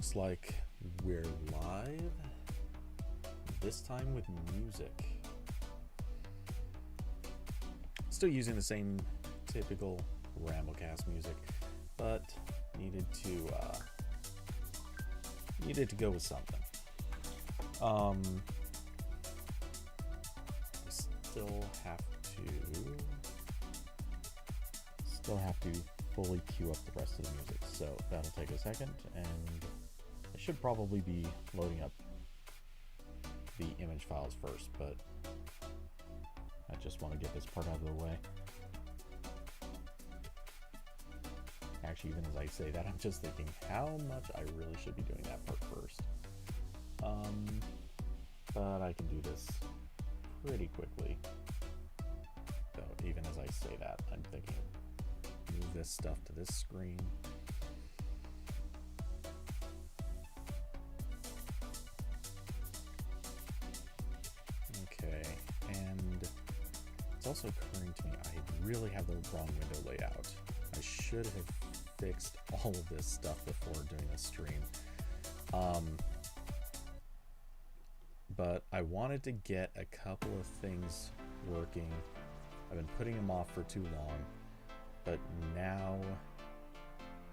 Looks like we're live, this time with music. Still using the same typical Ramblecast music, but needed to go with something. I still have to fully queue up the rest of the music, so that'll take a second, and I should probably be loading up the image files first, but I just want to get this part out of the way. Actually, even as I say that, I'm just thinking how much I really should be doing that part first. But I can do this pretty quickly. So even as I say that, I'm thinking, move this stuff to this screen. Okay, and it's also occurring to me I really have the wrong window layout. I should have fixed all of this stuff before doing a stream. But I wanted to get a couple of things working. I've been putting them off for too long, but now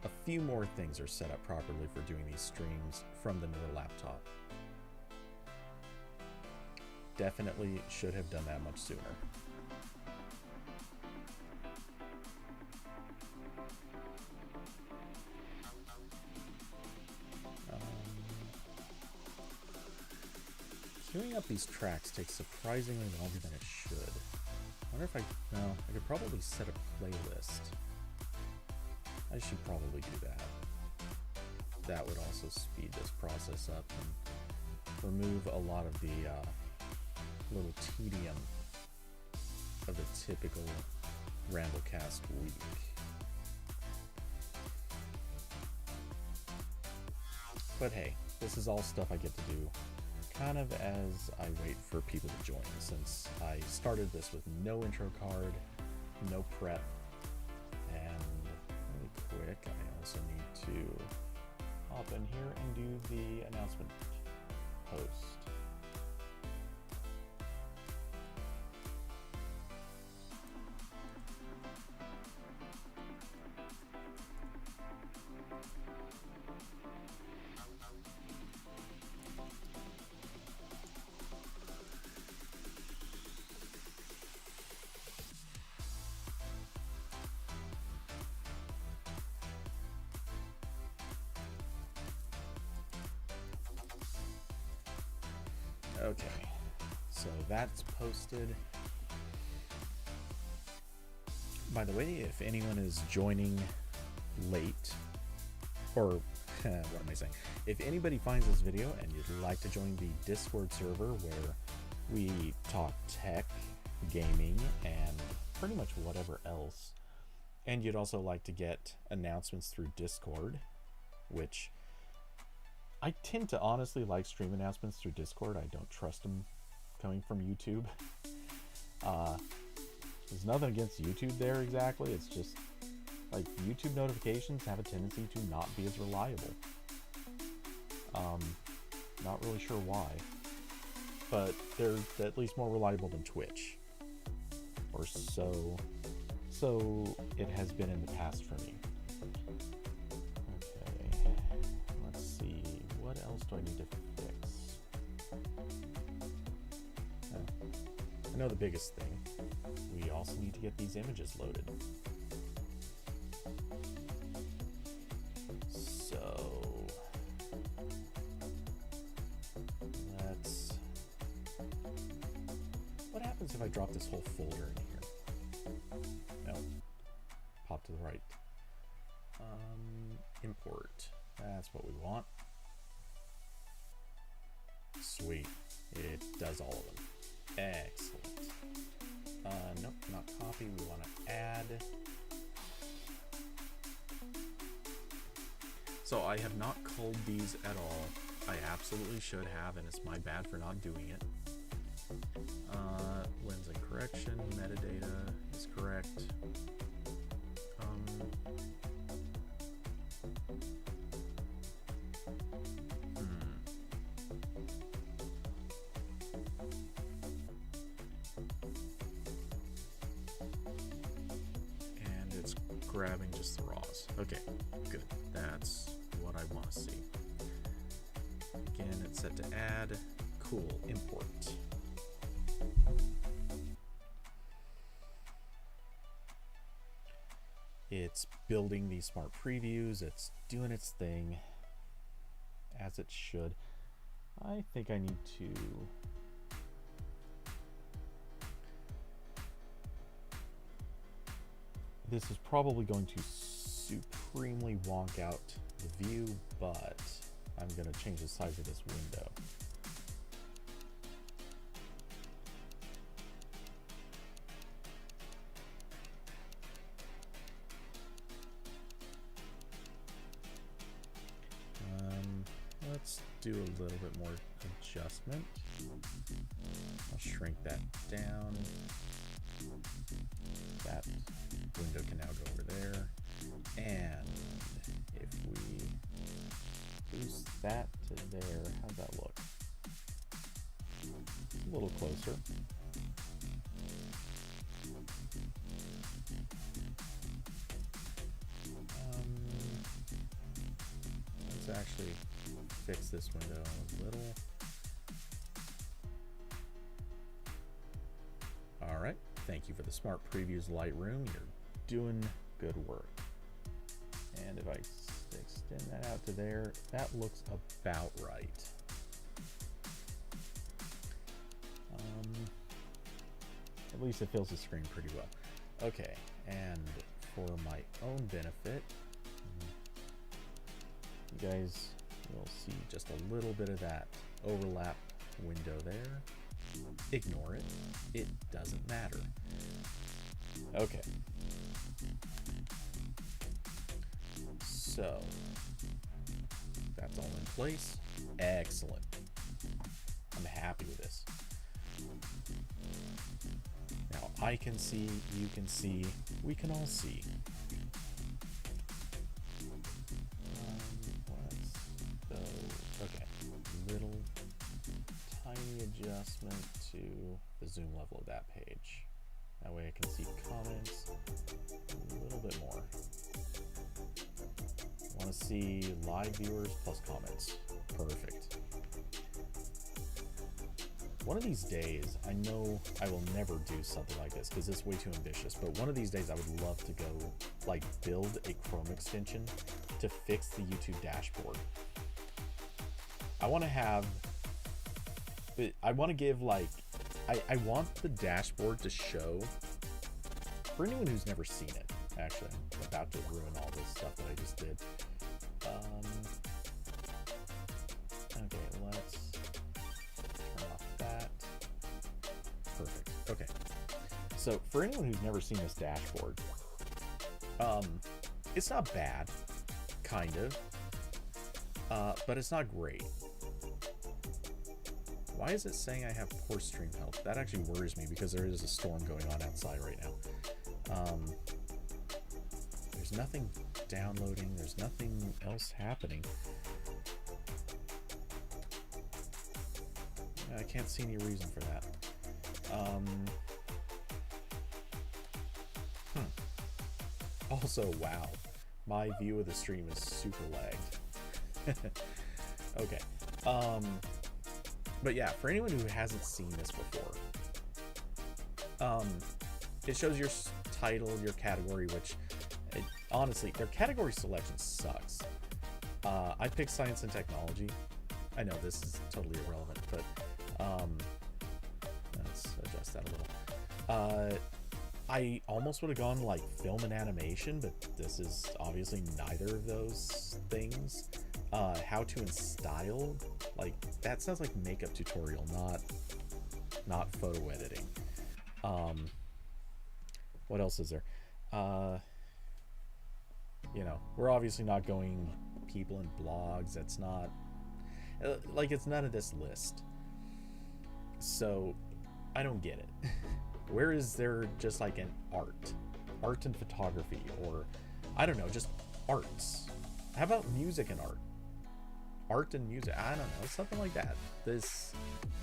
a few more things are set up properly for doing these streams from the newer laptop. Definitely should have done that much sooner. Queuing up these tracks takes surprisingly longer than it should. I wonder if I could probably set a playlist. I should probably do that. That would also speed this process up and remove a lot of the little tedium of the typical Ramblecast week. But hey, this is all stuff I get to do kind of as I wait for people to join, since I started this with no intro card, no prep, and really quick, I also need to hop in here and do the announcement post. Okay, so that's posted. By the way, if anyone is joining late, or what am I saying? If anybody finds this video and you'd like to join the Discord server where we talk tech, gaming, and pretty much whatever else, and you'd also like to get announcements through Discord, which I tend to honestly like stream announcements through Discord. I don't trust them coming from YouTube. There's nothing against YouTube there exactly. It's just like YouTube notifications have a tendency to not be as reliable. Not really sure why, but they're at least more reliable than Twitch, or so it has been in the past for me. What else do I need to fix? I know the biggest thing. We also need to get these images loaded. So what happens if I drop this whole folder in here? No. Pop to the right. Import. That's what we want. Sweet. It does all of them. Excellent. Nope, not copy. We want to add. So I have not culled these at all. I absolutely should have, and it's my bad for not doing it. Lens and correction, metadata is correct. grabbing just the raws. Okay, good. That's what I want to see. Again, it's set to add. Cool. Import. It's building these smart previews. It's doing its thing as it should. I think I need to this is probably going to supremely wonk out the view, but I'm going to change the size of this window. Let's do a little bit more adjustment. I'll shrink that down. That window can now go over there. And if we boost that to there, how's that look? A little closer. Let's actually fix this window a little. All right, thank you for the Smart Previews Lightroom. You're doing good work. And if I extend that out to there, that looks about right. At least it fills the screen pretty well. Okay, and for my own benefit, you guys will see just a little bit of that overlap window there. Ignore it. It doesn't matter. Okay. So that's all in place. Excellent. I'm happy with this. Now I can see, you can see, we can all see. Okay, little tiny adjustment to the zoom level of that page. That way I can see comments a little bit more. I want to see live viewers plus comments. Perfect. One of these days, I know I will never do something like this because it's way too ambitious, but one of these days I would love to go like build a Chrome extension to fix the YouTube dashboard. I want to have, I want to give like, I want the dashboard to show, for anyone who's never seen it, actually, I'm about to ruin all this stuff that I just did. Okay, let's turn off that. Perfect, okay. So for anyone who's never seen this dashboard, it's not bad, kind of, but it's not great. Why is it saying I have poor stream health? That actually worries me because there is a storm going on outside right now. There's nothing downloading. There's nothing else happening. I can't see any reason for that. Also, wow. My view of the stream is super lagged. Okay. But yeah, for anyone who hasn't seen this before, it shows your title, your category, which honestly, their category selection sucks. I picked science and technology. I know this is totally irrelevant, but let's adjust that a little. I almost would have gone like film and animation, but this is obviously neither of those things. How to and style, like that sounds like makeup tutorial, not photo editing. What else is there? You know, we're obviously not going people and blogs. That's not like, it's none of this list. So I don't get it. Where is there just like an art and photography, or I don't know, just arts? How about music and art and music? I don't know, something like that. This,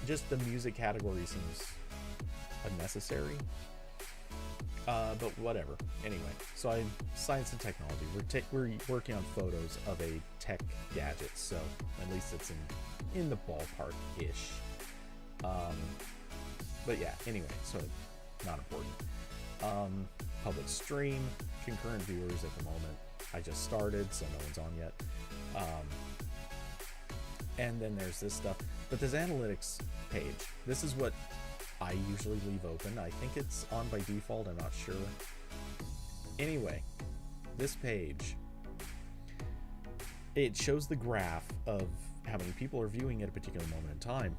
just the music category seems unnecessary. But whatever. Anyway, so I'm science and technology. We're working on photos of a tech gadget, so at least it's in the ballpark ish. But yeah. Anyway, so not important. Public stream, concurrent viewers at the moment. I just started, so no one's on yet. And then there's this stuff. But this analytics page, this is what I usually leave open. I think it's on by default, I'm not sure. Anyway, this page, it shows the graph of how many people are viewing at a particular moment in time.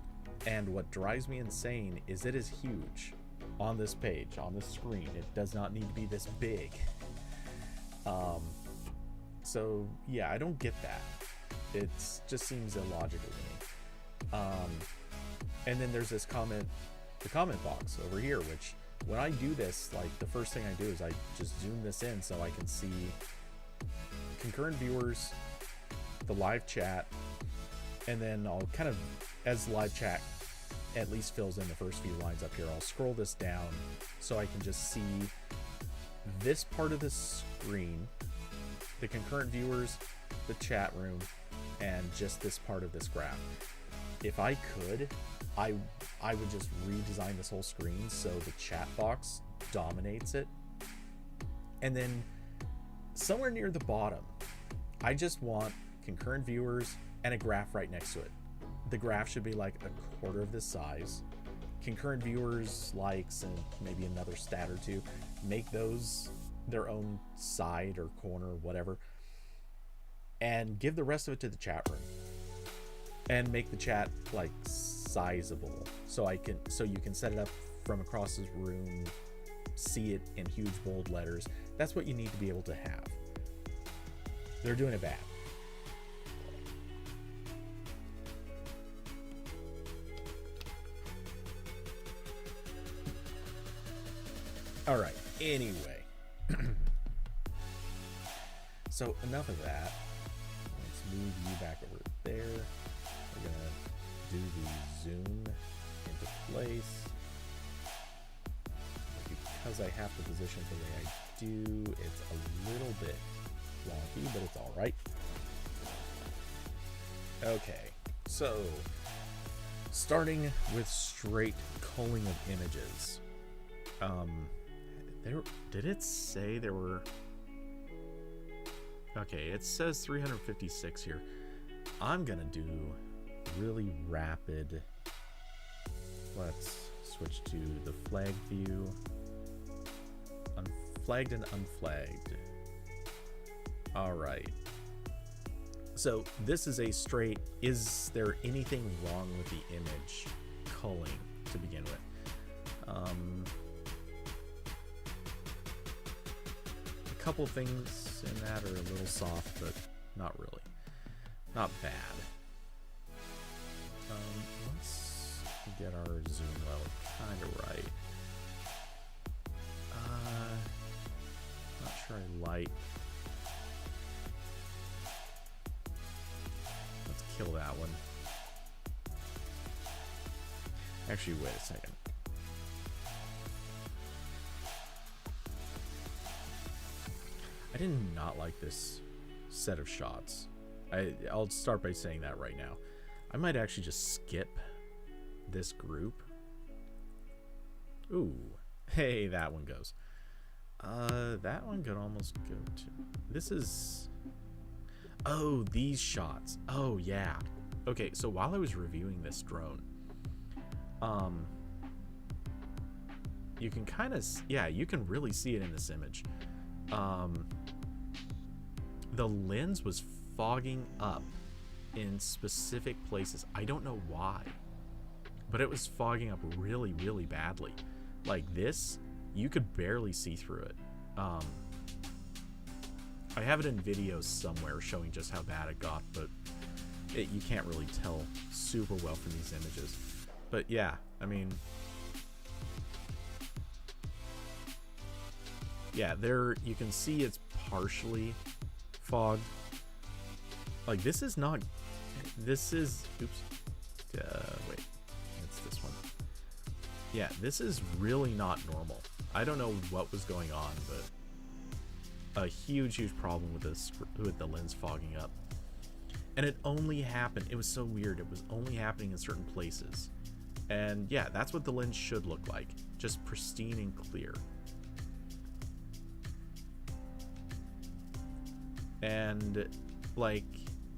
And what drives me insane is it is huge on this page, on this screen. It does not need to be this big. So yeah, I don't get that. It just seems illogical to me. And then there's this the comment box over here, which when I do this, like the first thing I do is I just zoom this in so I can see concurrent viewers, the live chat, and then I'll kind of, as live chat at least fills in the first few lines up here, I'll scroll this down so I can just see this part of the screen, the concurrent viewers, the chat room, and just this part of this graph. If I could, I would just redesign this whole screen so the chat box dominates it. And then somewhere near the bottom, I just want concurrent viewers and a graph right next to it. The graph should be like a quarter of this size. Concurrent viewers, likes, and maybe another stat or two. Make those their own side or corner, whatever. And give the rest of it to the chat room. And make the chat like sizable, so you can set it up from across this room, see it in huge bold letters. That's what you need to be able to have. They're doing it bad. All right. Anyway, so enough of that. Let's move you back over there. We're gonna do the zoom into place. Because I have to position the way I do, it's a little bit wonky, but it's all right. Okay, so starting with straight culling of images. Did it say there were? Okay, it says 356 here. I'm gonna do really rapid. Let's switch to the flag view. Unflagged and unflagged. All right. So this is a straight, is there anything wrong with the image culling to begin with? A couple things in that are a little soft, but not really. Not bad. Let's get our zoom level kind of right. Not sure I like. Let's kill that one. Actually, wait a second. I did not like this set of shots. I'll start by saying that right now. I might actually just skip this group. Ooh, hey, that one goes. That one could almost go to. This is. Oh, these shots. Oh yeah. Okay, so while I was reviewing this drone, you can kind of, yeah, you can really see it in this image. The lens was fogging up in specific places. I don't know why, but it was fogging up really, really badly. Like this, you could barely see through it. I have it in videos somewhere showing just how bad it got, but you can't really tell super well from these images. But yeah, I mean, yeah, there you can see it's partially fogged. Like this is not, this is, oops, wait, it's this one. Yeah, this is really not normal. I don't know what was going on, but a huge problem with this, with the lens fogging up. And it only happened, it was so weird, it was only happening in certain places. And yeah, that's what the lens should look like, just pristine and clear. And like,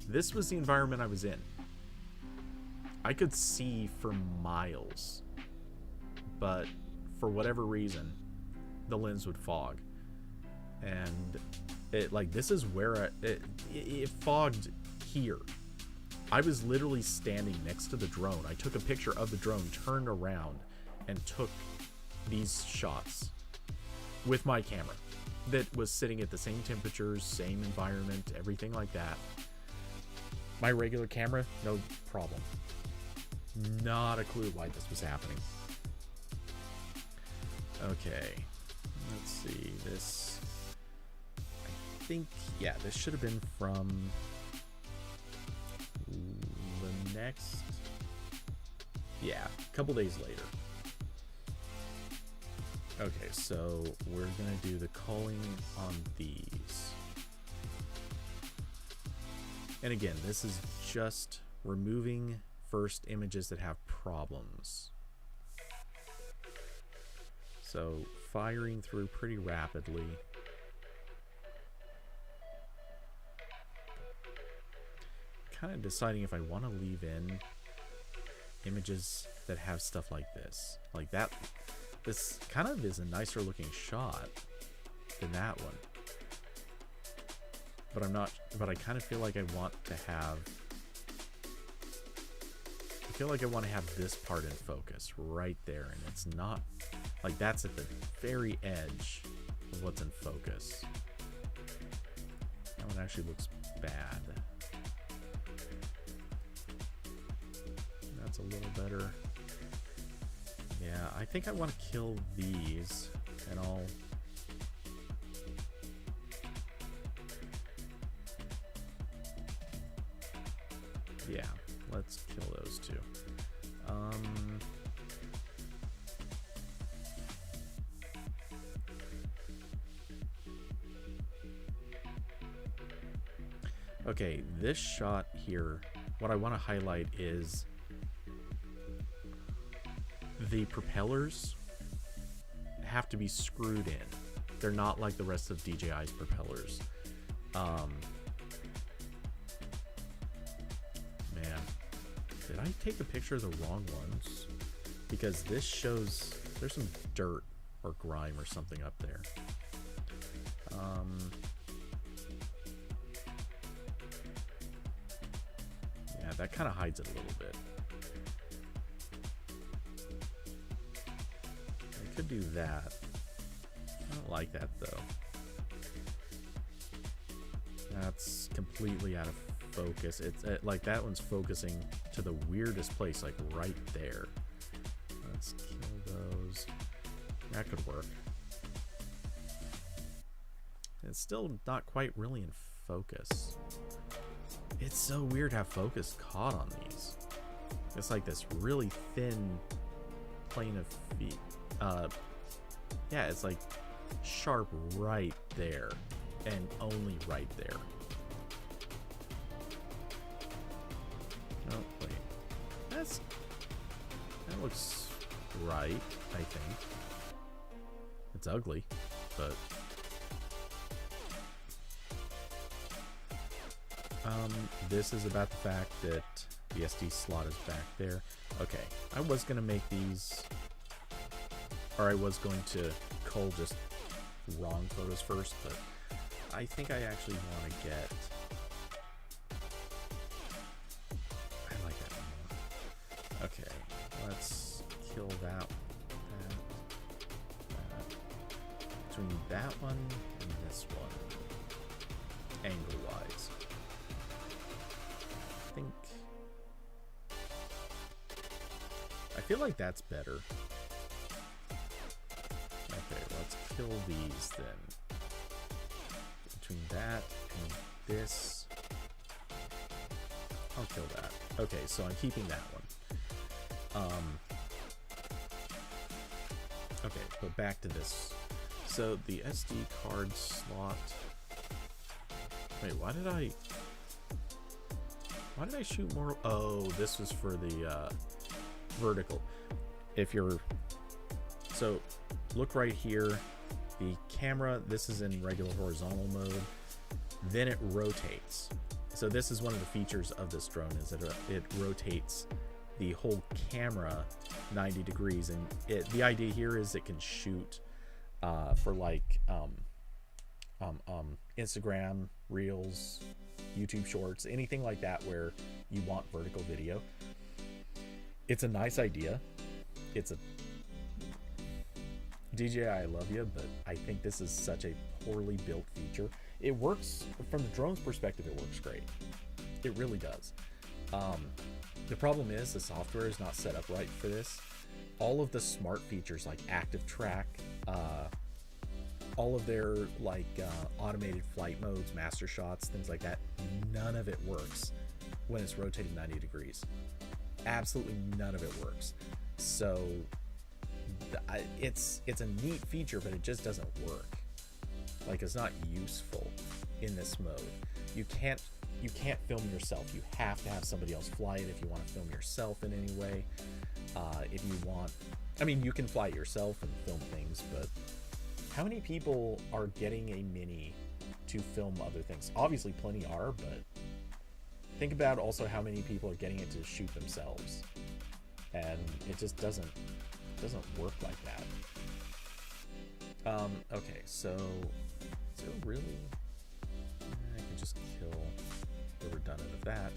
this was the environment I was in. I could see for miles, but for whatever reason, the lens would fog. And it, like, this is where it fogged here. I was literally standing next to the drone. I took a picture of the drone, turned around, and took these shots with my camera that was sitting at the same temperatures, same environment, everything like that. My regular camera, no problem. Not a clue why this was happening. Okay, let's see, this, I think, yeah, this should have been from the next, yeah, a couple days later. Okay, so we're gonna do the culling on these. And again, this is just removing first images that have problems. So firing through pretty rapidly. Kind of deciding if I want to leave in images that have stuff like this. Like that, this kind of is a nicer looking shot than that one. But I'm not, but I kind of feel like I want to have, I feel like I want to have this part in focus right there, and it's not, like that's at the very edge of what's in focus. That one actually looks bad. That's a little better. Yeah, I think I want to kill these, and I'll, yeah, let's kill those two. Okay, this shot here, what I want to highlight is the propellers have to be screwed in. They're not like the rest of DJI's propellers. Man, did I take a picture of the wrong ones? Because this shows there's some dirt or grime or something up there. Yeah, that kind of hides it a little bit. I could do that. I don't like that though. That's completely out of focus. It's like that one's focusing to the weirdest place, like right there. Let's kill those. That could work. It's still not quite really in focus. It's so weird how focus caught on these. It's like this really thin plane of feet. Yeah, it's like sharp right there and only right there. Oh, wait. That looks right, I think. It's ugly, but this is about the fact that the SD slot is back there. Okay, I was gonna make these, or I was going to cull just wrong photos first, but I think I actually want to get, I like that more. Okay, let's kill that, between that one and this one, angle-wise. I feel like that's better. Okay, let's kill these then. Between that and this, I'll kill that. Okay, so I'm keeping that one. Okay, but back to this. So the SD card slot. Wait, why did I shoot more? Oh, this was for the vertical. If you're so look right here, the camera, this is in regular horizontal mode, then it rotates. So this is one of the features of this drone, is that it rotates the whole camera 90 degrees, and the idea here is it can shoot for like Instagram Reels, YouTube Shorts, anything like that where you want vertical video. It's a nice idea. It's a DJI, I love you, but I think this is such a poorly built feature. It works from the drone's perspective, it works great. It really does. The problem is the software is not set up right for this. All of the smart features like Active Track, all of their like automated flight modes, master shots, things like that, none of it works when it's rotating 90 degrees. Absolutely none of it works. So it's a neat feature, but it just doesn't work. Like, it's not useful in this mode. You can't film yourself. You have to have somebody else fly it if you want to film yourself in any way. If you want, I mean, you can fly it yourself and film things, but how many people are getting a Mini to film other things? Obviously plenty are, but think about also how many people are getting it to shoot themselves, and it just doesn't work like that. Okay, so is there really, I can just kill the redundant of that.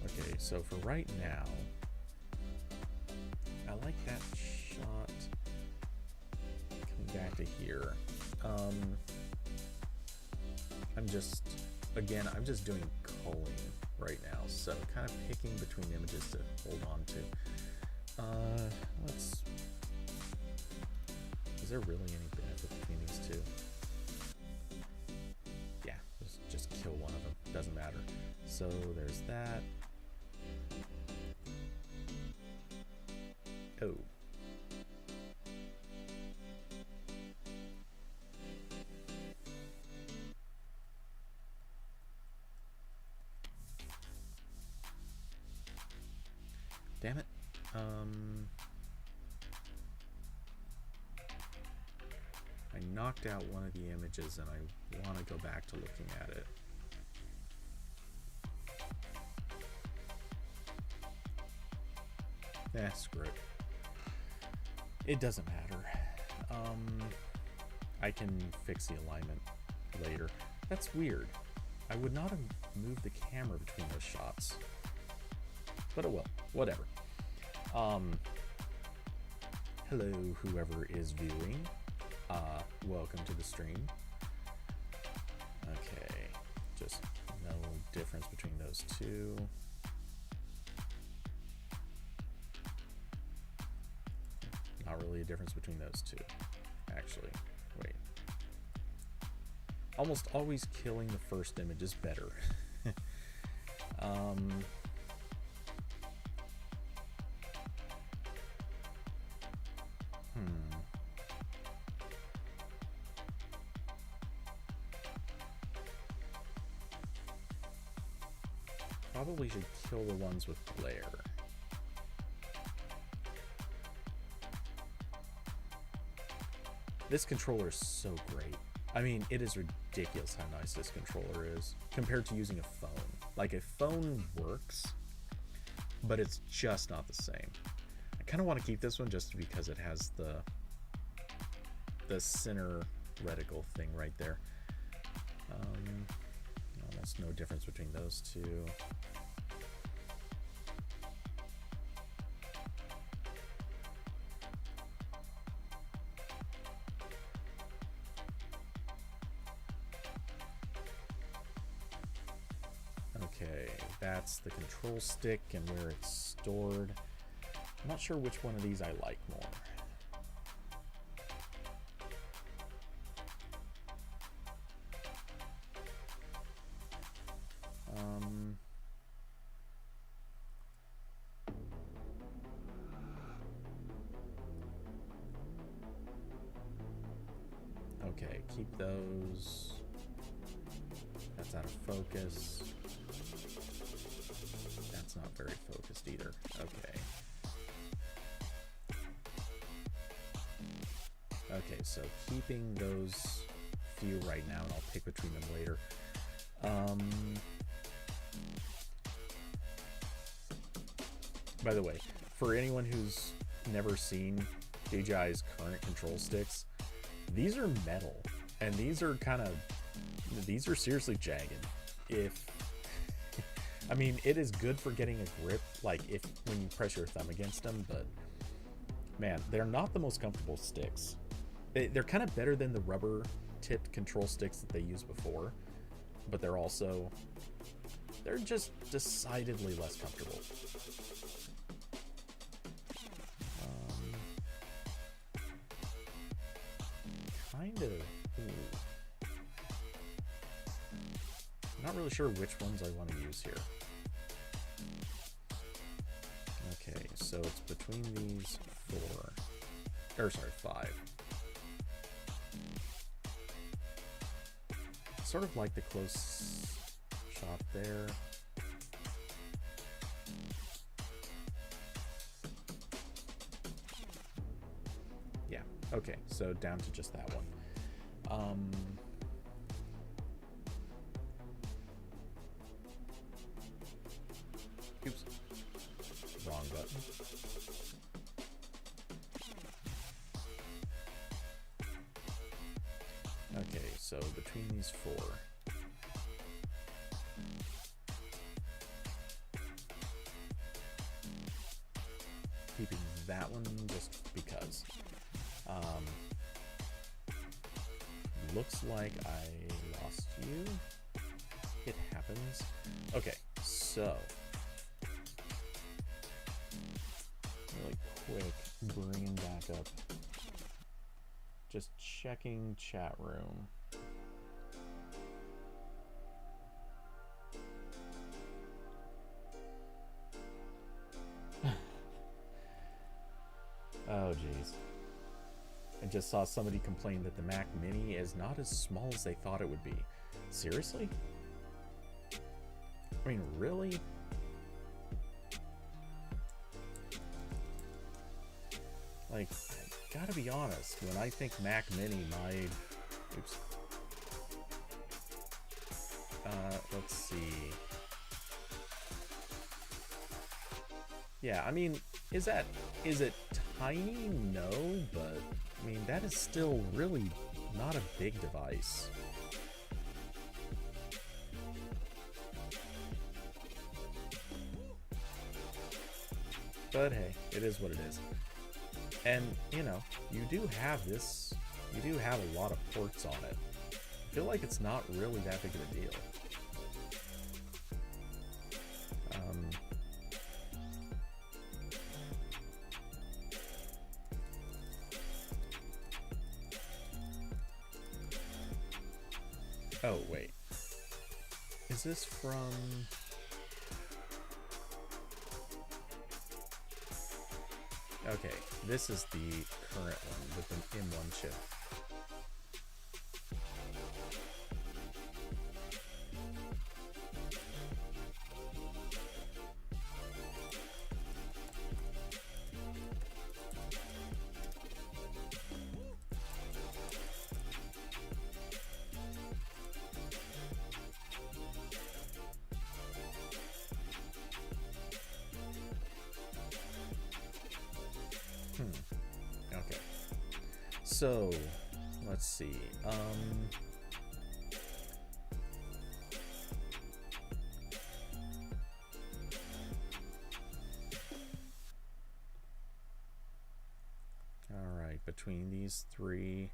Okay, so for right now, I like that shot. Coming back to here, I'm just doing culling right now, so kind of picking between images to hold on to. Is there really any benefit between these two? Yeah, just kill one of them, doesn't matter. So there's that. Oh. Damn it. I knocked out one of the images and I want to go back to looking at it. Screw it. It doesn't matter. I can fix the alignment later. That's weird. I would not have moved the camera between those shots. But it will. Whatever. Hello, whoever is viewing. Welcome to the stream. Okay. Just no difference between those two. Not really a difference between those two. Actually, wait. Almost always killing the first image is better. Probably should kill the ones with glare. This controller is so great. I mean, it is ridiculous how nice this controller is compared to using a phone. Like, a phone works, but it's just not the same. I kind of want to keep this one just because it has the center reticle thing right there. Almost no difference between those two. Okay, that's the control stick and where it's stored. I'm not sure which one of these I like more. Okay, keep those. That's out of focus. That's not very focused either. Okay. Okay, so keeping those few right now, and I'll pick between them later. By the way, for anyone who's never seen DJI's current control sticks, these are metal, and these are seriously jagged. I mean, it is good for getting a grip, like when you press your thumb against them, but man, they're not the most comfortable sticks. They're kind of better than the rubber tipped control sticks that they used before, but they're just decidedly less comfortable. Kind of. Ooh. Not really sure which ones I want to use here. Okay, so it's between these five. Sort of like the close shot there. Yeah, okay, so down to just that one. Oops. Wrong button. Okay, so between these four. Keeping that one just because. Looks like I lost you. It happens. Okay, so really quick, bringing back up, just checking chat room. Oh geez. I just saw somebody complain that the Mac Mini is not as small as they thought it would be. Seriously? I mean, really? Like, I gotta be honest, when I think Mac Mini, oops. Let's see. Yeah, I mean, is it tiny? No, but I mean, that is still really not a big device. But hey, it is what it is. And, you know, you do have a lot of ports on it. I feel like it's not really that big of a deal. Oh, wait. Is this from... Okay, this is the current one with an M1 chip. Okay. So, let's see. All right, between these three,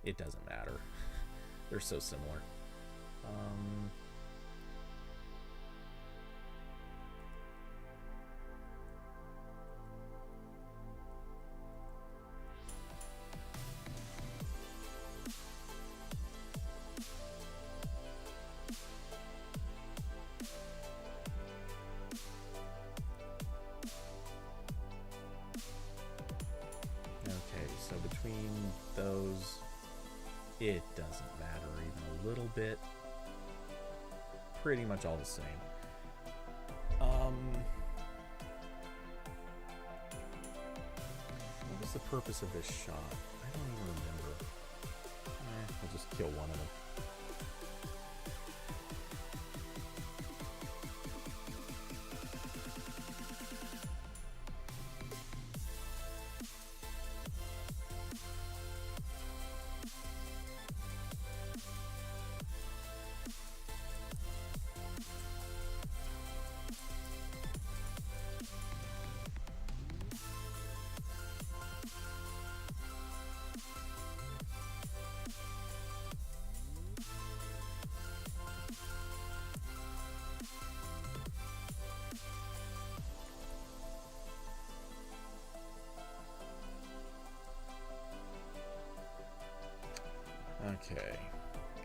it doesn't matter. They're so similar. it doesn't matter even a little bit. Pretty much all the same. What was the purpose of this shot? I don't even remember. I'll just kill one of them. Okay,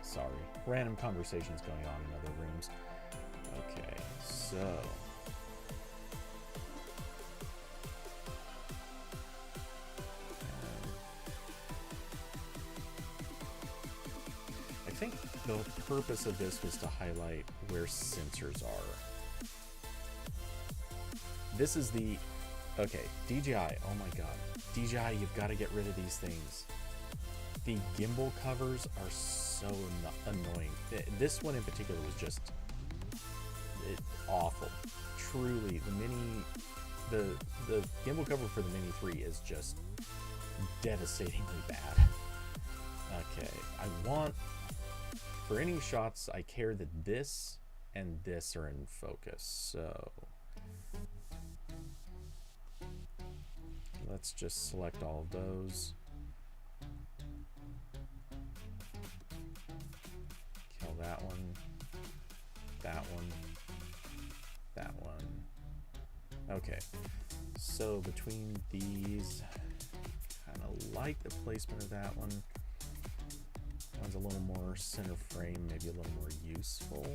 sorry. Random conversations going on in other rooms. Okay, so... I think the purpose of this was to highlight where sensors are. This is the... Okay, DJI, oh my god. DJI, you've got to get rid of these things. The gimbal covers are so annoying. This one in particular was just awful. Truly, the gimbal cover for the Mini 3 is just devastatingly bad. Okay, I want, for any shots, I care that this and this are in focus. So let's just select all of those. That one, that one, that one. Okay, so between these, kind of like the placement of that one. That one's a little more center frame, maybe a little more useful.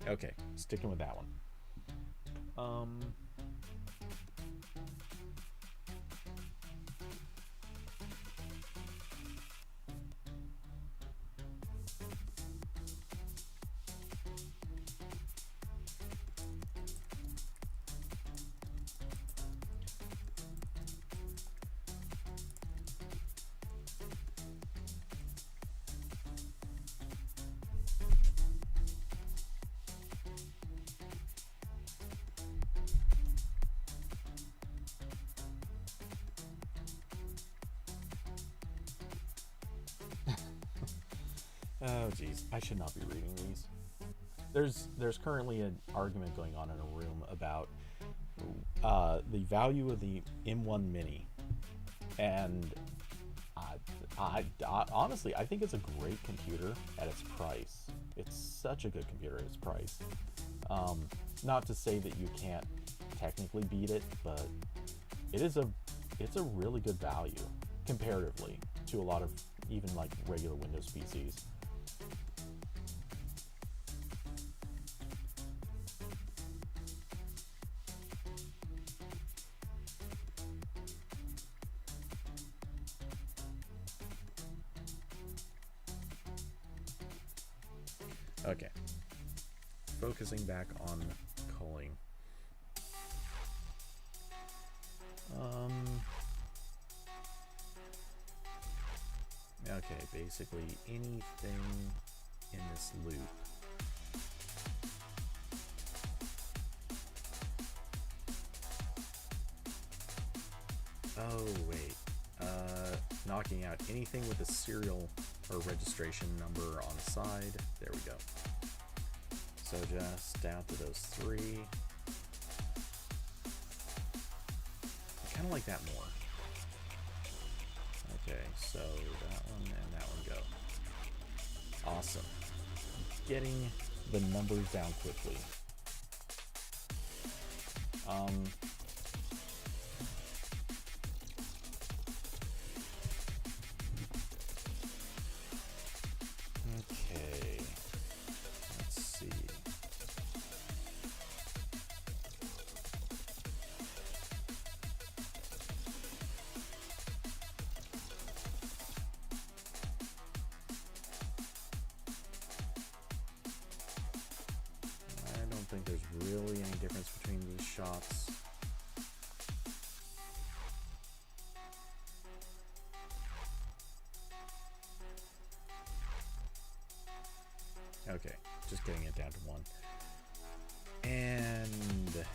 Okay, sticking with that one. Oh geez, I should not be reading these. There's currently an argument going on in a room about the value of the M1 Mini, and I honestly I think it's a great computer at its price. It's such a good computer at its price. Not to say that you can't technically beat it, but it's a really good value comparatively to a lot of even like regular Windows PCs. Okay, focusing back on culling. Okay, basically anything in this loop. Oh wait, knocking out anything with a serial or registration number on the side. There we go. So just down to those three. I kind of like that more. Okay, so that one and that one go. Awesome. Getting the numbers down quickly. Um, okay, let's see. I don't think there's really any difference between these shots. Okay, just getting it down to one. And,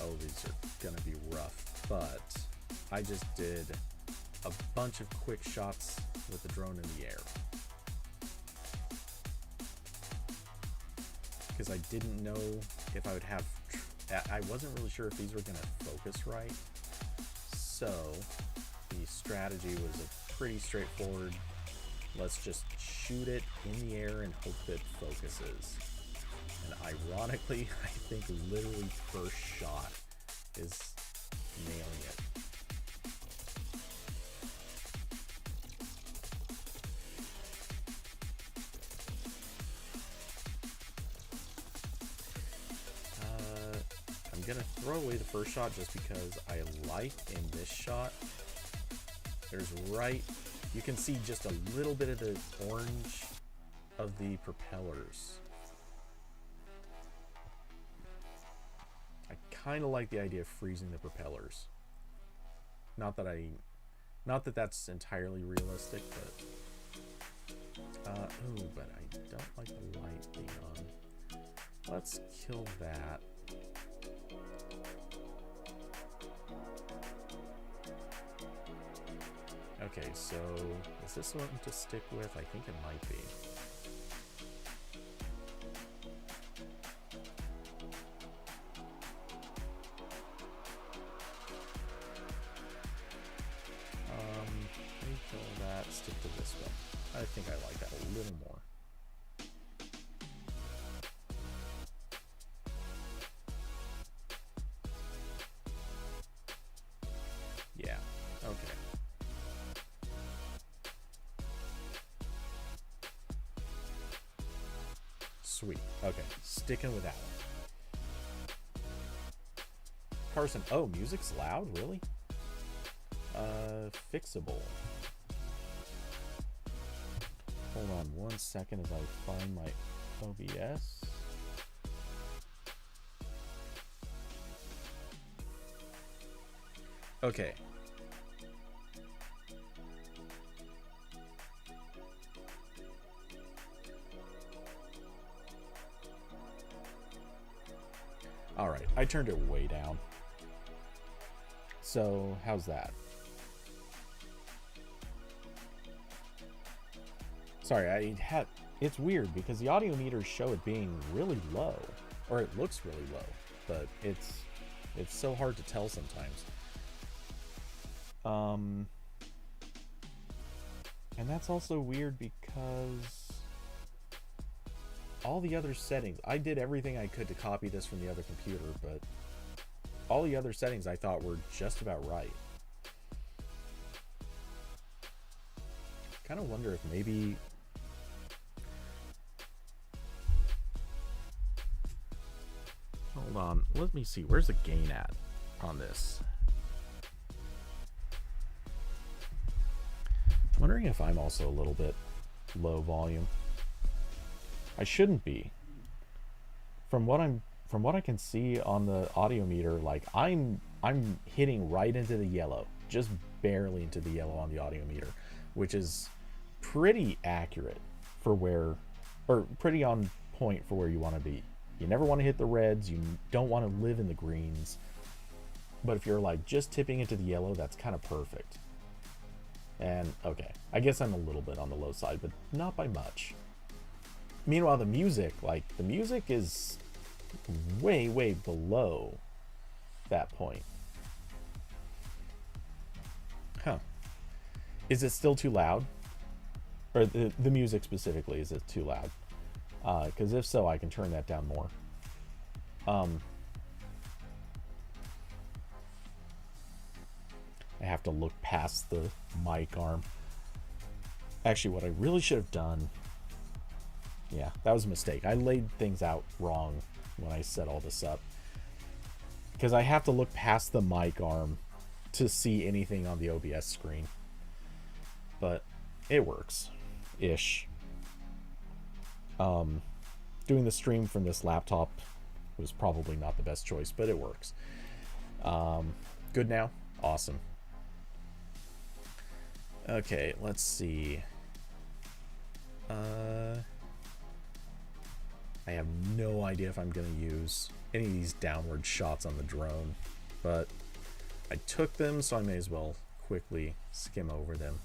oh, these are gonna be rough, but I just did a bunch of quick shots with the drone in the air. Because I didn't know if I would have, I wasn't really sure if these were gonna focus right. So, the strategy was a pretty straightforward, let's just shoot it in the air and hope that it focuses. And ironically, I think literally first shot is nailing it. I'm gonna throw away the first shot just because I like in this shot, there's you can see just a little bit of the orange of the propellers. I kind of like the idea of freezing the propellers. Not that that's entirely realistic, but but I don't like the light being on. Let's kill that. Okay, so is this one to stick with? I think it might be. Kill that, stick to this one. I think I like that a little more. Yeah, okay. Sweet. Okay, sticking with that one. Carson, oh, music's loud? Really? Fixable. Hold on 1 second as I find my OBS. Okay. All right, I turned it way down. So, how's that? Sorry, it's weird because the audio meters show it being really low, or it looks really low, but it's so hard to tell sometimes. And that's also weird because all the other settings, I did everything I could to copy this from the other computer, but all the other settings I thought were just about right. Kind of wonder if maybe hold on, let me see, where's the gain at on this? I'm wondering if I'm also a little bit low volume. I shouldn't be. From what I can see on the audio meter, like I'm hitting right into the yellow, just barely into the yellow on the audio meter, which is pretty accurate for where, or pretty on point for where you want to be. You never want to hit the reds, you don't want to live in the greens, but if you're like just tipping into the yellow, that's kind of perfect. And okay, I guess I'm a little bit on the low side, but not by much. Meanwhile, the music is way, way below that point. Huh. Is it still too loud? Or the music specifically, is it too loud? Because if so, I can turn that down more. I have to look past the mic arm. Actually, what I really should have done... Yeah, that was a mistake. I laid things out wrong when I set all this up. Because I have to look past the mic arm to see anything on the OBS screen. But it works. Ish. Doing the stream from this laptop was probably not the best choice, but it works. Good now? Awesome. Okay, let's see. I have no idea if I'm going to use any of these downward shots on the drone, but I took them, so I may as well quickly skim over them.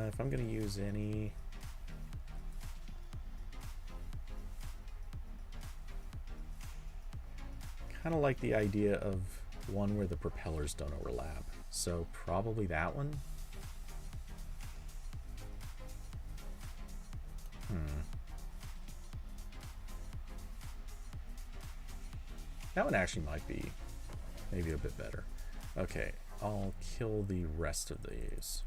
If I'm going to use any... kind of like the idea of one where the propellers don't overlap. So probably that one. That one actually might be maybe a bit better. Okay, I'll kill the rest of these.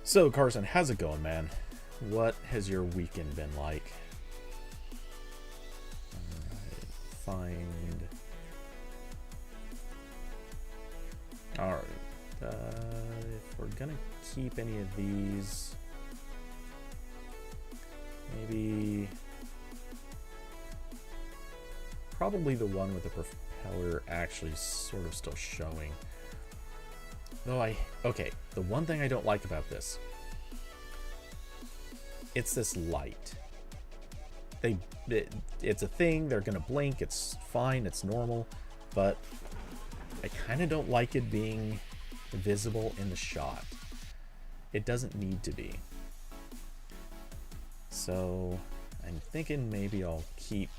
So Carson, how's it going, man? What has your weekend been like? Find... Alright. If we're gonna keep any of these... Maybe... Probably the one with the propeller actually sort of still showing. Though okay, the one thing I don't like about this... It's this light. It's a thing, they're gonna blink, it's fine, it's normal, but I kind of don't like it being visible in the shot. It doesn't need to be. So I'm thinking maybe I'll keep...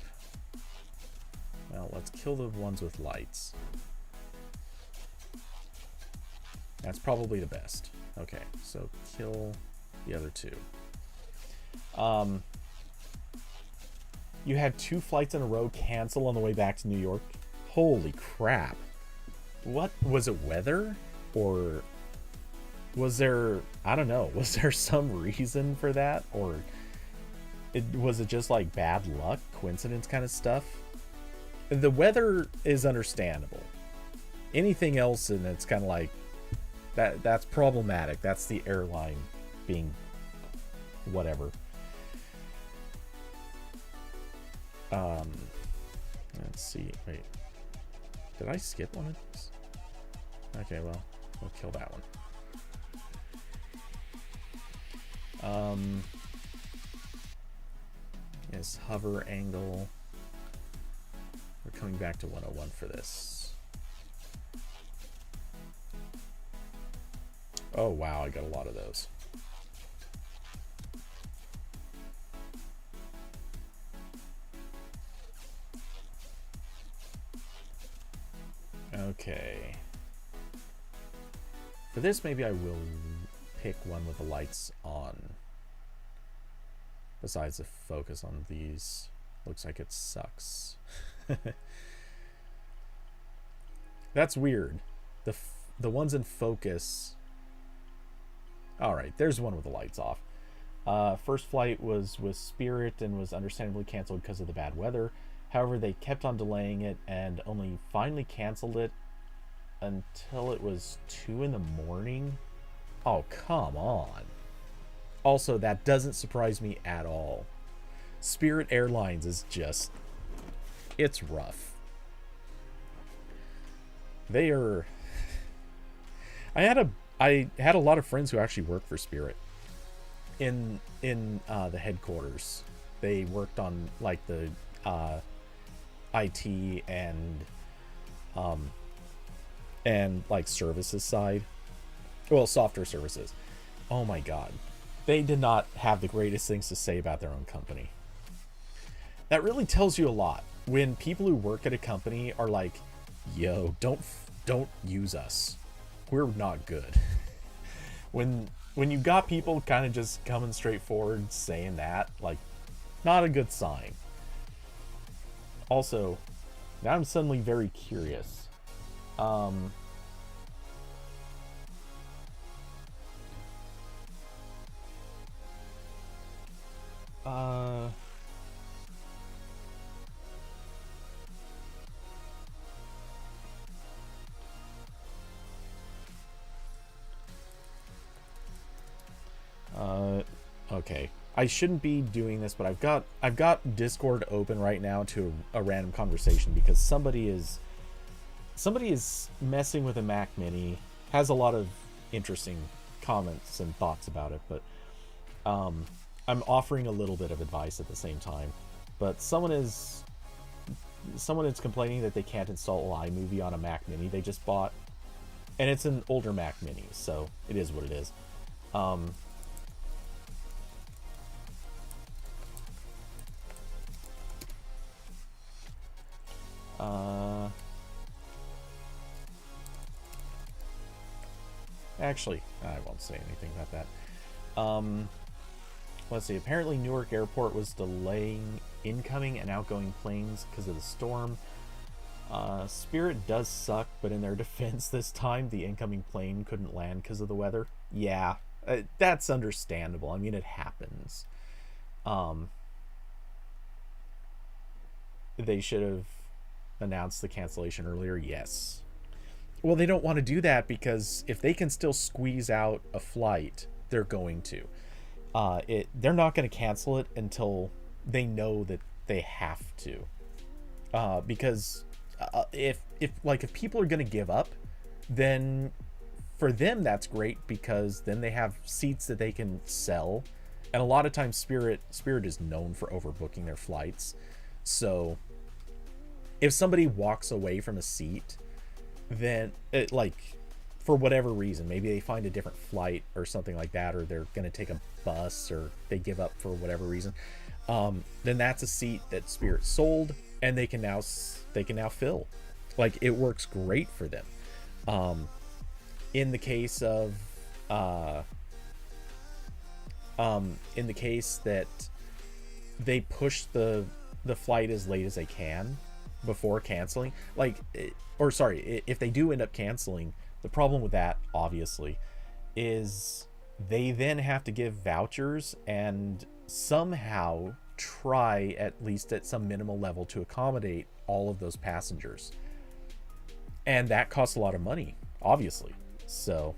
Well, let's kill the ones with lights. That's probably the best. Okay, so kill the other two. You had 2 flights in a row cancel on the way back to New York? Holy crap. What? Was it weather? Or was there... I don't know. Was there some reason for that? Or was it just like bad luck? Coincidence kind of stuff? The weather is understandable. Anything else, and it's kind of like... That's problematic. That's the airline being... whatever. Let's see. Wait. Did I skip one of these? Okay, well, we'll kill that one. Yes, hover angle. We're coming back to 101 for this. Oh, wow, I got a lot of those. Okay. For this, maybe I will pick one with the lights on. Besides the focus on these. Looks like it sucks. That's weird. The ones in focus... Alright, there's one with the lights off. First flight was with Spirit and was understandably canceled because of the bad weather. However, they kept on delaying it and only finally canceled it until it was 2 in the morning. Oh, come on. Also, that doesn't surprise me at all. Spirit Airlines is just... It's rough. They are... I had a lot of friends who actually work for Spirit in the headquarters. They worked on like the IT and like services side. Well, software services. Oh my god. They did not have the greatest things to say about their own company. That really tells you a lot. When people who work at a company are like, yo, don't use us. We're not good. When when you got people kind of just coming straight forward saying that, like, not a good sign. Also, now I'm suddenly very curious. Okay. I shouldn't be doing this, but I've got Discord open right now to a random conversation because somebody is messing with a Mac Mini, has a lot of interesting comments and thoughts about it, but I'm offering a little bit of advice at the same time. But someone is complaining that they can't install iMovie on a Mac Mini they just bought, and it's an older Mac Mini, so it is what it is. Actually, I won't say anything about that. Let's see. Apparently, Newark Airport was delaying incoming and outgoing planes because of the storm. Spirit does suck, but in their defense this time, the incoming plane couldn't land because of the weather. Yeah, that's understandable. I mean, it happens. They should have announced the cancellation earlier. Yes. Well, they don't want to do that because if they can still squeeze out a flight, they're going to. They're not going to cancel it until they know that they have to. Because if people are going to give up, then for them that's great because then they have seats that they can sell. And a lot of times Spirit is known for overbooking their flights. So if somebody walks away from a seat, then for whatever reason, maybe they find a different flight or something like that, or they're going to take a bus, or they give up for whatever reason, then that's a seat that Spirit sold and they can now fill. Like, it works great for them. In the case of in the case that they push the flight as late as they can before canceling, if they do end up canceling, the problem with that obviously is they then have to give vouchers and somehow try, at least at some minimal level, to accommodate all of those passengers, and that costs a lot of money, obviously. So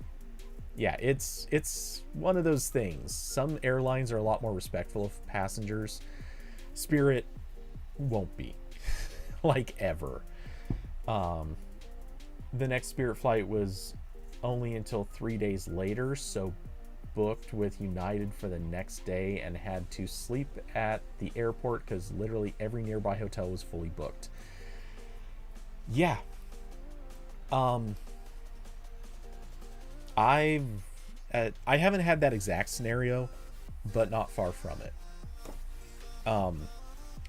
yeah, it's one of those things. Some airlines are a lot more respectful of passengers. Spirit won't be. Like, ever. The next Spirit flight was only until 3 days later, so booked with United for the next day and had to sleep at the airport because literally every nearby hotel was fully booked. Yeah. I haven't had that exact scenario, but not far from it.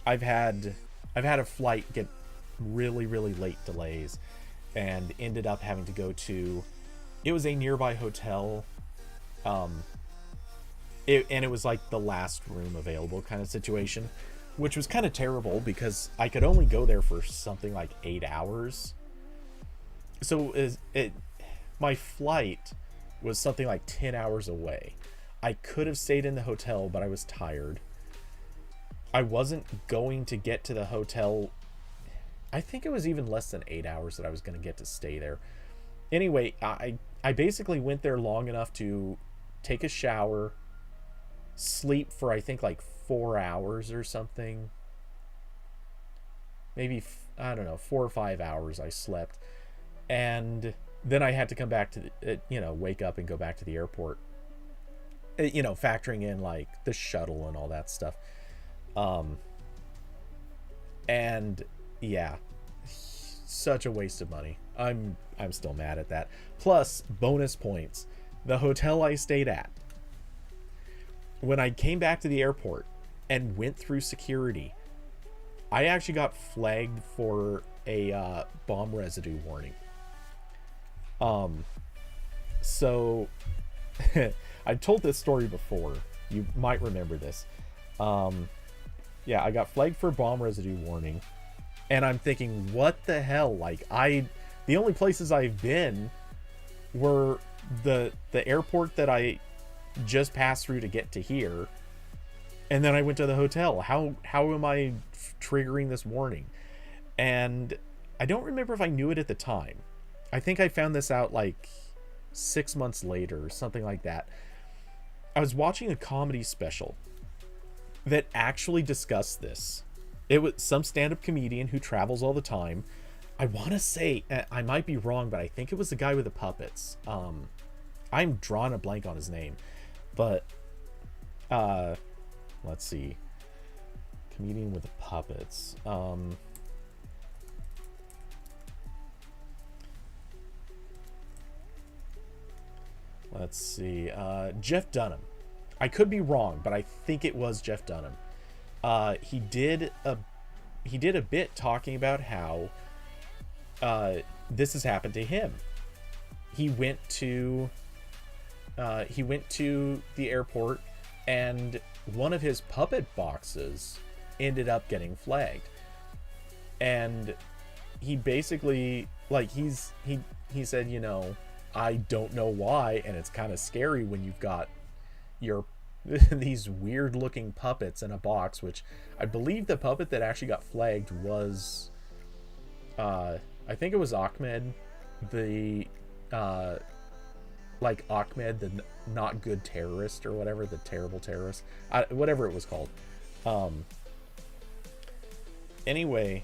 I've had a flight get really, really late delays and ended up having to go to, it was a nearby hotel. It was like the last room available kind of situation, which was kind of terrible because I could only go there for something like 8 hours. So my flight was something like 10 hours away. I could have stayed in the hotel, but I was tired. I wasn't going to get to the hotel. I think it was even less than 8 hours that I was going to get to stay there. Anyway, I basically went there long enough to take a shower, sleep for I think like 4 hours or something. Maybe, I don't know, 4 or 5 hours I slept. And then I had to come back to wake up and go back to the airport. Factoring in like the shuttle and all that stuff. And yeah, such a waste of money. I'm still mad at that. Plus bonus points. The hotel I stayed at, when I came back to the airport and went through security, I actually got flagged for a bomb residue warning. So I've told this story before. You might remember this. Yeah, I got flagged for bomb residue warning, and I'm thinking, what the hell? Like, the only places I've been were the airport that I just passed through to get to here, and then I went to the hotel. How am I triggering this warning? And I don't remember if I knew it at the time. I think I found this out like 6 months later or something like that. I was watching a comedy special that actually discussed this. It was some stand-up comedian who travels all the time. I want to say, I might be wrong, but I think it was the guy with the puppets. I'm drawing a blank on his name, but let's see. Comedian with the puppets. Let's see. Jeff Dunham. I could be wrong, but I think it was Jeff Dunham. He did a bit talking about how this has happened to him. He went to the airport, and one of his puppet boxes ended up getting flagged. And he basically, like, he said, you know, I don't know why, and it's kind of scary when you've got your these weird looking puppets in a box, which I believe the puppet that actually got flagged was I think it was Ahmed, the like Ahmed, the not good terrorist or whatever, the terrible terrorist, whatever it was called. Anyway,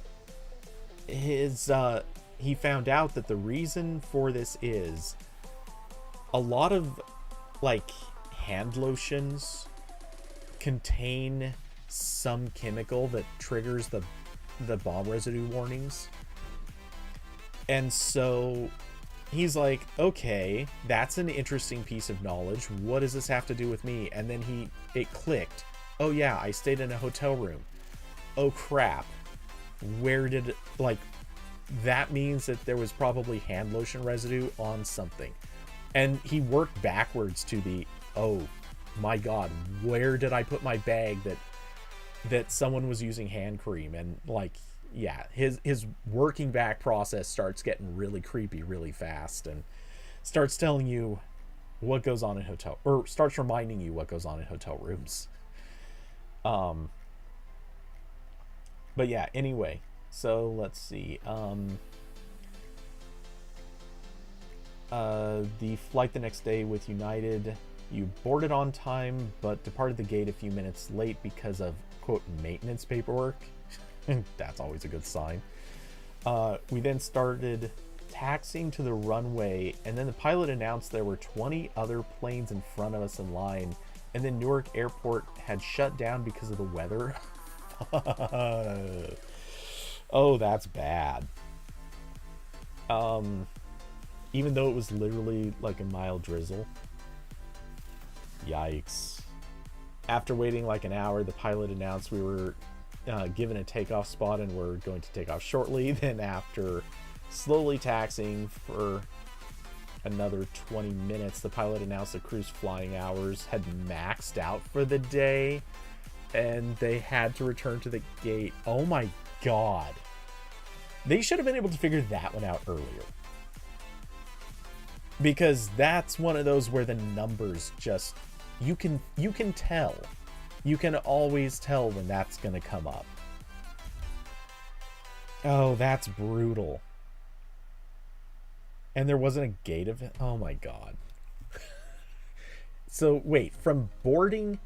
he found out that the reason for this is a lot of like hand lotions contain some chemical that triggers the bomb residue warnings. And so he's like, okay, that's an interesting piece of knowledge. What does this have to do with me? And then it clicked. Oh yeah, I stayed in a hotel room. Oh crap. That means that there was probably hand lotion residue on something. And he worked backwards to the, oh my god, where did I put my bag that someone was using hand cream? And like, yeah, his working back process starts getting really creepy really fast, and starts telling you what goes on in starts reminding you what goes on in hotel rooms. But yeah, anyway, so let's see. The flight the next day with United, you boarded on time but departed the gate a few minutes late because of, quote, maintenance paperwork. That's always a good sign. We then started taxiing to the runway, and then the pilot announced there were 20 other planes in front of us in line, and then Newark Airport had shut down because of the weather. Oh, that's bad. Even though it was literally like a mild drizzle. Yikes. After waiting like an hour, the pilot announced we were given a takeoff spot and we're going to take off shortly. Then after slowly taxiing for another 20 minutes, the pilot announced the crew's flying hours had maxed out for the day and they had to return to the gate. Oh my god. They should have been able to figure that one out earlier. Because that's one of those where the numbers just, you can tell. You can always tell when that's going to come up. Oh, that's brutal. And there wasn't a gate of it? Oh my god. So wait, from boarding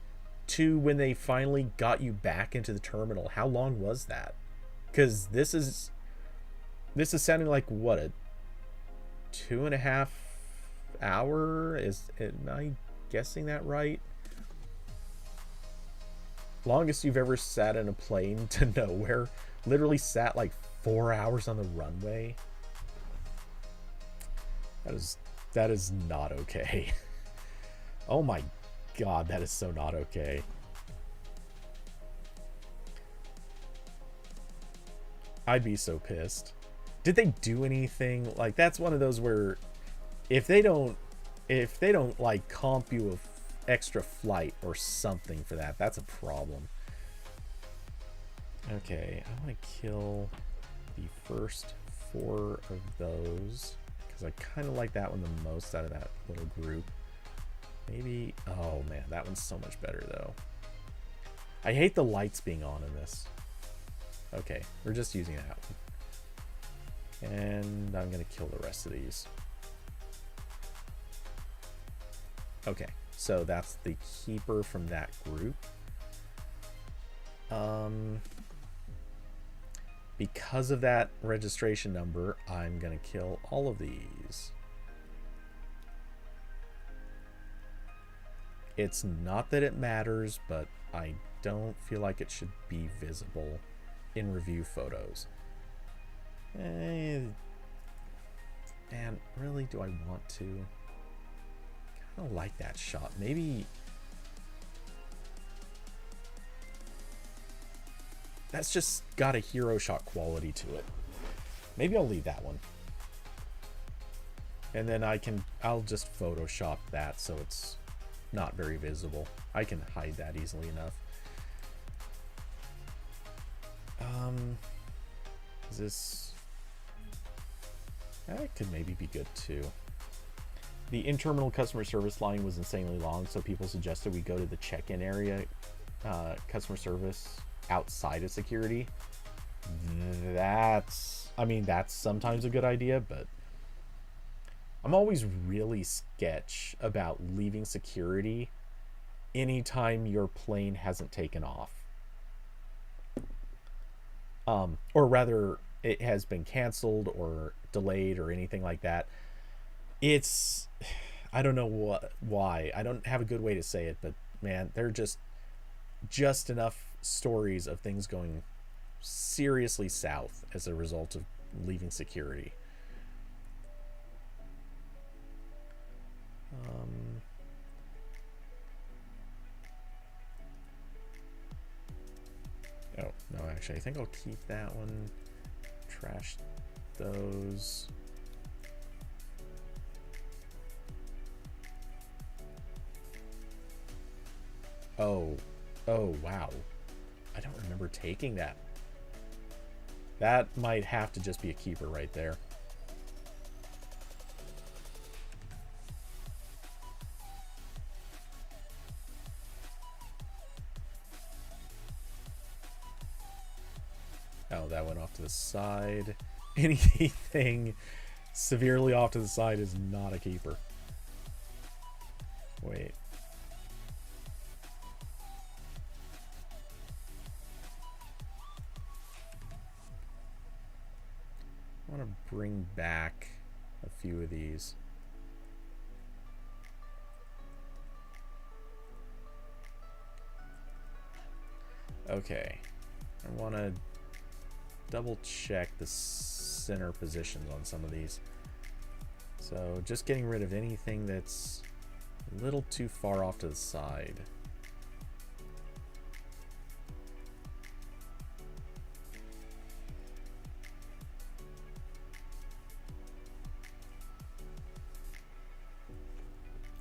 to when they finally got you back into the terminal, how long was that? Because this is sounding like, what, a 2.5 hour? Am I guessing that right? Longest you've ever sat in a plane to nowhere. Literally sat like 4 hours on the runway. That is not okay. Oh my god, that is so not okay. I'd be so pissed. Did they do anything? Like, that's one of those where if they don't like comp you a extra flight or something for that. That's a problem. Okay, I want to kill the first 4 of those because I kind of like that one the most out of that little group. Maybe, oh man, that one's so much better though. I hate the lights being on in this. Okay, we're just using that one. And I'm going to kill the rest of these. Okay, so that's the keeper from that group. Because of that registration number, I'm going to kill all of these. It's not that it matters, but I don't feel like it should be visible in review photos. Man, really, do I want to? I kind of like that shot. Maybe that's just got a hero shot quality to it. Maybe I'll leave that one. And then I'll just Photoshop that so it's not very visible. I can hide that easily enough. Is this... That could maybe be good too. The in-terminal customer service line was insanely long, so people suggested we go to the check-in area customer service outside of security. That's sometimes a good idea, but I'm always really sketch about leaving security anytime your plane hasn't taken off. Or rather, it has been canceled or delayed or anything like that. It's, I don't know why. I don't have a good way to say it, but man, there are just enough stories of things going seriously south as a result of leaving security. Oh, no, actually, I think I'll keep that one. Trash those. Oh, wow. I don't remember taking that. That might have to just be a keeper right there. Oh, that went off to the side. Anything severely off to the side is not a keeper. Wait. I want to bring back a few of these. Okay. I want to double check the center positions on some of these. So just getting rid of anything that's a little too far off to the side.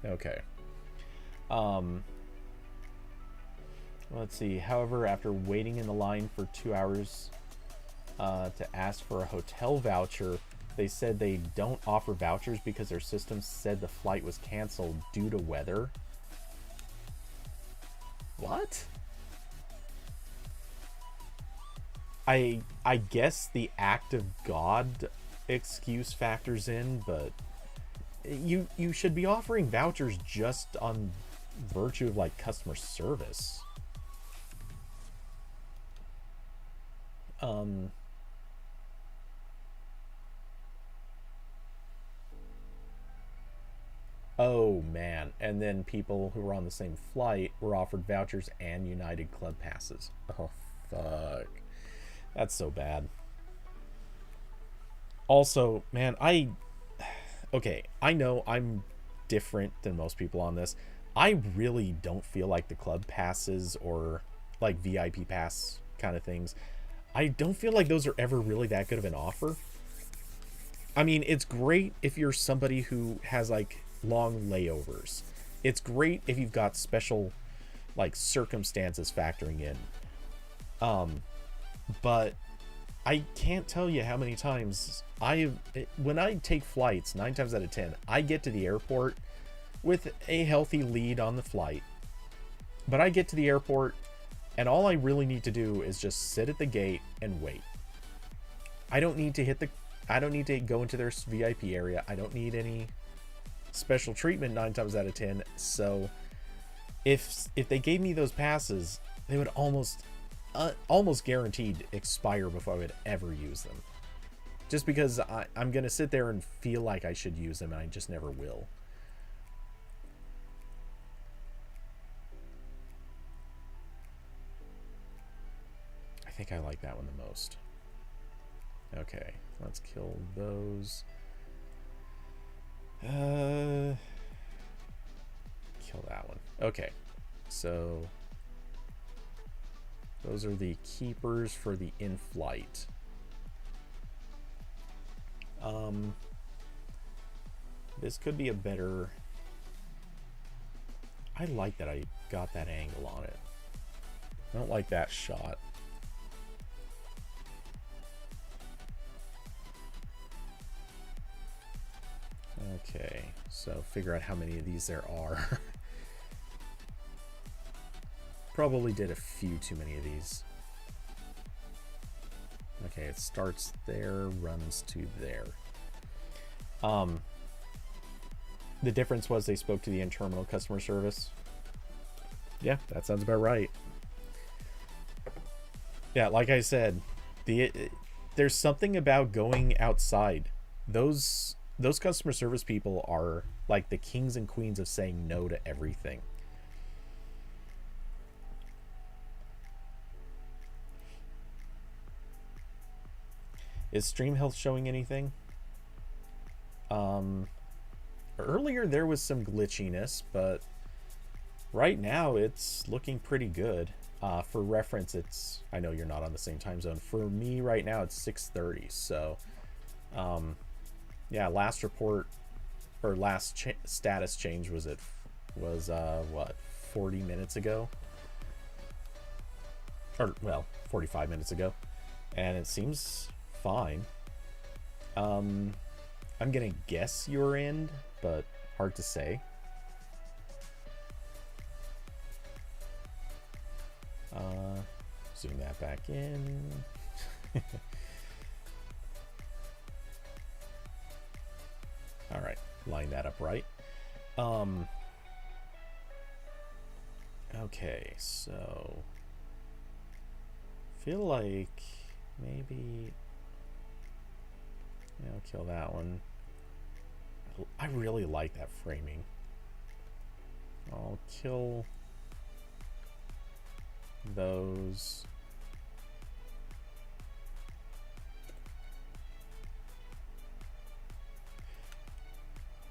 Okay. Let's see. However, after waiting in the line for 2 hours to ask for a hotel voucher, they said they don't offer vouchers because their system said the flight was canceled due to weather. What? I guess the act of God excuse factors in, but you should be offering vouchers just on virtue of like customer service. Oh man, and then people who were on the same flight were offered vouchers and United Club passes. Oh fuck, that's so bad. Also, man, I know I'm different than most people on this. I really don't feel like the club passes or like VIP pass kind of things, I don't feel like those are ever really that good of an offer. I mean, it's great if you're somebody who has like long layovers it's great if you've got special like circumstances factoring in. But I can't tell you how many times when I take flights, 9 times out of 10, I get to the airport with a healthy lead on the flight. But I get to the airport and all I really need to do is just sit at the gate and wait. I don't need to go into their VIP area. I don't need any special treatment 9 times out of 10. So if they gave me those passes, they would almost guaranteed expire before I would ever use them. Just because I'm going to sit there and feel like I should use them and I just never will. I think I like that one the most. Okay, let's kill those. Kill that one. Okay, so those are the keepers for the in-flight. This could be a better... I like that I got that angle on it. I don't like that shot. Okay, so figure out how many of these there are. Probably did a few too many of these. Okay, it starts there, runs to there. The difference was they spoke to the in-terminal customer service. Yeah, that sounds about right. Yeah, like I said, there's something about going outside. Those customer service people are like the kings and queens of saying no to everything. Is Stream Health showing anything? Earlier there was some glitchiness, but right now it's looking pretty good. For reference, I know you're not on the same time zone. For me right now it's 6:30, so yeah, last report or last status change was what, 40 minutes ago? Or well, 45 minutes ago, and it seems fine. I'm gonna guess your end, but hard to say. Zoom that back in. All right, line that up right. Okay, so feel like maybe I'll kill that one. I really like that framing. I'll kill those.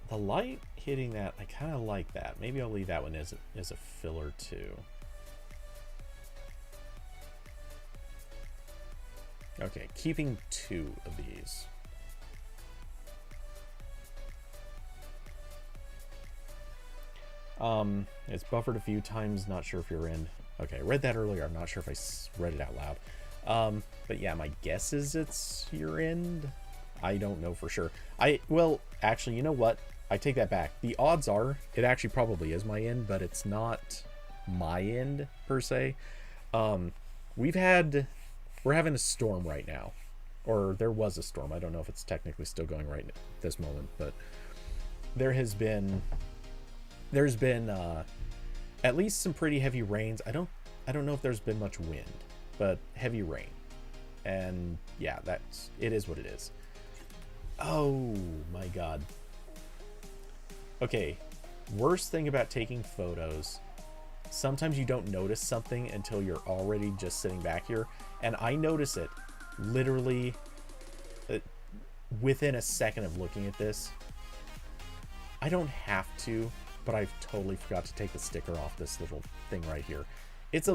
The light hitting that, I kind of like that. Maybe I'll leave that one as a filler too. Okay, keeping 2 of these. It's buffered a few times, not sure if you're in. Okay, I read that earlier, I'm not sure if I read it out loud. But yeah, my guess is it's your end. I don't know for sure. Well, actually, you know what? I take that back. The odds are it actually probably is my end, but it's not my end per se. We're having a storm right now, or there was a storm. I don't know if it's technically still going right at this moment, but there's been at least some pretty heavy rains. I don't know if there's been much wind, but heavy rain. And yeah, it is what it is. Oh my god. Okay, worst thing about taking photos, sometimes you don't notice something until you're already just sitting back here, and I notice it literally within a second of looking at this. I don't have to, but I've totally forgot to take the sticker off this little thing right here. It's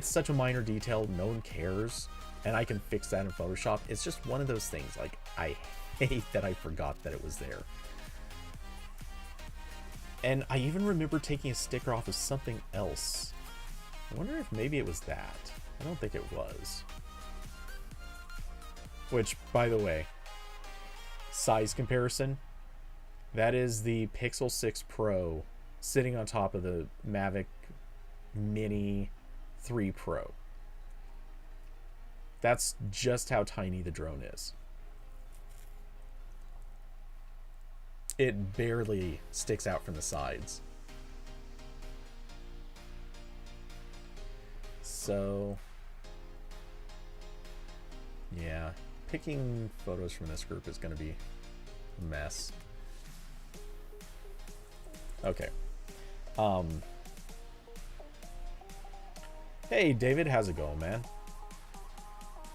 such a minor detail, no one cares, and I can fix that in Photoshop. It's just one of those things, like, I hate that I forgot that it was there. And I even remember taking a sticker off of something else. I wonder if maybe it was that. I don't think it was. Which, by the way, size comparison, that is the Pixel 6 Pro sitting on top of the Mavic Mini 3 Pro. That's just how tiny the drone is. It barely sticks out from the sides. So, yeah, picking photos from this group is going to be a mess. Okay. Hey, David, how's it going, man?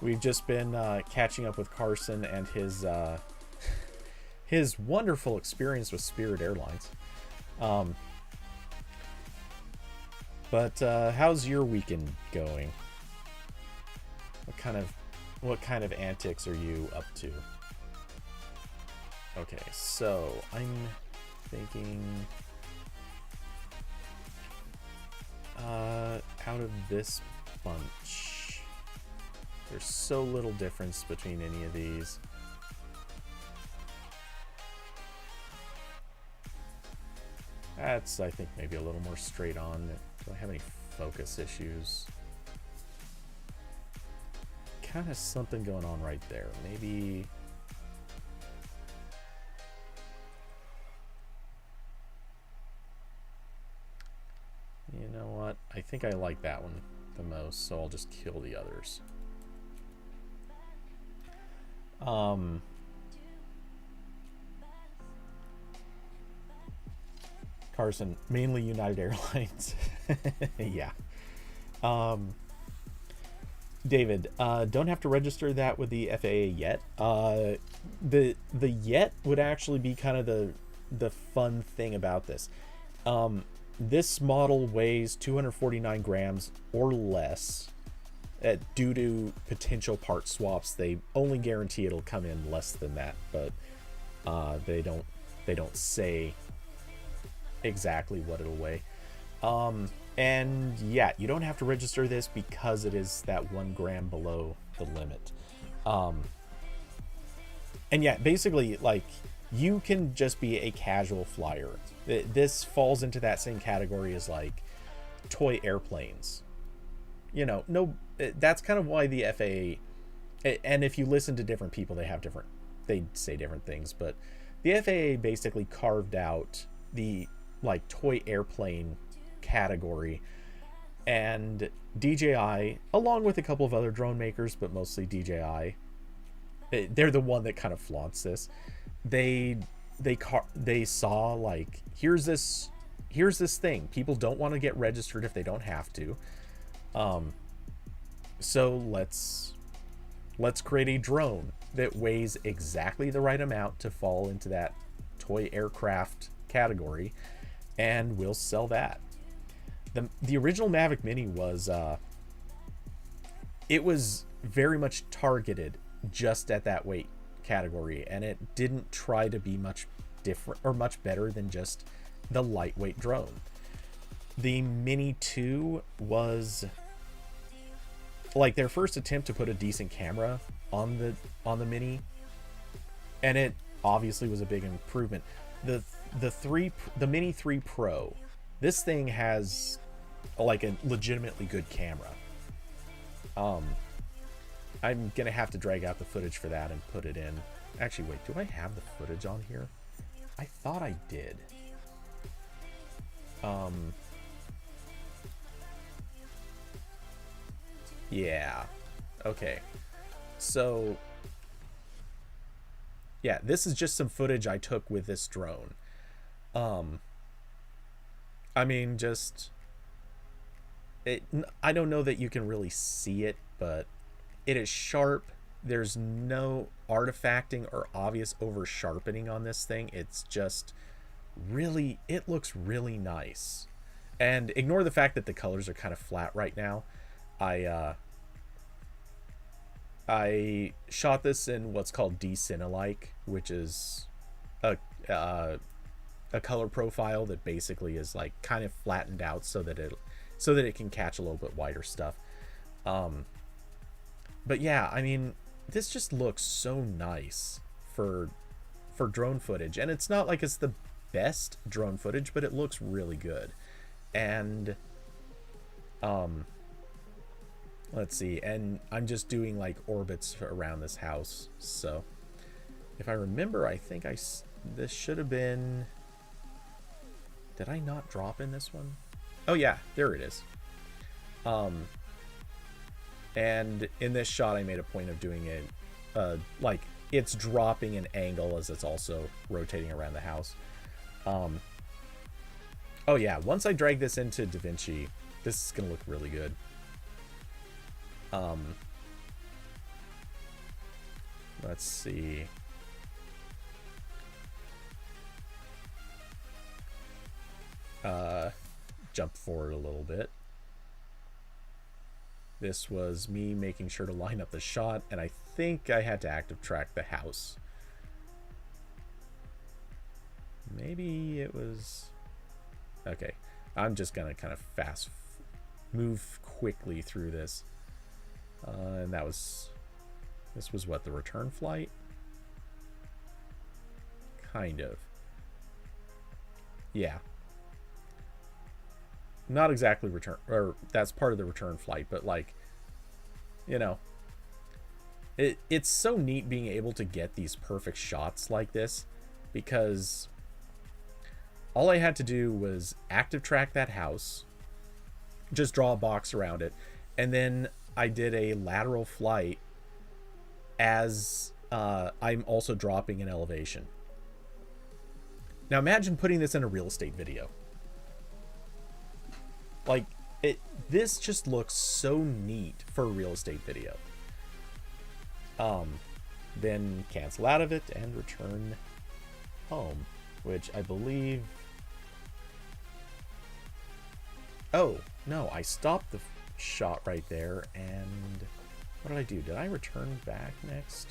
We've just been catching up with Carson and his his wonderful experience with Spirit Airlines. But how's your weekend going? What kind of antics are you up to? Okay, so I'm thinking out of this bunch, there's so little difference between any of these. That's, I think, maybe a little more straight on. Do I have any focus issues? Kind of something going on right there. Maybe... You know what? I think I like that one the most, so I'll just kill the others. Carson, mainly United Airlines. Yeah. David, don't have to register that with the FAA yet. The yet would actually be kind of the fun thing about this. This model weighs 249 grams or less. Due to potential part swaps, they only guarantee it'll come in less than that, but they don't say exactly what it'll weigh. And yeah, you don't have to register this because it is that 1 gram below the limit. And yeah, basically, like, you can just be a casual flyer. This falls into that same category as like toy airplanes. You know, no, that's kind of why the FAA, and if you listen to different people, they say different things, but the FAA basically carved out the like toy airplane category, and DJI, along with a couple of other drone makers, but mostly DJI, they're the one that kind of flaunts this. They saw, like, here's this thing. People don't want to get registered if they don't have to. So let's create a drone that weighs exactly the right amount to fall into that toy aircraft category, and we'll sell that. The original Mavic Mini was it was very much targeted just at that weight category, and it didn't try to be much different or much better than just the lightweight drone. The Mini 2 was like their first attempt to put a decent camera on the Mini, and it obviously was a big improvement. The Mini 3 Pro, this thing has like a legitimately good camera. I'm gonna have to drag out the footage for that and put it in. Actually, wait, do I have the footage on here? I thought I did. Yeah. Okay. So, yeah, this is just some footage I took with this drone. I mean, I don't know that you can really see it, but it is sharp. There's no artifacting or obvious over sharpening on this thing. It's just really, it looks really nice. And ignore the fact that the colors are kind of flat right now. I shot this in what's called D-Cinelike, which is a a color profile that basically is like kind of flattened out so that it can catch a little bit wider stuff. But yeah, I mean, this just looks so nice for drone footage, and it's not like it's the best drone footage, but it looks really good. And let's see, and I'm just doing like orbits around this house. So if I remember, I think this should have been, did I not drop in this one? Oh yeah, there it is. And in this shot I made a point of doing it like it's dropping an angle as it's also rotating around the house. Oh yeah, once I drag this into DaVinci, this is gonna look really good. Let's see. Jump forward a little bit. This was me making sure to line up the shot, and I think I had to active track the house. Maybe it was... Okay, I'm just gonna kind of move quickly through this. And this was what, the return flight? Kind of. Yeah. Not exactly return, or that's part of the return flight, but like, you know, it's so neat being able to get these perfect shots like this, because all I had to do was active track that house, just draw a box around it, and then I did a lateral flight as I'm also dropping an elevation. Now imagine putting this in a real estate video. Like, this just looks so neat for a real estate video. Then cancel out of it and return home, which I believe... Oh, no, I stopped the shot right there, and what did I do? Did I return back next?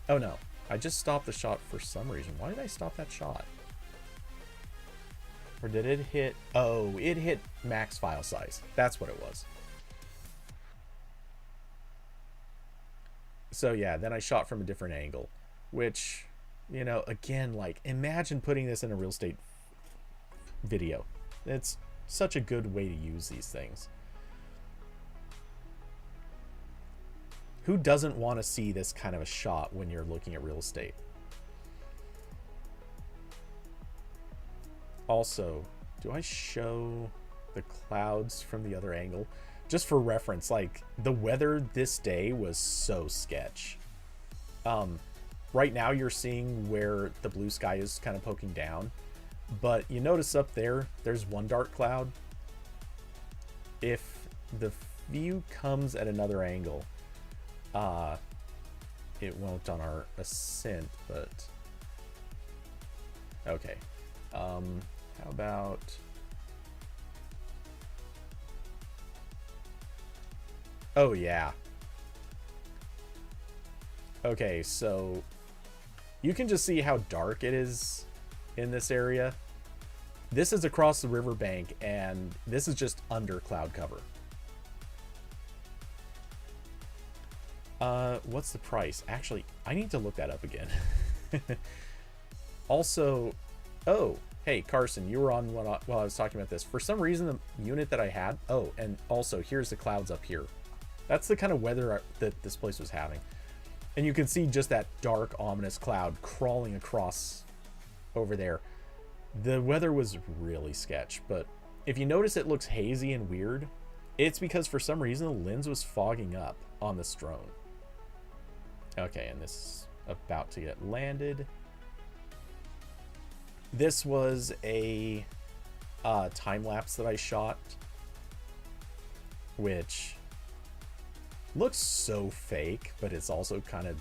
Oh, no, I just stopped the shot for some reason. Why did I stop that shot? Or did it hit... Oh, it hit max file size. That's what it was. So yeah, then I shot from a different angle, which, you know, again, like, imagine putting this in a real estate video. It's such a good way to use these things. Who doesn't want to see this kind of a shot when you're looking at real estate? Also, do I show the clouds from the other angle? Just for reference, like, the weather this day was so sketch. Right now you're seeing where the blue sky is kind of poking down, but you notice up there, there's one dark cloud. If the view comes at another angle, it won't on our ascent, but okay. How about... Oh, yeah. Okay, so you can just see how dark it is in this area. This is across the riverbank, and this is just under cloud cover. What's the price? Actually, I need to look that up again. Also, oh, hey, Carson, you were on while I was talking about this. For some reason, the unit that I had... Oh, and also, here's the clouds up here. That's the kind of weather that this place was having. And you can see just that dark, ominous cloud crawling across over there. The weather was really sketch, but if you notice it looks hazy and weird, it's because for some reason the lens was fogging up on this drone. Okay, and this is about to get landed. This was a time lapse that I shot, which looks so fake, but it's also kind of,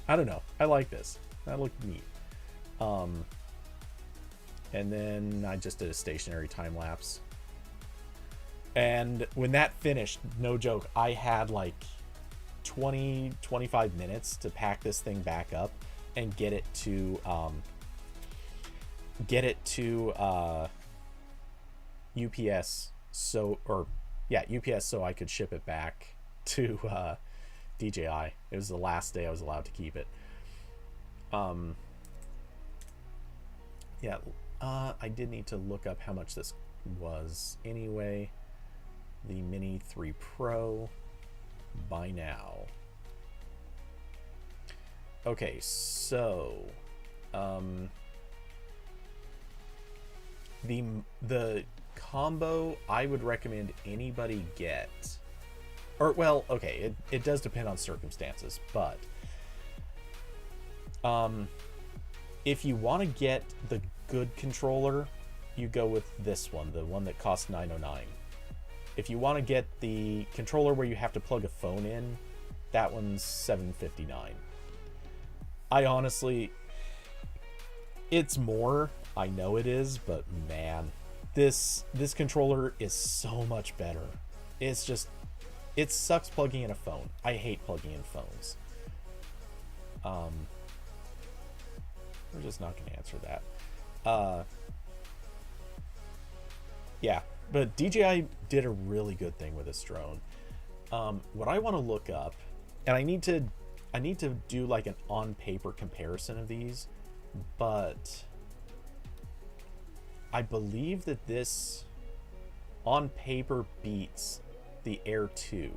I don't know, I like this. That looked neat. And then I just did a stationary time lapse, and when that finished, no joke, I had like 20-25 minutes to pack this thing back up and get it to get it to UPS, UPS, so I could ship it back to DJI. It was the last day I was allowed to keep it. I did need to look up how much this was anyway. The Mini 3 Pro, buy now. Okay, so the combo I would recommend anybody get, or well, okay, it does depend on circumstances, but if you want to get the good controller, you go with this one, the one that costs $909. If you want to get the controller where you have to plug a phone in, that one's $759. I honestly, it's more, I know it is, but man, this controller is so much better. It's just, it sucks plugging in a phone. I hate plugging in phones. We're just not going to answer that. Yeah, but DJI did a really good thing with this drone. What I want to look up, and I need to do like an on paper comparison of these, but I believe that this on paper beats the Air 2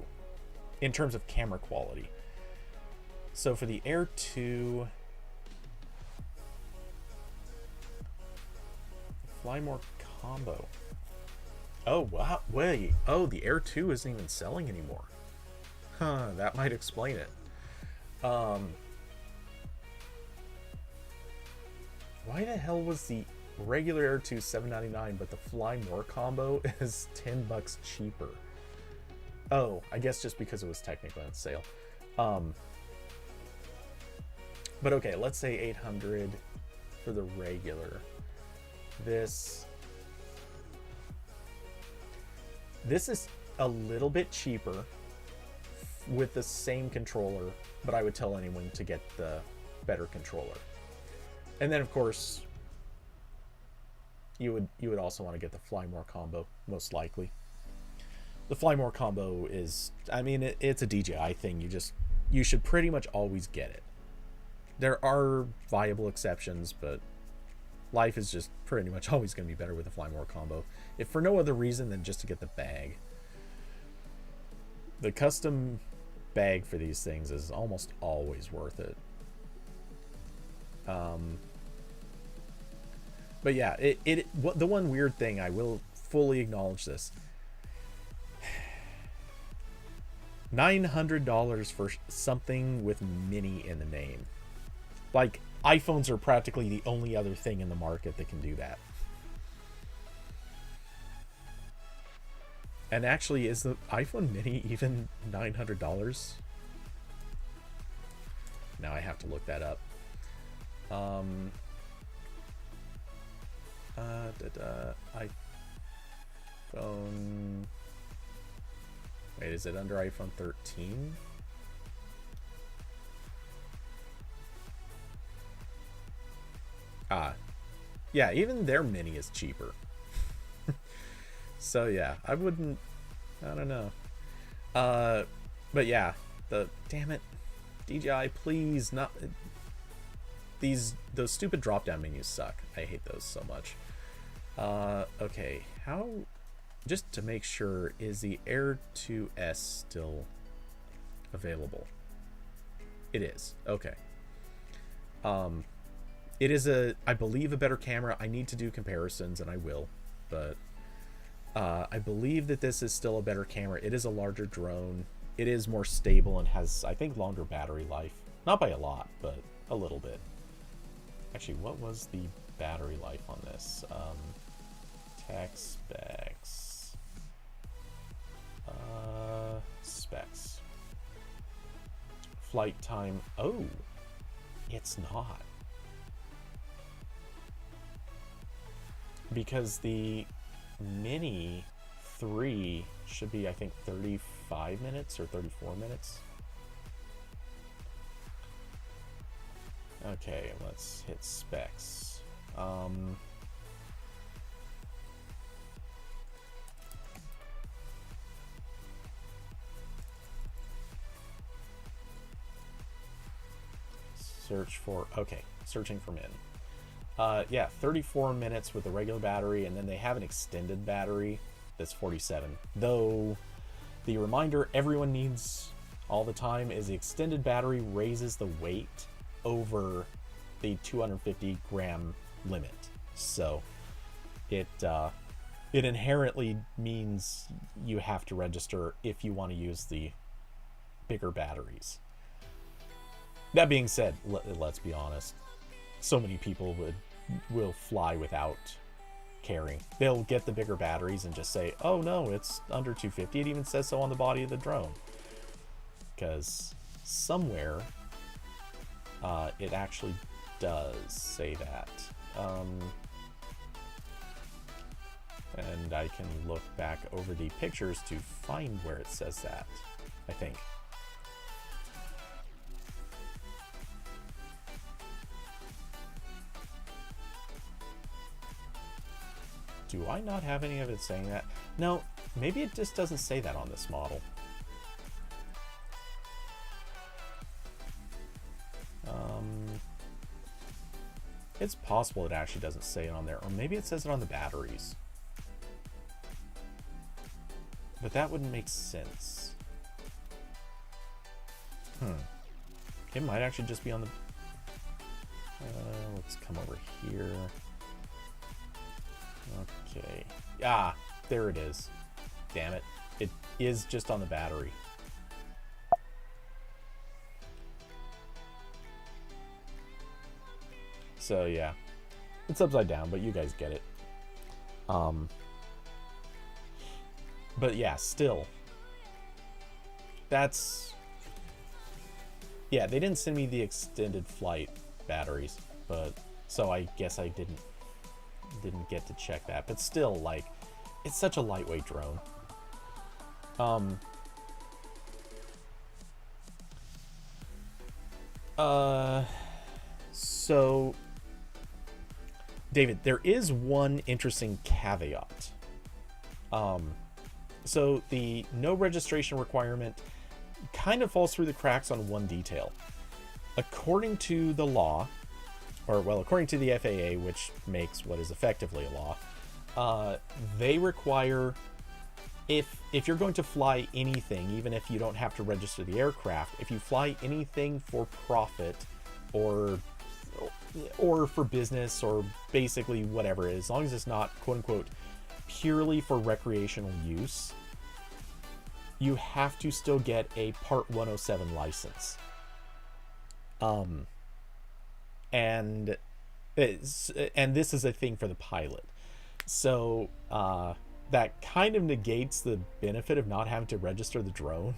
in terms of camera quality. So for the Air 2, Fly More combo. Oh wow, wait. Oh, the Air 2 isn't even selling anymore. Huh, that might explain it. Why the hell was the regular Air 2 $799, but the Fly More combo is $10 cheaper? Oh, I guess just because it was technically on sale. But okay, let's say 800 for the regular. This is a little bit cheaper with the same controller, but I would tell anyone to get the better controller. And then of course you would also want to get the Fly More combo, most likely. The Fly More combo is, I mean, it's a DJI thing. You should pretty much always get it. There are viable exceptions, but life is just pretty much always going to be better with the Fly More combo, if for no other reason than just to get the bag. The custom bag for these things is almost always worth it. But yeah, the one weird thing, I will fully acknowledge this. $900 for something with Mini in the name. Like, iPhones are practically the only other thing in the market that can do that. And actually, is the iPhone Mini even $900? Now I have to look that up. iPhone. Wait, is it under iPhone 13? Yeah, even their Mini is cheaper. So yeah, I don't know. But yeah, damn it, DJI, please, not those stupid drop-down menus suck. I hate those so much. Okay, just to make sure, is the Air 2S still available? It is. Okay. It is I believe, a better camera. I need to do comparisons, and I will, but I believe that this is still a better camera. It is a larger drone. It is more stable and has, I think, longer battery life. Not by a lot, but a little bit. Actually, what was the battery life on this? Tech specs. Specs. Flight time. Oh, it's not. Because the Mini 3 should be, I think, 35 minutes or 34 minutes. Okay, let's hit specs. Search for, okay, searching for min. Yeah, 34 minutes with a regular battery, and then they have an extended battery that's 47. Though the reminder everyone needs all the time is the extended battery raises the weight over the 250 gram limit. So it inherently means you have to register if you want to use the bigger batteries. That being said, let's be honest. So many people will fly without caring. They'll get the bigger batteries and just say, oh no, it's under 250. It even says so on the body of the drone. Because somewhere it actually does say that. And I can look back over the pictures to find where it says that, I think. Do I not have any of it saying that? No, maybe it just doesn't say that on this model. It's possible it actually doesn't say it on there, or maybe it says it on the batteries. But that wouldn't make sense. It might actually just be on the... let's come over here. Okay. Ah, there it is. Damn it. It is just on the battery. So yeah, it's upside down, but you guys get it. But yeah, still, that's, yeah, they didn't send me the extended flight batteries, but so I guess I didn't get to check that. But still, like, it's such a lightweight drone. So David, there is one interesting caveat. So the no registration requirement kind of falls through the cracks on one detail. According to the law, or well, according to the FAA, which makes what is effectively a law, they require, if you're going to fly anything, even if you don't have to register the aircraft, if you fly anything for profit or for business or basically whatever, as long as it's not quote unquote purely for recreational use, you have to still get a Part 107 license. And this is a thing for the pilot. So that kind of negates the benefit of not having to register the drone.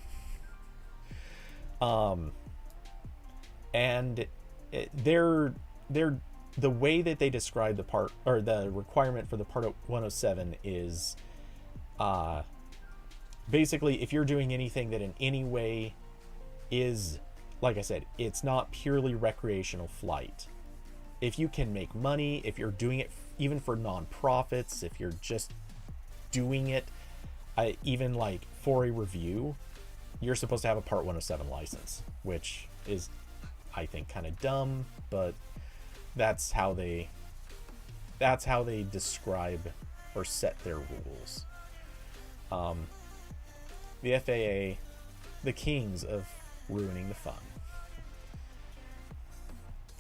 And they're the way that they describe the part, or the requirement for the Part 107 is basically if you're doing anything that in any way is, like I said, it's not purely recreational flight. If you can make money, if you're doing it even for non-profits, if you're just doing it even like for a review, you're supposed to have a Part 107 license, which is, I think, kind of dumb, but that's how they describe or set their rules. The FAA, the kings of ruining the fun.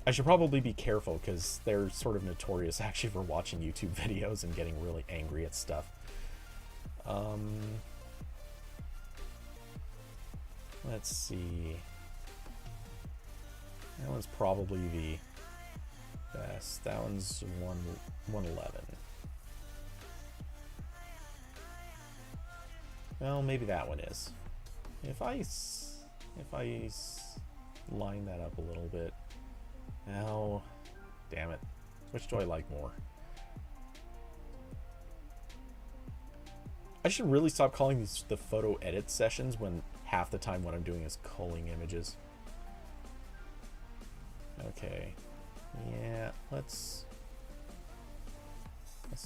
I should probably be careful because they're sort of notorious actually for watching YouTube videos and getting really angry at stuff. Let's see. That one's probably the best. That one's 111. Well, maybe that one is. If I line that up a little bit. Oh, damn it. Which do I like more? I should really stop calling these the photo edit sessions when half the time what I'm doing is culling images. Okay. Yeah, let's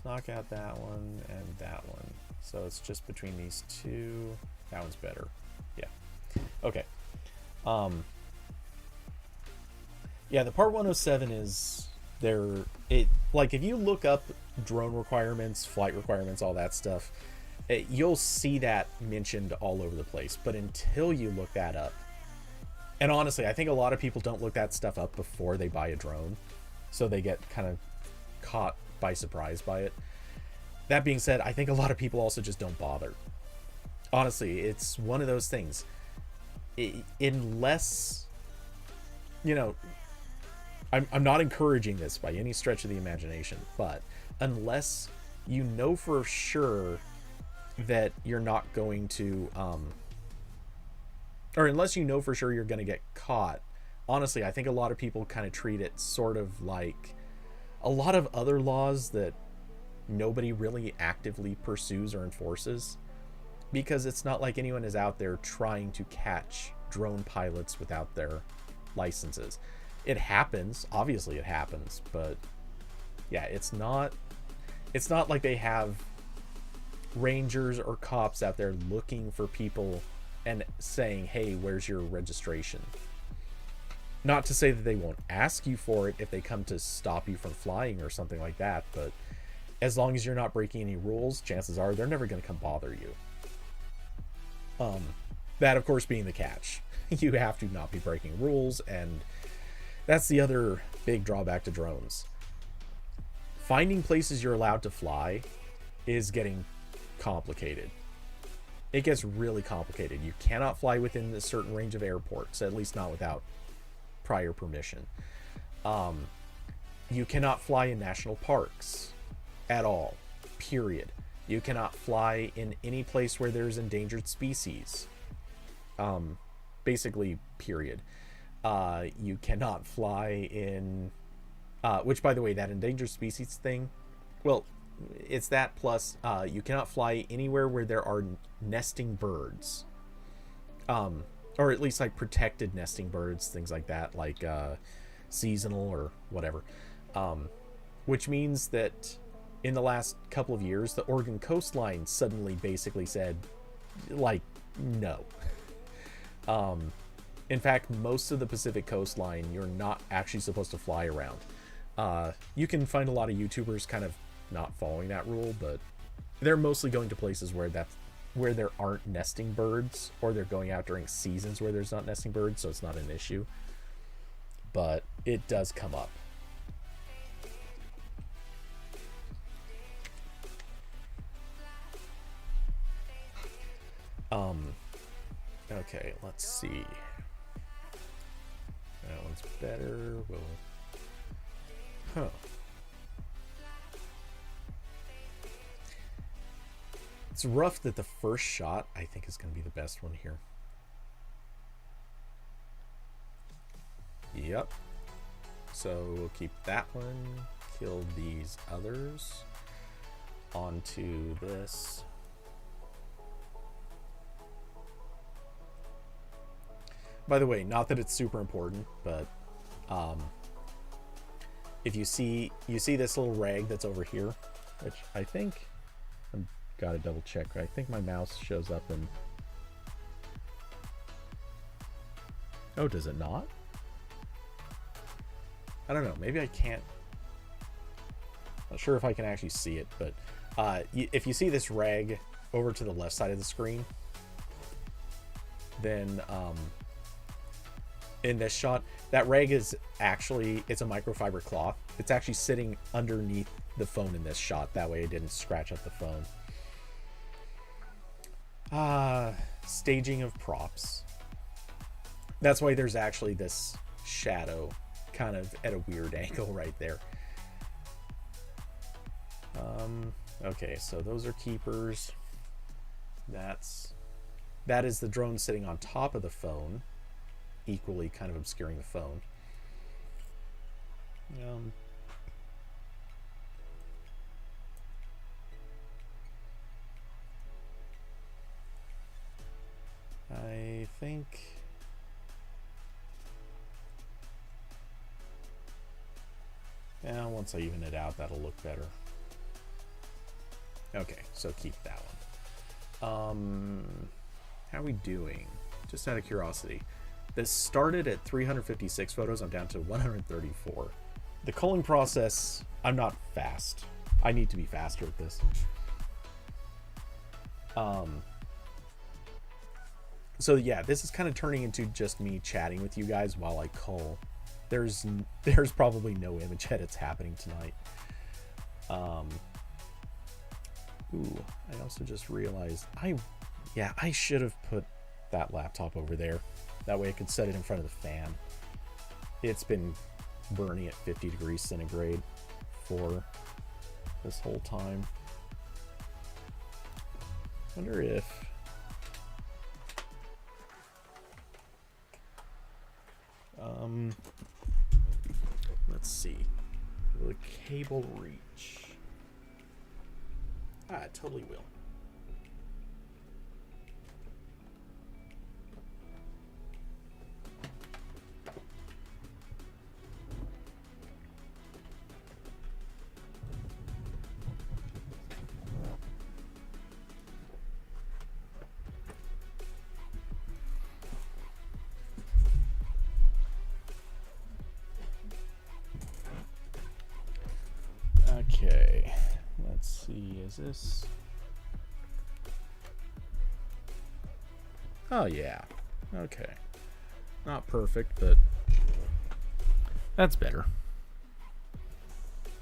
knock out that one and that one. So it's just between these two. That one's better. Yeah. Okay. Yeah, the Part 107 is there. It like if you look up drone requirements, flight requirements, all that stuff, you'll see that mentioned all over the place. But until you look that up, and honestly, I think a lot of people don't look that stuff up before they buy a drone, so they get kind of caught by surprise by it. That being said, I think a lot of people also just don't bother. Honestly, it's one of those things. Unless, you know, I'm not encouraging this by any stretch of the imagination, but unless you know for sure that you're not going to, or unless you know for sure you're going to get caught, honestly, I think a lot of people kind of treat it sort of like a lot of other laws that nobody really actively pursues or enforces, because it's not like anyone is out there trying to catch drone pilots without their licenses. It happens, obviously it happens, but yeah, it's not like they have rangers or cops out there looking for people and saying, hey, where's your registration? Not to say that they won't ask you for it if they come to stop you from flying or something like that, but as long as you're not breaking any rules, chances are they're never going to come bother you. That, of course, being the catch. You have to not be breaking rules, and that's the other big drawback to drones. Finding places you're allowed to fly is getting complicated. It gets really complicated. You cannot fly within a certain range of airports, at least not without prior permission. You cannot fly in national parks at all, period. You cannot fly in any place where there's endangered species. Basically, period. You cannot fly in... which, by the way, that endangered species thing... Well, it's that plus you cannot fly anywhere where there are nesting birds. Or at least, like, protected nesting birds, things like that, like seasonal or whatever. Which means that in the last couple of years, the Oregon coastline suddenly basically said, like, no. In fact, most of the Pacific coastline, you're not actually supposed to fly around. You can find a lot of YouTubers kind of not following that rule, but they're mostly going to places where there aren't nesting birds, or they're going out during seasons where there's not nesting birds, so it's not an issue. But it does come up. Okay, let's see. That one's better. It's rough that the first shot, I think, is going to be the best one here. Yep. So we'll keep that one. Kill these others. Onto this. By the way, not that it's super important, but if you see this little rag that's over here, which I think I've got to double check. I think my mouse shows up in... Oh, does it not? I don't know. Maybe I can't. Not sure if I can actually see it, but if you see this rag over to the left side of the screen, then in this shot, that rag is actually, it's a microfiber cloth. It's actually sitting underneath the phone in this shot. That way it didn't scratch up the phone. Staging of props. That's why there's actually this shadow kind of at a weird angle right there. Okay, so those are keepers. That is the drone sitting on top of the phone, equally kind of obscuring the phone. I think once I even it out, that'll look better. Okay, so keep that one. How are we doing? Just out of curiosity. This started at 356 photos. I'm down to 134. The culling process, I'm not fast. I need to be faster at this. So yeah, this is kind of turning into just me chatting with you guys while I cull. There's probably no image edits happening tonight. Ooh, I also just realized I should have put that laptop over there. That way I could set it in front of the fan. It's been burning at 50 degrees centigrade for this whole time. Wonder if let's see. Will the cable reach? It totally will. Okay, let's see, is this... Oh yeah, okay. Not perfect, but that's better.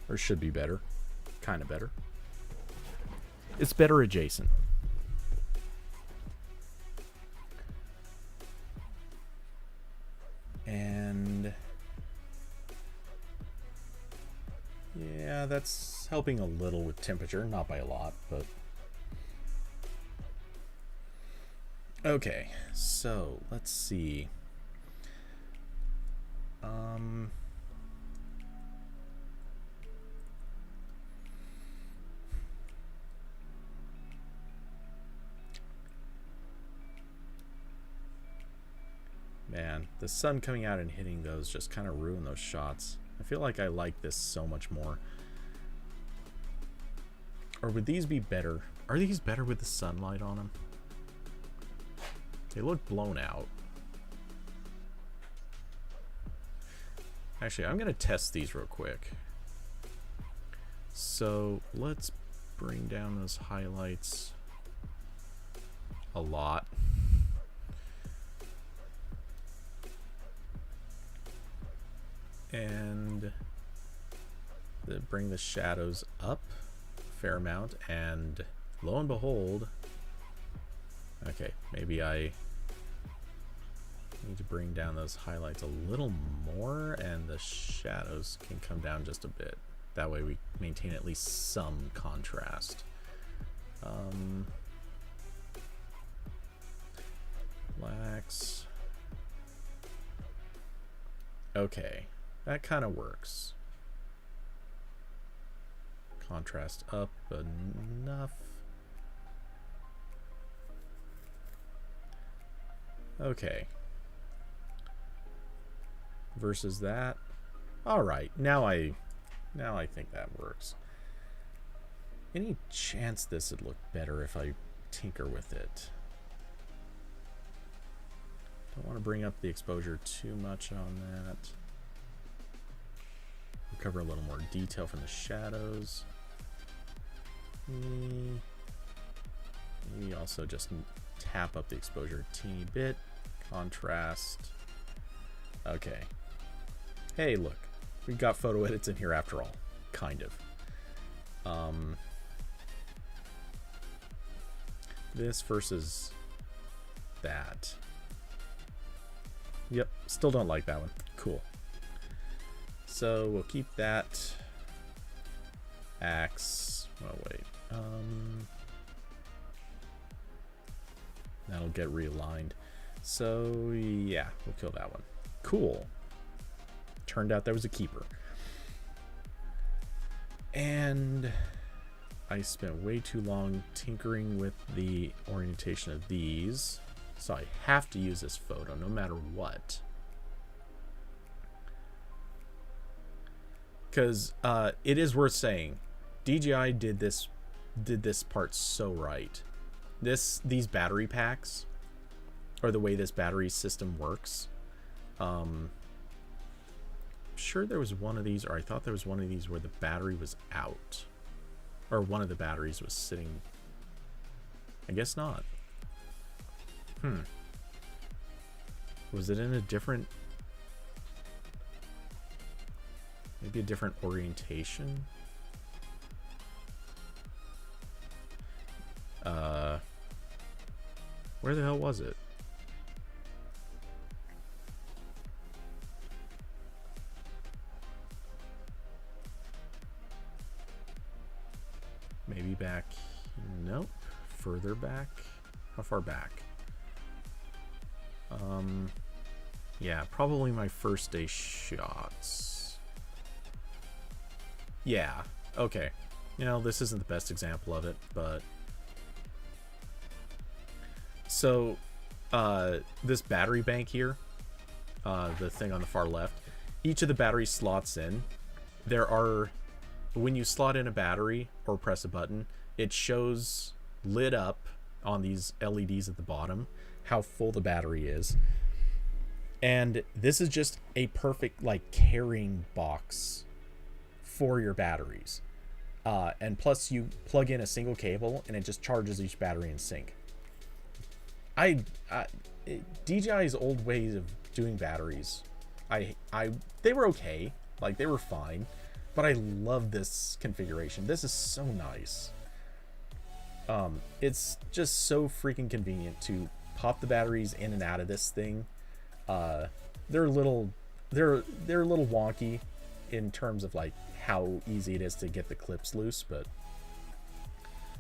Or should be better. Kind of better. It's better adjacent. And... yeah, that's helping a little with temperature, not by a lot, but... okay, so let's see. Man, the sun coming out and hitting those just kind of ruined those shots. I feel like I like this so much more. Or would these be better? Are these better with the sunlight on them? They look blown out. Actually, I'm going to test these real quick. So let's bring down those highlights a lot. And bring the shadows up a fair amount, and lo and behold, okay, maybe I need to bring down those highlights a little more, and the shadows can come down just a bit. That way we maintain at least some contrast. Blacks. Okay, that kind of works. Contrast up enough. Okay. Versus that. All right, now I think that works. Any chance this would look better if I tinker with it? Don't want to bring up the exposure too much on that. Recover a little more detail from the shadows. Maybe also just tap up the exposure a teeny bit. Contrast. Okay. Hey, look. We've got photo edits in here after all. Kind of. This versus that. Yep, still don't like that one. Cool. So we'll keep that. Axe. Oh wait. That'll get realigned. So yeah, we'll kill that one. Cool. Turned out there was a keeper. And I spent way too long tinkering with the orientation of these. So I have to use this photo no matter what. Because it is worth saying, DJI did this part so right. These battery packs, or the way this battery system works, Sure there was one of these, or I thought there was one of these where the battery was out. Or one of the batteries was sitting. I guess not. Was it in a different... maybe a different orientation? Where the hell was it? Maybe back... nope. Further back? How far back? Yeah, probably my first day shots. Yeah, okay. You know, this isn't the best example of it, but... so, this battery bank here, the thing on the far left, each of the batteries slots in. There are... when you slot in a battery or press a button, it shows lit up on these LEDs at the bottom how full the battery is. And this is just a perfect like carrying box for your batteries. And plus you plug in a single cable and it just charges each battery in sync. DJI's old ways of doing batteries, they were okay, like they were fine, but I love this configuration. This is so nice. It's just so freaking convenient to pop the batteries in and out of this thing. They're a little wonky in terms of like how easy it is to get the clips loose, but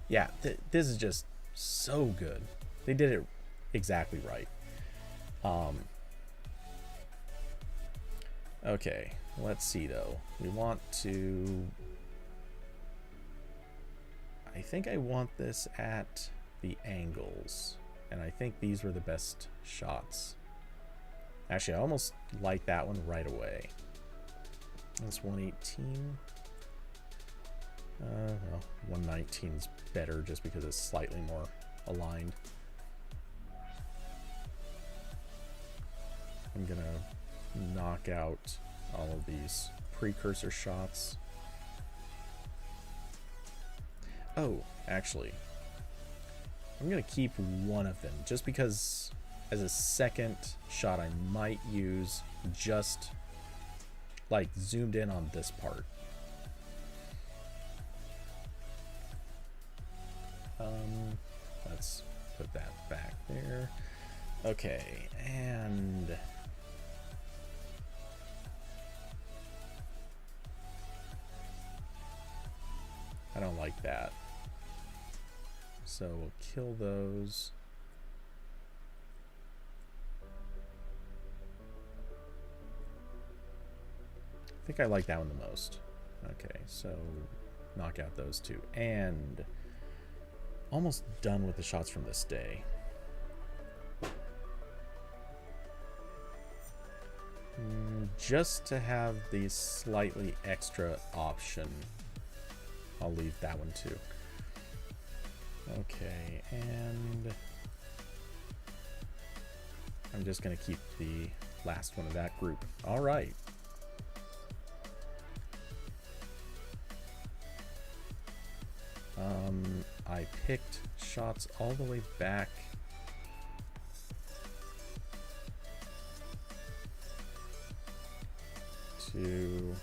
yeah, this is just so good. They did it exactly right. Okay, let's see though. We want to... I think I want this at the angles, and I think these were the best shots. Actually, I almost like that one right away. That's 118. Well, 119 is better just because it's slightly more aligned. I'm gonna knock out all of these precursor shots. Oh, actually, I'm gonna keep one of them just because as a second shot I might use just like zoomed in on this part. Let's put that back there. Okay, and I don't like that. So we'll kill those. I think I like that one the most. Okay, so knock out those two. And almost done with the shots from this day. Just to have the slightly extra option, I'll leave that one too. Okay, and I'm just going to keep the last one of that group. All right. I picked shots all the way back to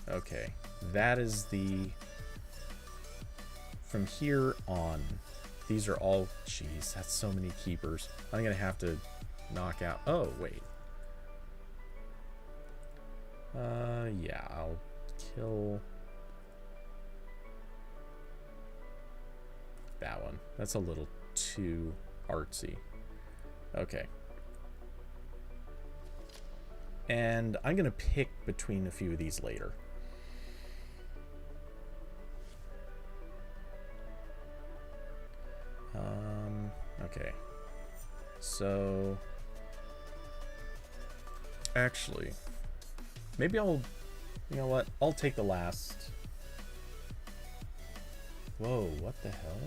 okay, that is the from here on. These are all, geez, that's so many keepers. I'm gonna have to knock out. Oh wait. Yeah, I'll kill that one. That's a little too artsy. Okay. And I'm gonna pick between a few of these later. Okay. So actually, maybe I'll, you know what? I'll take the last. Whoa, what the hell?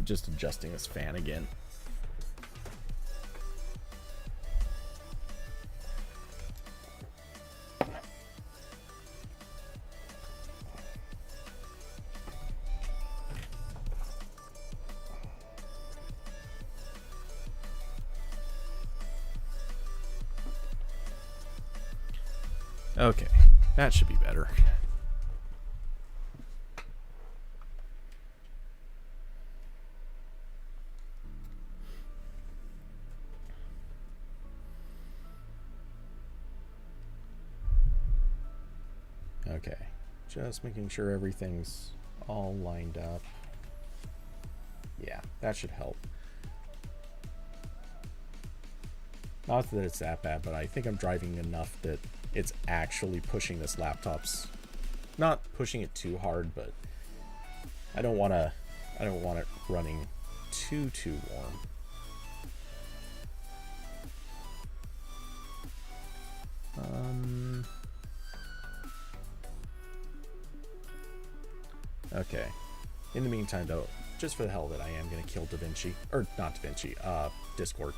just adjusting this fan again. Okay, that should be better. Okay, just making sure everything's all lined up. Yeah, that should help. Not that it's that bad, but I think I'm driving enough that it's actually pushing this laptop's, not pushing it too hard, but I don't want it running too warm. Okay. In the meantime, though, just for the hell of it, I am going to kill DaVinci. Or, not DaVinci, Discord.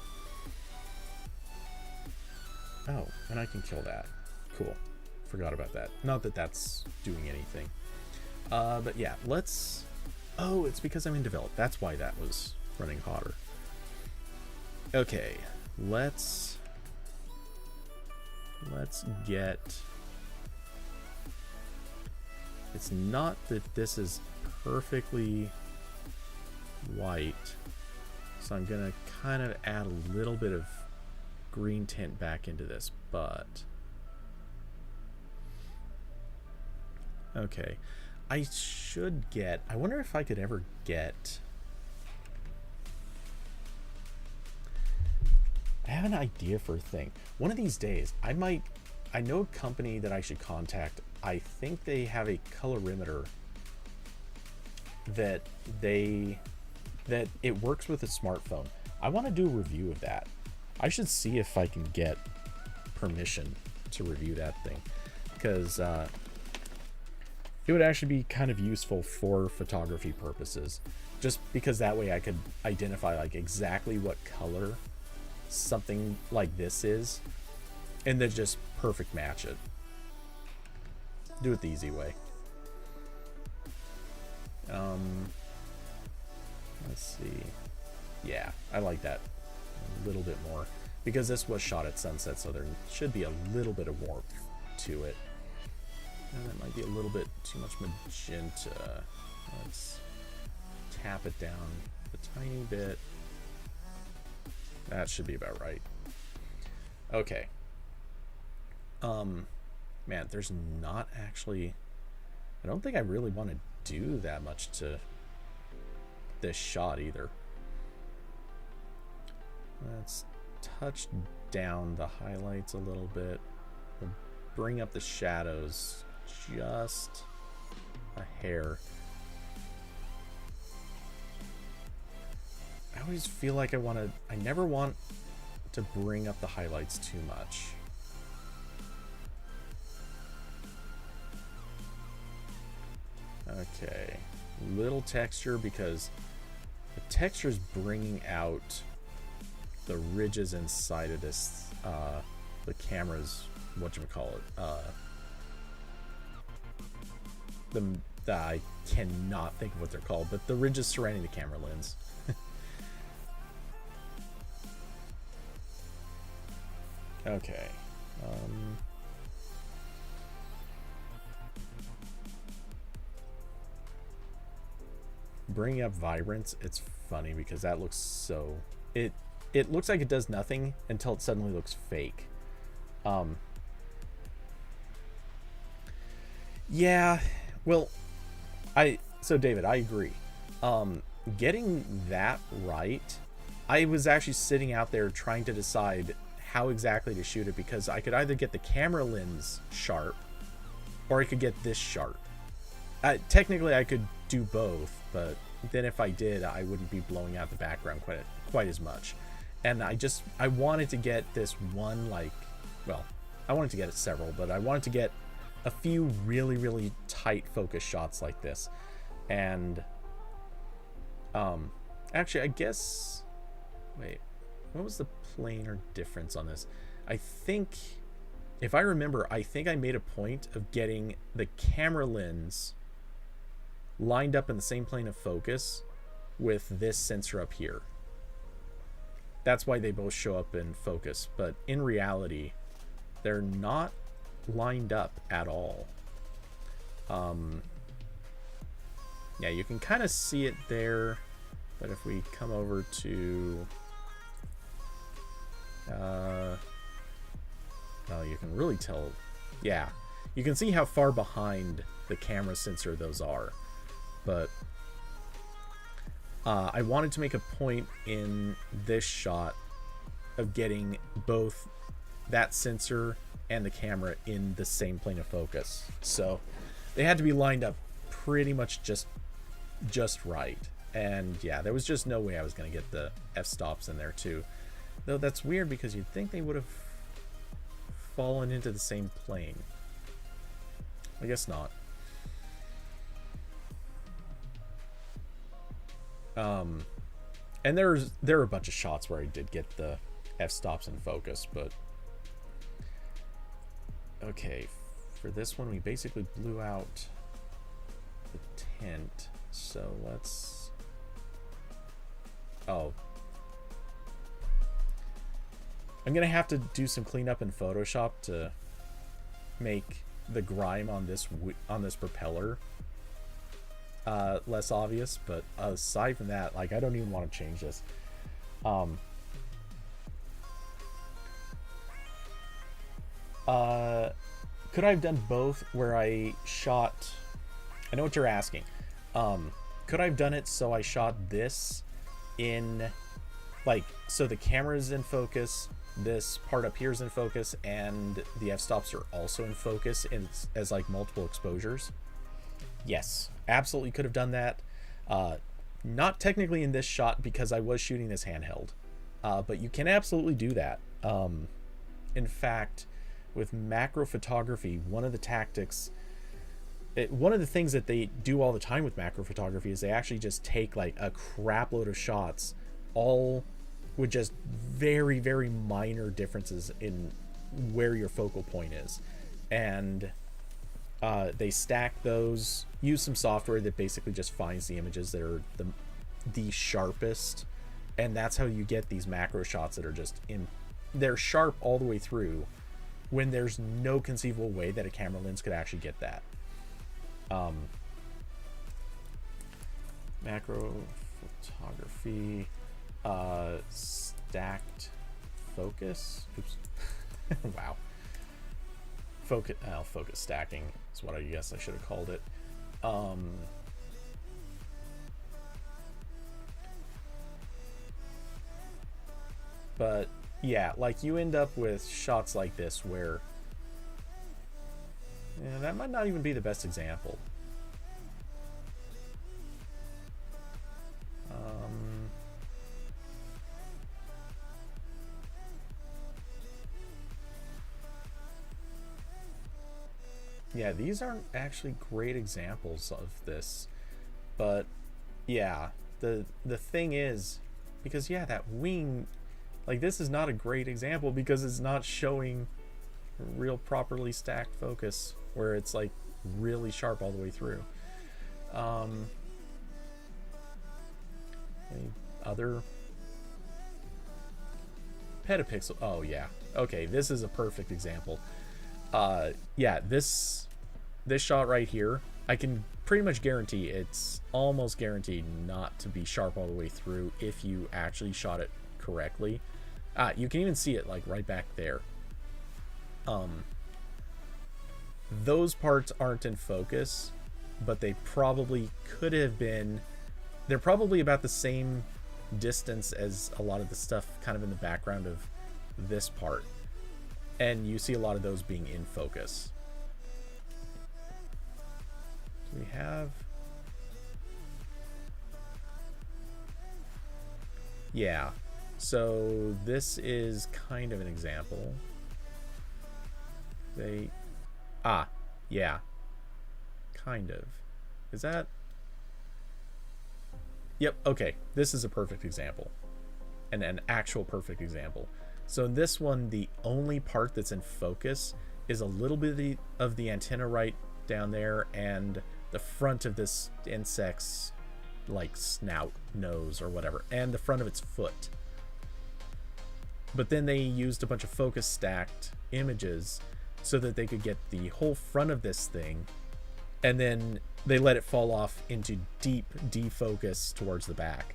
Oh, and I can kill that. Cool. Forgot about that. Not that that's doing anything. But yeah, let's... Oh, it's because I'm in develop. That's why that was running hotter. Okay, let's get... It's not that this is perfectly white, so I'm gonna kind of add a little bit of green tint back into this, but okay, I wonder if I could ever get, I have an idea for a thing. One of these days I know a company that I should contact. I think they have a colorimeter that it works with a smartphone. I want to do a review of that. I should see if I can get permission to review that thing, because it would actually be kind of useful for photography purposes, just because that way I could identify like exactly what color something like this is and then just perfect match it. Do it the easy way. Let's see. Yeah, I like that a little bit more, because this was shot at sunset, so there should be a little bit of warmth to it. And that might be a little bit too much magenta. Let's tap it down a tiny bit. That should be about right. Okay. Man, there's not actually... I don't think I really want to do that much to this shot either. Let's touch down the highlights a little bit. We'll bring up the shadows just a hair. I always feel like I never want to bring up the highlights too much. Okay, little texture, because the texture is bringing out the ridges inside of this, the camera's, whatchamacallit, I cannot think of what they're called, but the ridges surrounding the camera lens. Okay. Bringing up vibrance, it's funny because that looks so... It looks like it does nothing until it suddenly looks fake. Yeah, well, so David, I agree. Getting that right, I was actually sitting out there trying to decide how exactly to shoot it, because I could either get the camera lens sharp or I could get this sharp. Technically I could do both, but then if I did, I wouldn't be blowing out the background quite as much. And I wanted to get this one, like, well, I wanted to get several, but I wanted to get a few really, really tight focus shots like this. And Actually, I guess... Wait, what was the planar difference on this? I think, if I remember, I think I made a point of getting the camera lens lined up in the same plane of focus with this sensor up here. That's why they both show up in focus, but in reality, they're not lined up at all. Yeah, you can kind of see it there, but if we come over to... well, you can really tell. Yeah, you can see how far behind the camera sensor those are. But I wanted to make a point in this shot of getting both that sensor and the camera in the same plane of focus. So they had to be lined up pretty much just right. And yeah, there was just no way I was going to get the f-stops in there too. Though that's weird because you'd think they would have fallen into the same plane. I guess not. And there are a bunch of shots where I did get the f-stops in focus, but okay, for this one we basically blew out the tent, so let's... Oh, I'm gonna have to do some cleanup in Photoshop to make the grime on this propeller less obvious, but aside from that, like, I don't even want to change this. Could I have done both where I shot... I know what you're asking. Could I have done it so I shot this in, like, so the camera's in focus, this part up here is in focus, and the f-stops are also in focus as like multiple exposures? Yes, absolutely could have done that. Not technically in this shot because I was shooting this handheld, but you can absolutely do that. In fact, with macro photography, one of the tactics, one of the things that they do all the time with macro photography is they actually just take like a crap load of shots, all with just very, very minor differences in where your focal point is. And they stack those, use some software that basically just finds the images that are the sharpest. And that's how you get these macro shots that are just they're sharp all the way through when there's no conceivable way that a camera lens could actually get that. Macro photography, stacked focus. Oops. Wow. Focus stacking is what I guess I should have called it. But yeah, like, you end up with shots like this where, yeah, that might not even be the best example. Yeah, these aren't actually great examples of this, but yeah, the thing is, because yeah, that wing, like, this is not a great example because it's not showing real properly stacked focus where it's like really sharp all the way through. Any other petapixel? Oh yeah, okay, this is a perfect example. Yeah, this shot right here, I can pretty much guarantee, it's almost guaranteed not to be sharp all the way through if you actually shot it correctly. You can even see it like right back there. Those parts aren't in focus, but they probably could have been. They're probably about the same distance as a lot of the stuff kind of in the background of this part. And you see a lot of those being in focus. Do we have... Yeah. So this is kind of an example. Yeah. Kind of. Is that... Yep, okay. This is a perfect example. And an actual perfect example. So in this one, the only part that's in focus is a little bit of the antenna right down there and the front of this insect's like snout, nose, or whatever, and the front of its foot. But then they used a bunch of focus stacked images so that they could get the whole front of this thing, and then they let it fall off into deep defocus towards the back.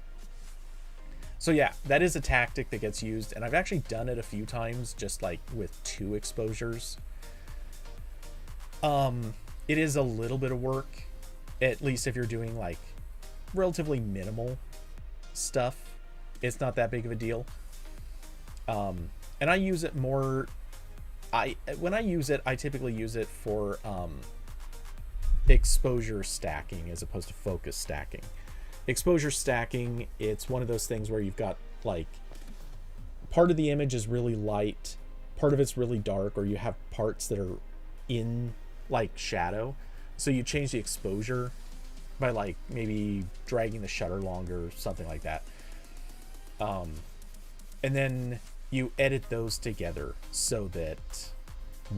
So yeah, that is a tactic that gets used, and I've actually done it a few times, just like with 2 exposures. It is a little bit of work, at least if you're doing like relatively minimal stuff. It's not that big of a deal. And I use it more. When I use it, I typically use it for exposure stacking as opposed to focus stacking. Exposure stacking, it's one of those things where you've got like part of the image is really light, part of it's really dark, or you have parts that are in like shadow. So you change the exposure by like maybe dragging the shutter longer, something like that. And then you edit those together so that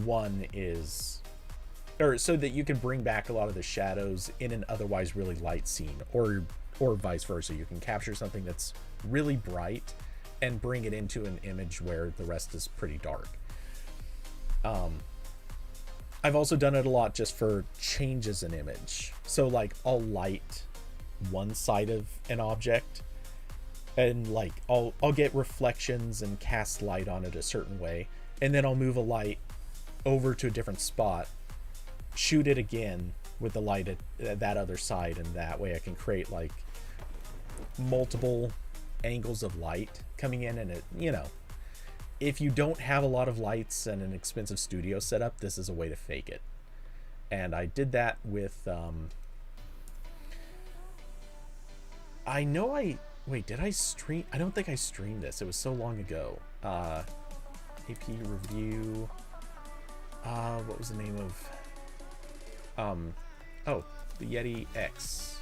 one is, or so that you can bring back a lot of the shadows in an otherwise really light scene, or vice versa. You can capture something that's really bright and bring it into an image where the rest is pretty dark. I've also done it a lot just for changes in image. So like I'll light one side of an object, and like I'll get reflections and cast light on it a certain way, and then I'll move a light over to a different spot, shoot it again with the light at that other side, and that way I can create like multiple angles of light coming in. And it, you know, if you don't have a lot of lights and an expensive studio setup, this is a way to fake it. And I did that with wait, did I stream? I don't think I streamed this. It was so long ago. AP review. What was the name of? Oh, the Yeti X.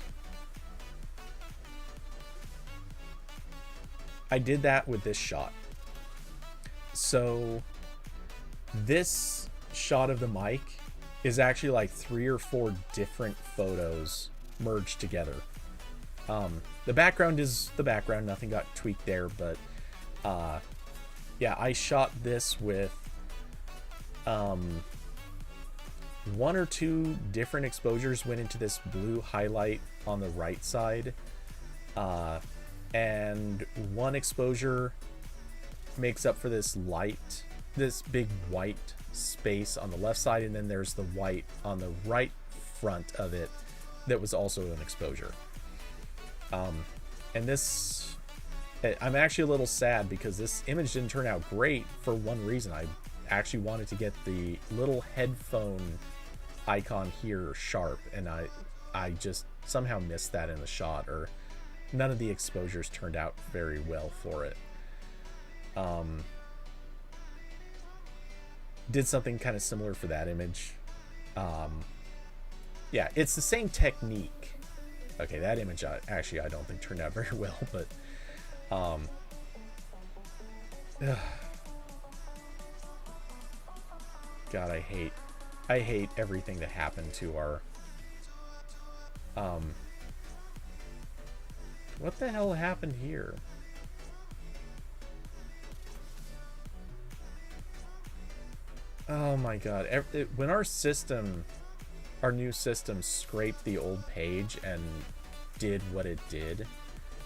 I did that with this shot. So this shot of the mic is actually like 3 or 4 different photos merged together. The background is the background, nothing got tweaked there, but yeah, I shot this with 1 or 2 different exposures went into this blue highlight on the right side, and 1 exposure makes up for this light, this big white space on the left side, and then there's the white on the right front of it that was also an exposure. And this, I'm actually a little sad because this image didn't turn out great for one reason. I actually wanted to get the little headphone icon here sharp, and I just somehow missed that in the shot, or none of the exposures turned out very well for it. Did something kind of similar for that image. Yeah, it's the same technique. Okay, that image actually I don't think turned out very well, but God, I hate everything that happened to our what the hell happened here? Oh my God, when our new system scraped the old page and did what it did,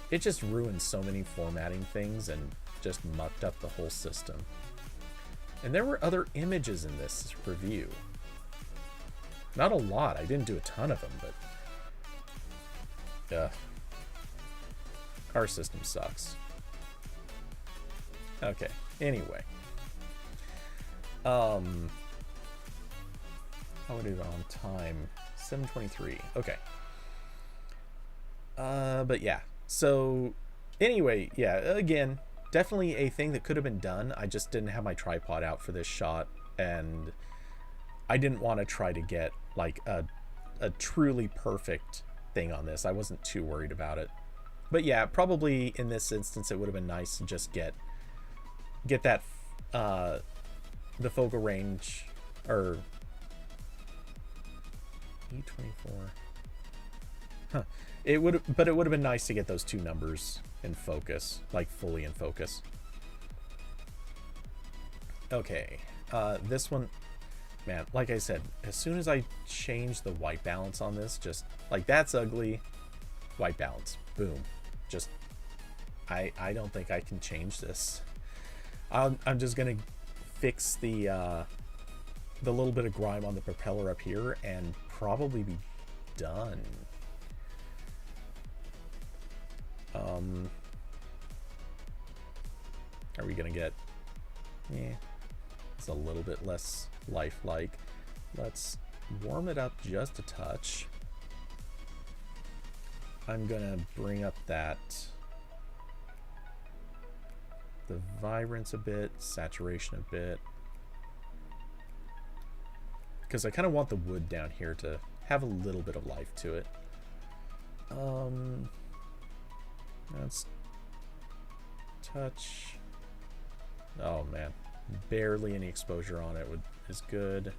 it just ruined so many formatting things and just mucked up the whole system. And there were other images in this review. Not a lot, I didn't do a ton of them, but our system sucks. Okay, anyway. How would it on time? 7:23. Okay. But yeah. So anyway, yeah, again, definitely a thing that could have been done. I just didn't have my tripod out for this shot, and I didn't want to try to get like a truly perfect thing on this. I wasn't too worried about it. But yeah, probably in this instance, it would have been nice to just get that the focal range, or E24. Huh. It would, but it would have been nice to get those two numbers in focus, like fully in focus. Okay, this one, man, like I said, as soon as I change the white balance on this, just like that's ugly, white balance, boom. Just, I don't think I can change this. I'm just gonna fix the little bit of grime on the propeller up here and probably be done. Are we gonna get, yeah, it's a little bit less lifelike. Let's warm it up just a touch. I'm gonna bring up the vibrance a bit, saturation a bit, because I kind of want the wood down here to have a little bit of life to it. Let's touch. Oh man, barely any exposure on it is good.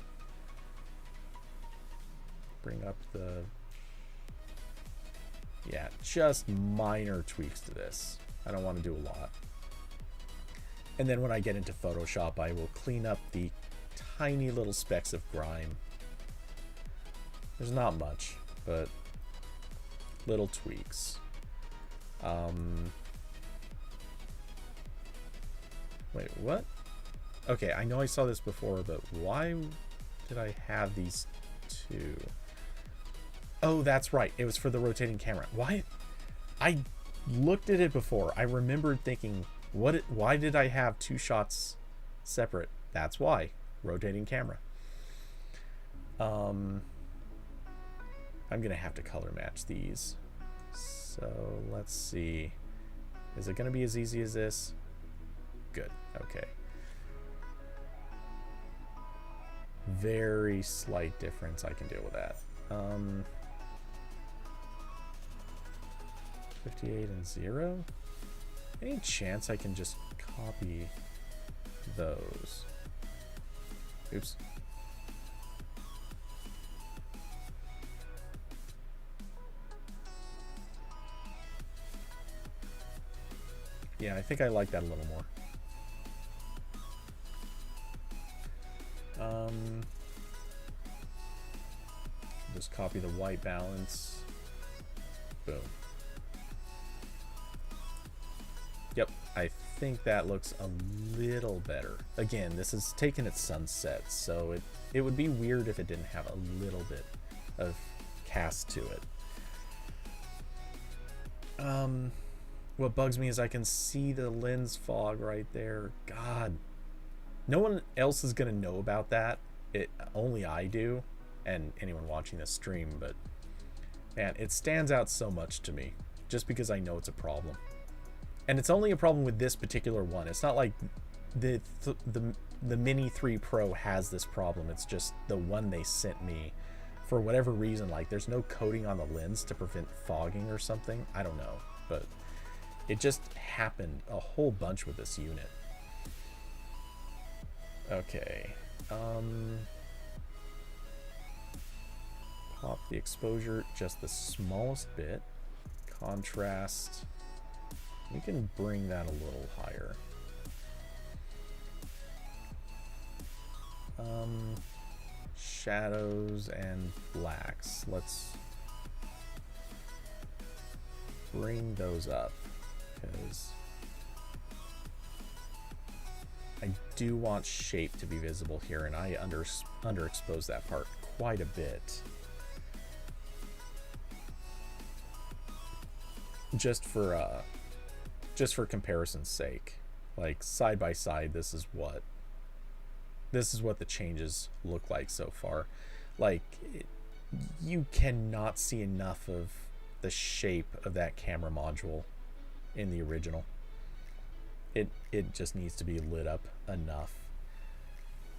Bring up the, yeah, just minor tweaks to this. I don't want to do a lot. And then when I get into Photoshop, I will clean up the tiny little specks of grime. There's not much, but little tweaks. Wait, what? Okay, I know I saw this before, but why did I have these two? Oh, that's right. It was for the rotating camera. Why? I looked at it before. I remembered thinking, why did I have two shots separate? That's why. Rotating camera. I'm gonna have to color match these. So let's see. Is it gonna be as easy as this? Good. Okay. Very slight difference. I can deal with that. 58 and 0. Any chance I can just copy those? Oops. Yeah, I think I like that a little more. Just copy the white balance. Boom. Yep, I think that looks a little better. Again, this is taking its sunset, so it would be weird if it didn't have a little bit of cast to it. What bugs me is I can see the lens fog right there. God. No one else is going to know about that. Only I do, and anyone watching this stream, but man, it stands out so much to me just because I know it's a problem. And it's only a problem with this particular one. It's not like the Mini 3 Pro has this problem. It's just the one they sent me for whatever reason. Like there's no coating on the lens to prevent fogging or something. I don't know, but it just happened a whole bunch with this unit. Okay. Pop the exposure just the smallest bit. Contrast. We can bring that a little higher. Shadows and blacks. Let's bring those up because I do want shape to be visible here, and I underexpose that part quite a bit. Just for comparison's sake, like side by side, this is what the changes look like so far. Like you cannot see enough of the shape of that camera module in the original. It just needs to be lit up enough.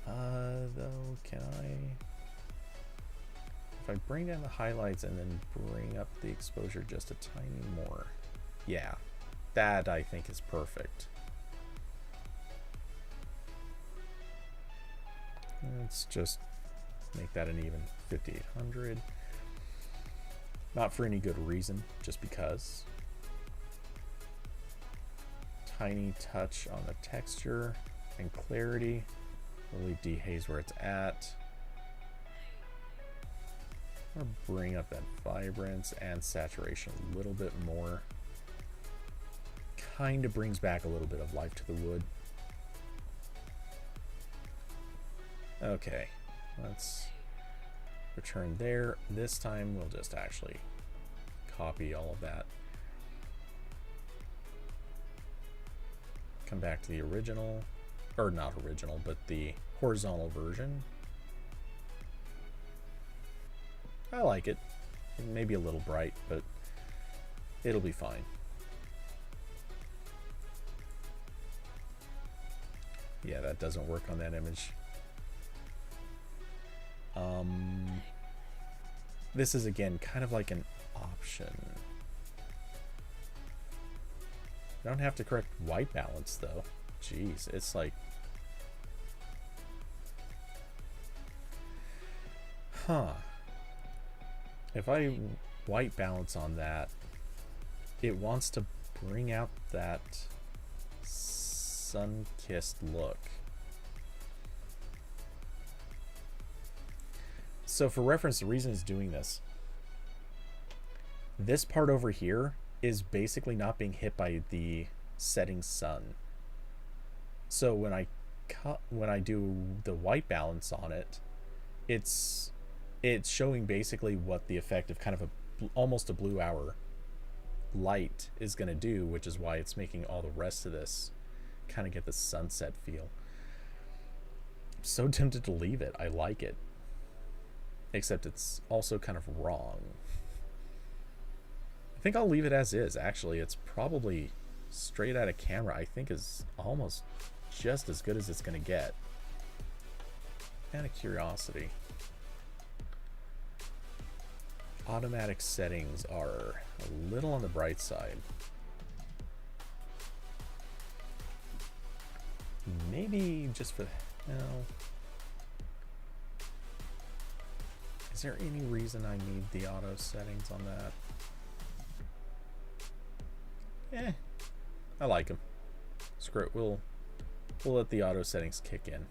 Though, can if I bring down the highlights and then bring up the exposure just a tiny more? Yeah, that I think is perfect. Let's just make that an even 5800. Not for any good reason, just because. Tiny touch on the texture and clarity. We'll leave dehaze where it's at. I'll bring up that vibrance and saturation a little bit more. Kind of brings back a little bit of life to the wood. Okay, let's return there. This time we'll just actually copy all of that. Come back to the original, or not original, but the horizontal version. I like it. Maybe a little bright, but it'll be fine. Yeah, that doesn't work on that image. This is again kind of like an option. I don't have to correct white balance though. Jeez, it's like, if I white balance on that, it wants to bring out that sun-kissed look. So for reference, the reason it's doing this part over here is basically not being hit by the setting sun. So when I do the white balance on it, it's showing basically what the effect of kind of almost a blue hour light is going to do, which is why it's making all the rest of this kind of get the sunset feel. I'm so tempted to leave it. I like it. Except it's also kind of wrong. I think I'll leave it as is, actually. It's probably straight out of camera, I think is almost just as good as it's going to get. Out of curiosity. Automatic settings are a little on the bright side. Maybe just for, is there any reason I need the auto settings on that? I like them. Screw it. We'll let the auto settings kick in.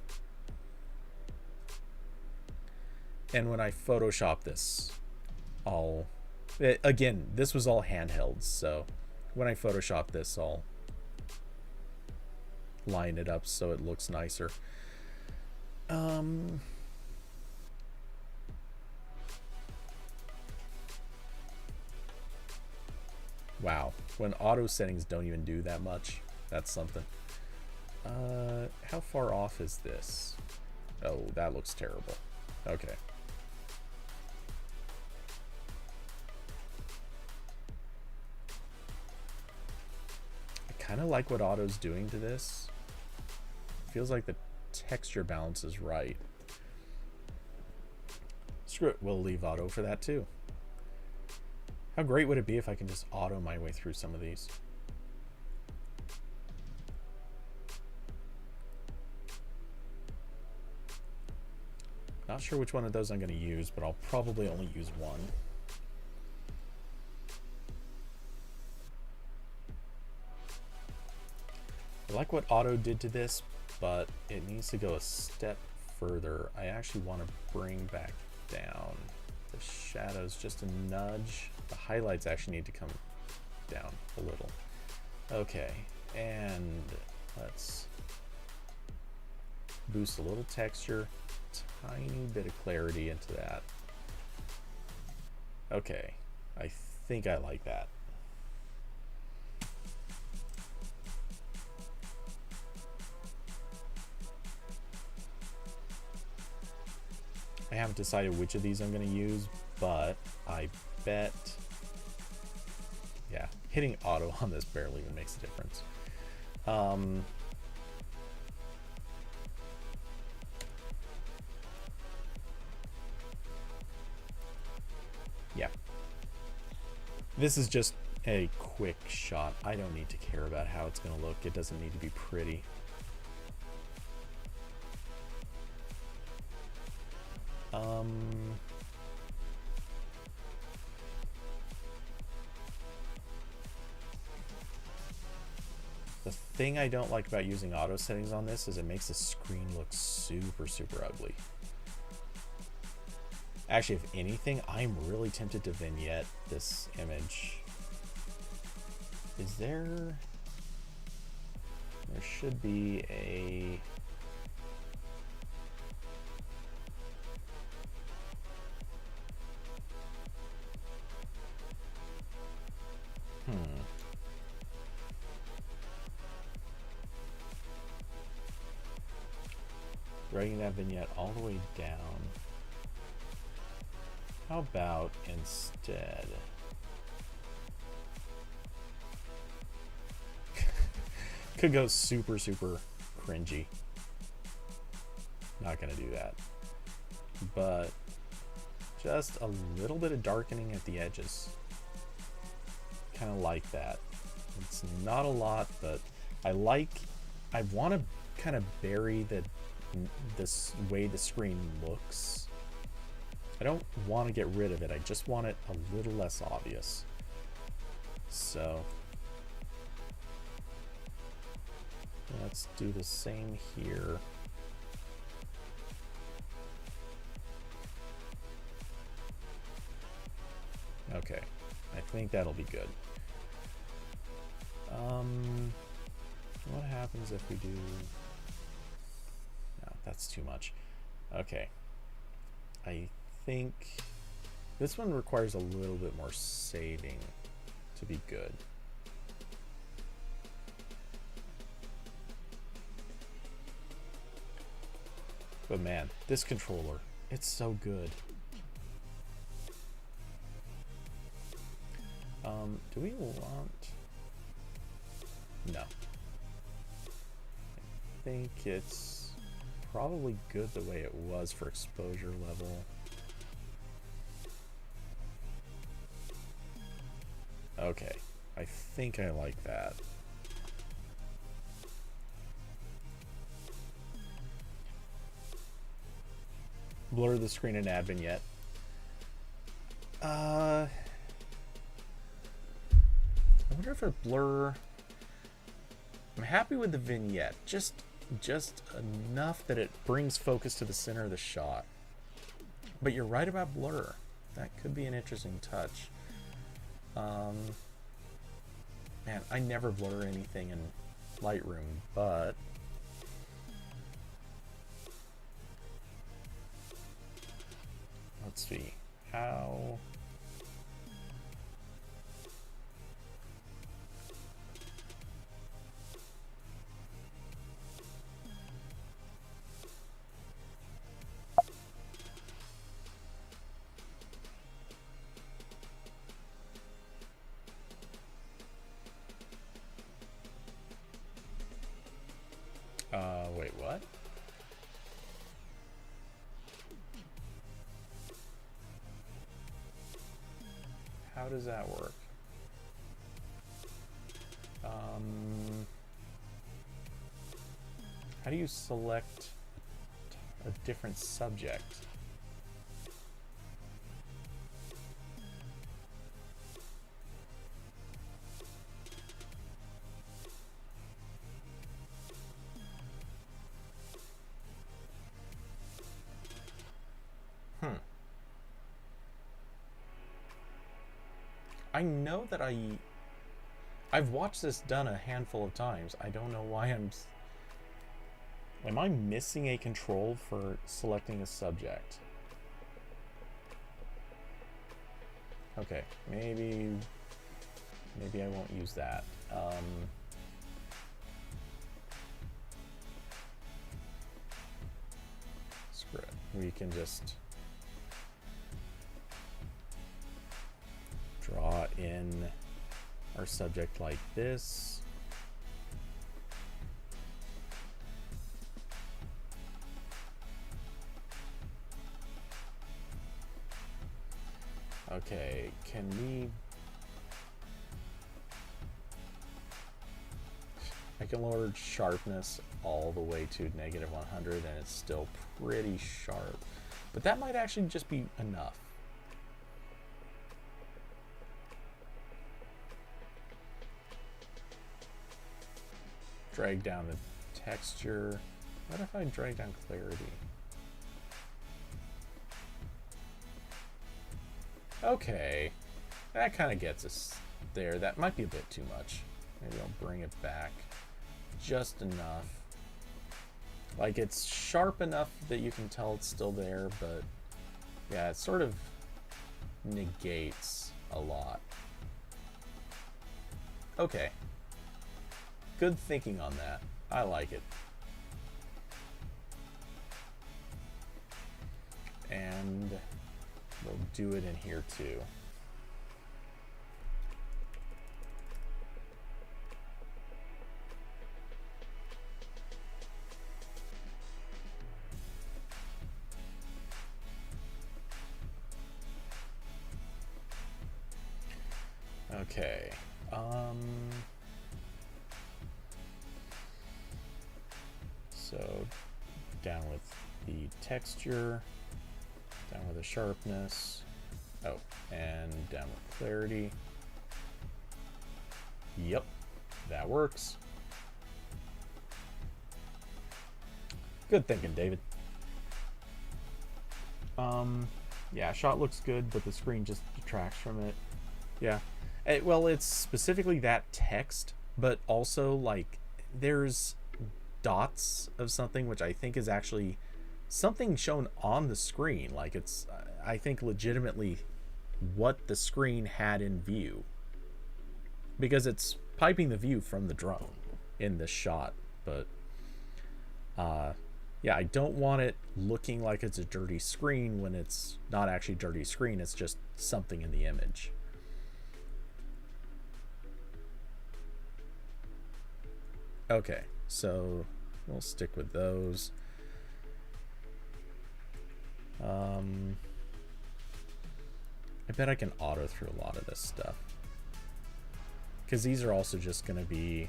And when I Photoshop this, again, this was all handheld, so when I Photoshop this, I'll line it up so it looks nicer. Wow, when auto settings don't even do that much, that's something. How far off is this? Oh, that looks terrible. Okay. I kind of like what auto's doing to this. Feels like the texture balance is right. Screw it, we'll leave auto for that too. How great would it be if I can just auto my way through some of these? Not sure which one of those I'm going to use, but I'll probably only use one. I like what auto did to this, but it needs to go a step further. I actually want to bring back down the shadows just a nudge. The highlights actually need to come down a little. Okay, and let's boost a little texture, tiny bit of clarity into that. Okay, I think I like that. I haven't decided which of these I'm going to use, but I bet, yeah, hitting auto on this barely even makes a difference. Yeah. This is just a quick shot. I don't need to care about how it's going to look. It doesn't need to be pretty. The thing I don't like about using auto settings on this is it makes the screen look super, super ugly. Actually, if anything, I'm really tempted to vignette this image. Is there... There should be a... Dragging that vignette all the way down. How about instead... Could go super, super cringy. Not gonna do that. But just a little bit of darkening at the edges. Kind of like that. It's not a lot, but I want to kind of bury this way the screen looks. I don't want to get rid of it. I just want it a little less obvious. So let's do the same here. Okay, I think that'll be good. What happens if we do... No, that's too much. Okay. I think this one requires a little bit more saving to be good. But man, this controller, it's so good. Do we want... No. I think it's probably good the way it was for exposure level. Okay, I think I like that. Blur the screen and add vignette. I wonder if a blur... I'm happy with the vignette. Just enough that it brings focus to the center of the shot. But you're right about blur. That could be an interesting touch. Man, I never blur anything in Lightroom, but... Let's see. How... wait, what? How does that work? How do you select a different subject? I know that I've watched this done a handful of times. I don't know why am I missing a control for selecting a subject? Okay, maybe I won't use that. Screw it. We can just draw in our subject like this. Okay, can we... I can lower sharpness all the way to negative 100 and it's still pretty sharp. But that might actually just be enough. Drag down the texture. What if I drag down clarity? Okay, that kind of gets us there. That might be a bit too much. Maybe I'll bring it back just enough. Like, it's sharp enough that you can tell it's still there, but yeah, it sort of negates a lot. Okay. Good thinking on that. I like it. And we'll do it in here too. Okay. So down with the texture, down with the sharpness, oh, and down with clarity. Yep, that works. Good thinking, David. Yeah, shot looks good, but the screen just detracts from it. Yeah. Well, it's specifically that text, but also, like, there's dots of something, which I think is actually something shown on the screen. Like, it's, I think, legitimately what the screen had in view. Because it's piping the view from the drone in this shot. But, yeah, I don't want it looking like it's a dirty screen when it's not actually a dirty screen. It's just something in the image. Okay, so we'll stick with those. I bet I can auto through a lot of this stuff. Because these are also just going to be...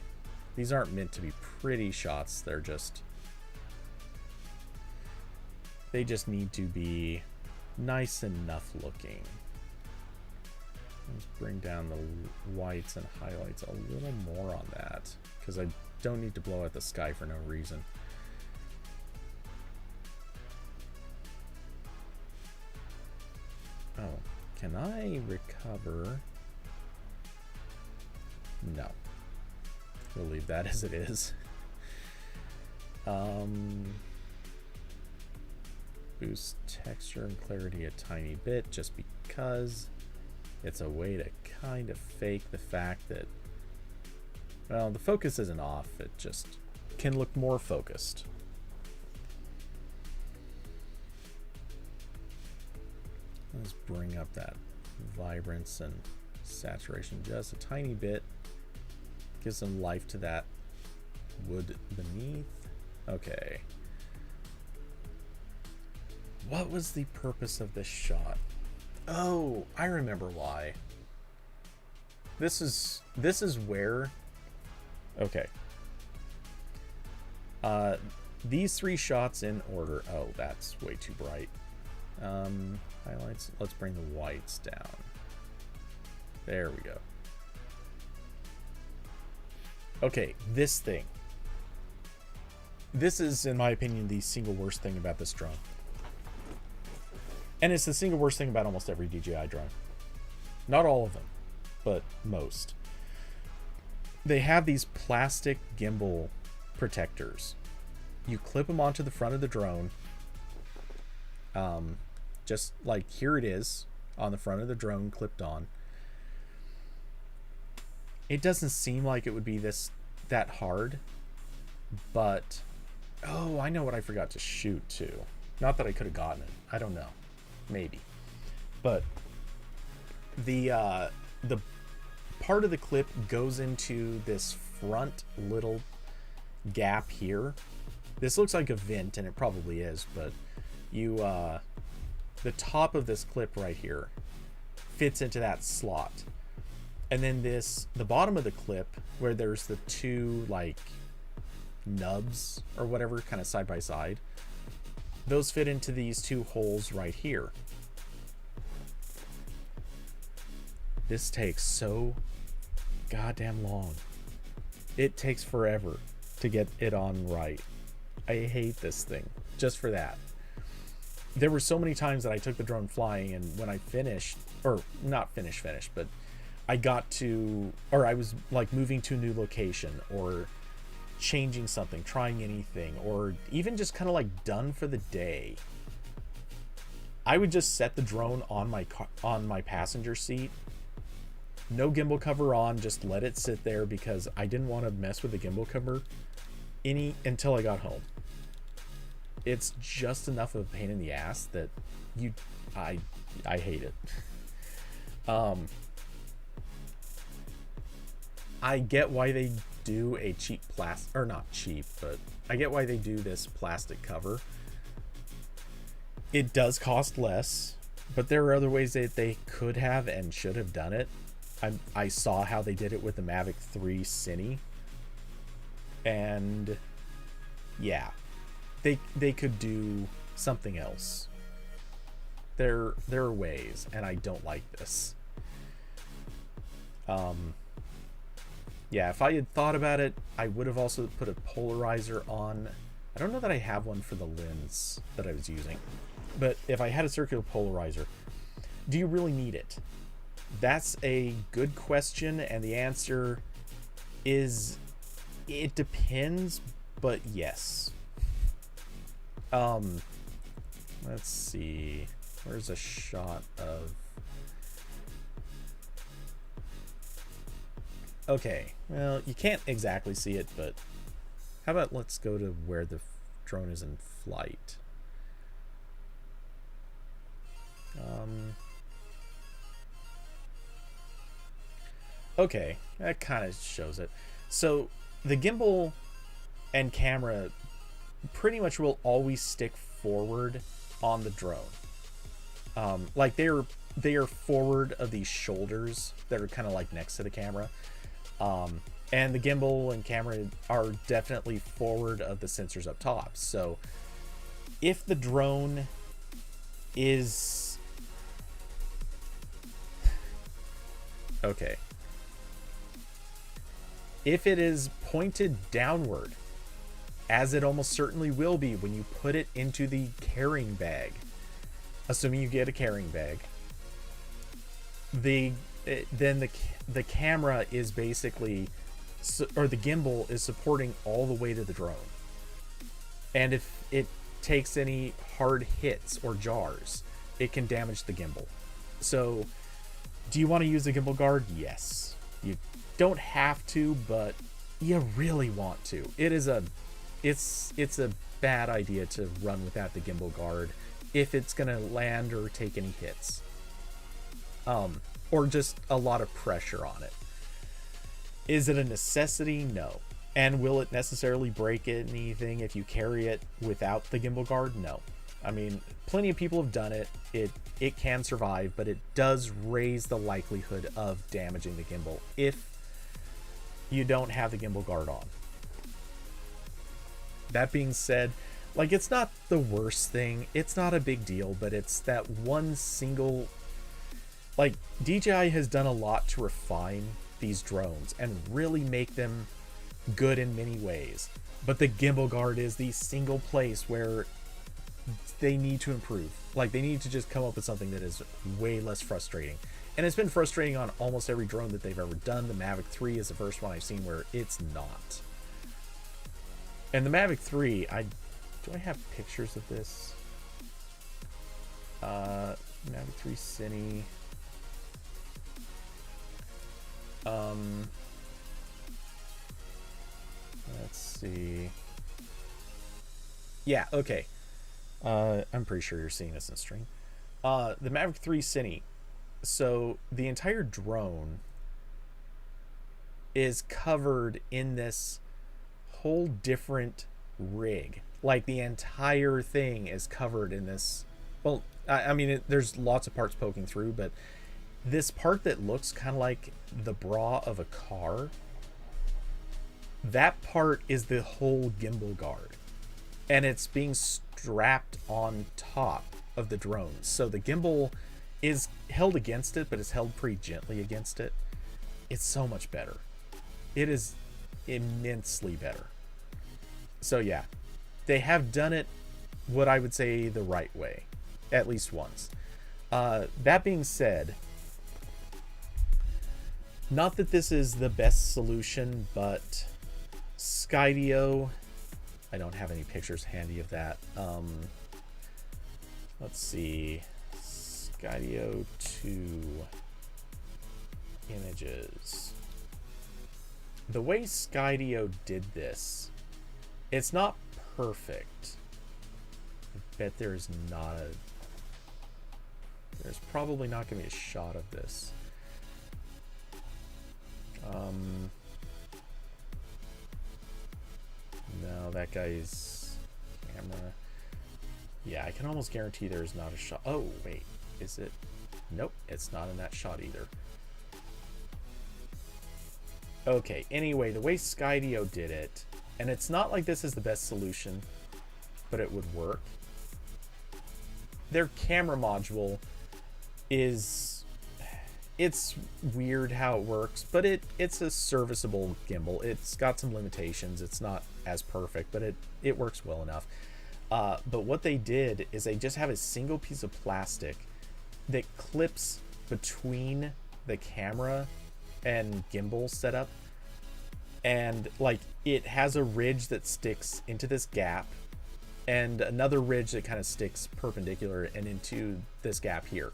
These aren't meant to be pretty shots. They're just... They just need to be nice enough looking. Let's bring down the whites and highlights a little more on that. Because I don't need to blow out the sky for no reason. Oh, can I recover? No. We'll leave that as it is. Boost texture and clarity a tiny bit just because it's a way to kind of fake the fact that, well, the focus isn't off, it just can look more focused. Let's bring up that vibrance and saturation just a tiny bit. Give some life to that wood beneath. Okay. What was the purpose of this shot? Oh, I remember why. This is where... Okay. These three shots in order. Oh, that's way too bright. Highlights. Let's bring the whites down. There we go. Okay, this thing. This is, in my opinion, the single worst thing about this drone. And it's the single worst thing about almost every DJI drone. Not all of them, but most. They have these plastic gimbal protectors. You clip them onto the front of the drone. Just like here it is on the front of the drone clipped on. It doesn't seem like it would be that hard, but oh, I know what I forgot to shoot too. Not that I could have gotten it. I don't know. Maybe. But the part of the clip goes into this front little gap here. This looks like a vent, and it probably is, but you the top of this clip right here fits into that slot. And then the bottom of the clip where there's the two like nubs or whatever kind of side by side, those fit into these two holes right here. This takes so goddamn long. It takes forever to get it on right. I hate this thing just for that. There were so many times that I took the drone flying, and when I finished, or not finished, but I got to, or I was like moving to a new location or changing something, trying anything, or even just kind of like done for the day, I would just set the drone on my passenger seat, no gimbal cover on, just let it sit there because I didn't want to mess with the gimbal cover until I got home. It's just enough of a pain in the ass that I hate it. I get why they do a cheap plastic, or not cheap, but I get why they do this plastic cover. It does cost less, but there are other ways that they could have and should have done it. I saw how they did it with the Mavic 3 Cine, and yeah, they could do something else. There are ways, and I don't like this. Yeah, if I had thought about it, I would have also put a polarizer on. I don't know that I have one for the lens that I was using, but if I had a circular polarizer, do you really need it? That's a good question, and the answer is it depends, but yes. Let's see. Where's a shot of... Okay, well, you can't exactly see it, but how about let's go to where the drone is in flight. Okay, that kind of shows it. So the gimbal and camera pretty much will always stick forward on the drone. Like they are forward of these shoulders that are kind of like next to the camera. And the gimbal and camera are definitely forward of the sensors up top. So if the drone is... Okay. If it is pointed downward, as it almost certainly will be when you put it into the carrying bag, assuming you get a carrying bag, then the camera is basically, or the gimbal is supporting all the weight of the drone. And if it takes any hard hits or jars, it can damage the gimbal. So do you want to use a gimbal guard? Yes. You don't have to, but you really want to. It's a bad idea to run without the gimbal guard if it's going to land or take any hits. Or just a lot of pressure on it. Is it a necessity? No. And will it necessarily break anything if you carry it without the gimbal guard? No. I mean, plenty of people have done it. It can survive, but it does raise the likelihood of damaging the gimbal if you don't have the gimbal guard on. That being said, like, it's not the worst thing. It's not a big deal, but it's that one single... Like, DJI has done a lot to refine these drones and really make them good in many ways. But the gimbal guard is the single place where they need to improve. Like, they need to just come up with something that is way less frustrating. And it's been frustrating on almost every drone that they've ever done. The Mavic 3 is the first one I've seen where it's not. And the Mavic 3, do I have pictures of this? Mavic 3 Cine. Let's see. Yeah, okay. I'm pretty sure you're seeing this in stream. The Mavic 3 Cine. So the entire drone is covered in this whole different rig. Like, the entire thing is covered in this. Well, I mean, there's lots of parts poking through, but this part that looks kind of like the bra of a car, that part is the whole gimbal guard, and it's being strapped on top of the drone. So the gimbal is held against it, but it's held pretty gently against it. It's so much better. It is immensely better. So yeah, they have done it what I would say the right way, at least once. That being said, not that this is the best solution, but Skydio, I don't have any pictures handy of that. Let's see, Skydio 2 images. The way Skydio did this, it's not perfect. I bet there's probably not going to be a shot of this. No, that guy's camera. Yeah, I can almost guarantee there's not a shot. Oh, wait, is it? Nope, it's not in that shot either. Okay, anyway, the way Skydio did it, and it's not like this is the best solution, but it would work. Their camera module is, it's weird how it works, but it's a serviceable gimbal. It's got some limitations. It's not as perfect, but it works well enough. But what they did is they just have a single piece of plastic that clips between the camera and gimbal setup, and like it has a ridge that sticks into this gap and another ridge that kind of sticks perpendicular and into this gap here.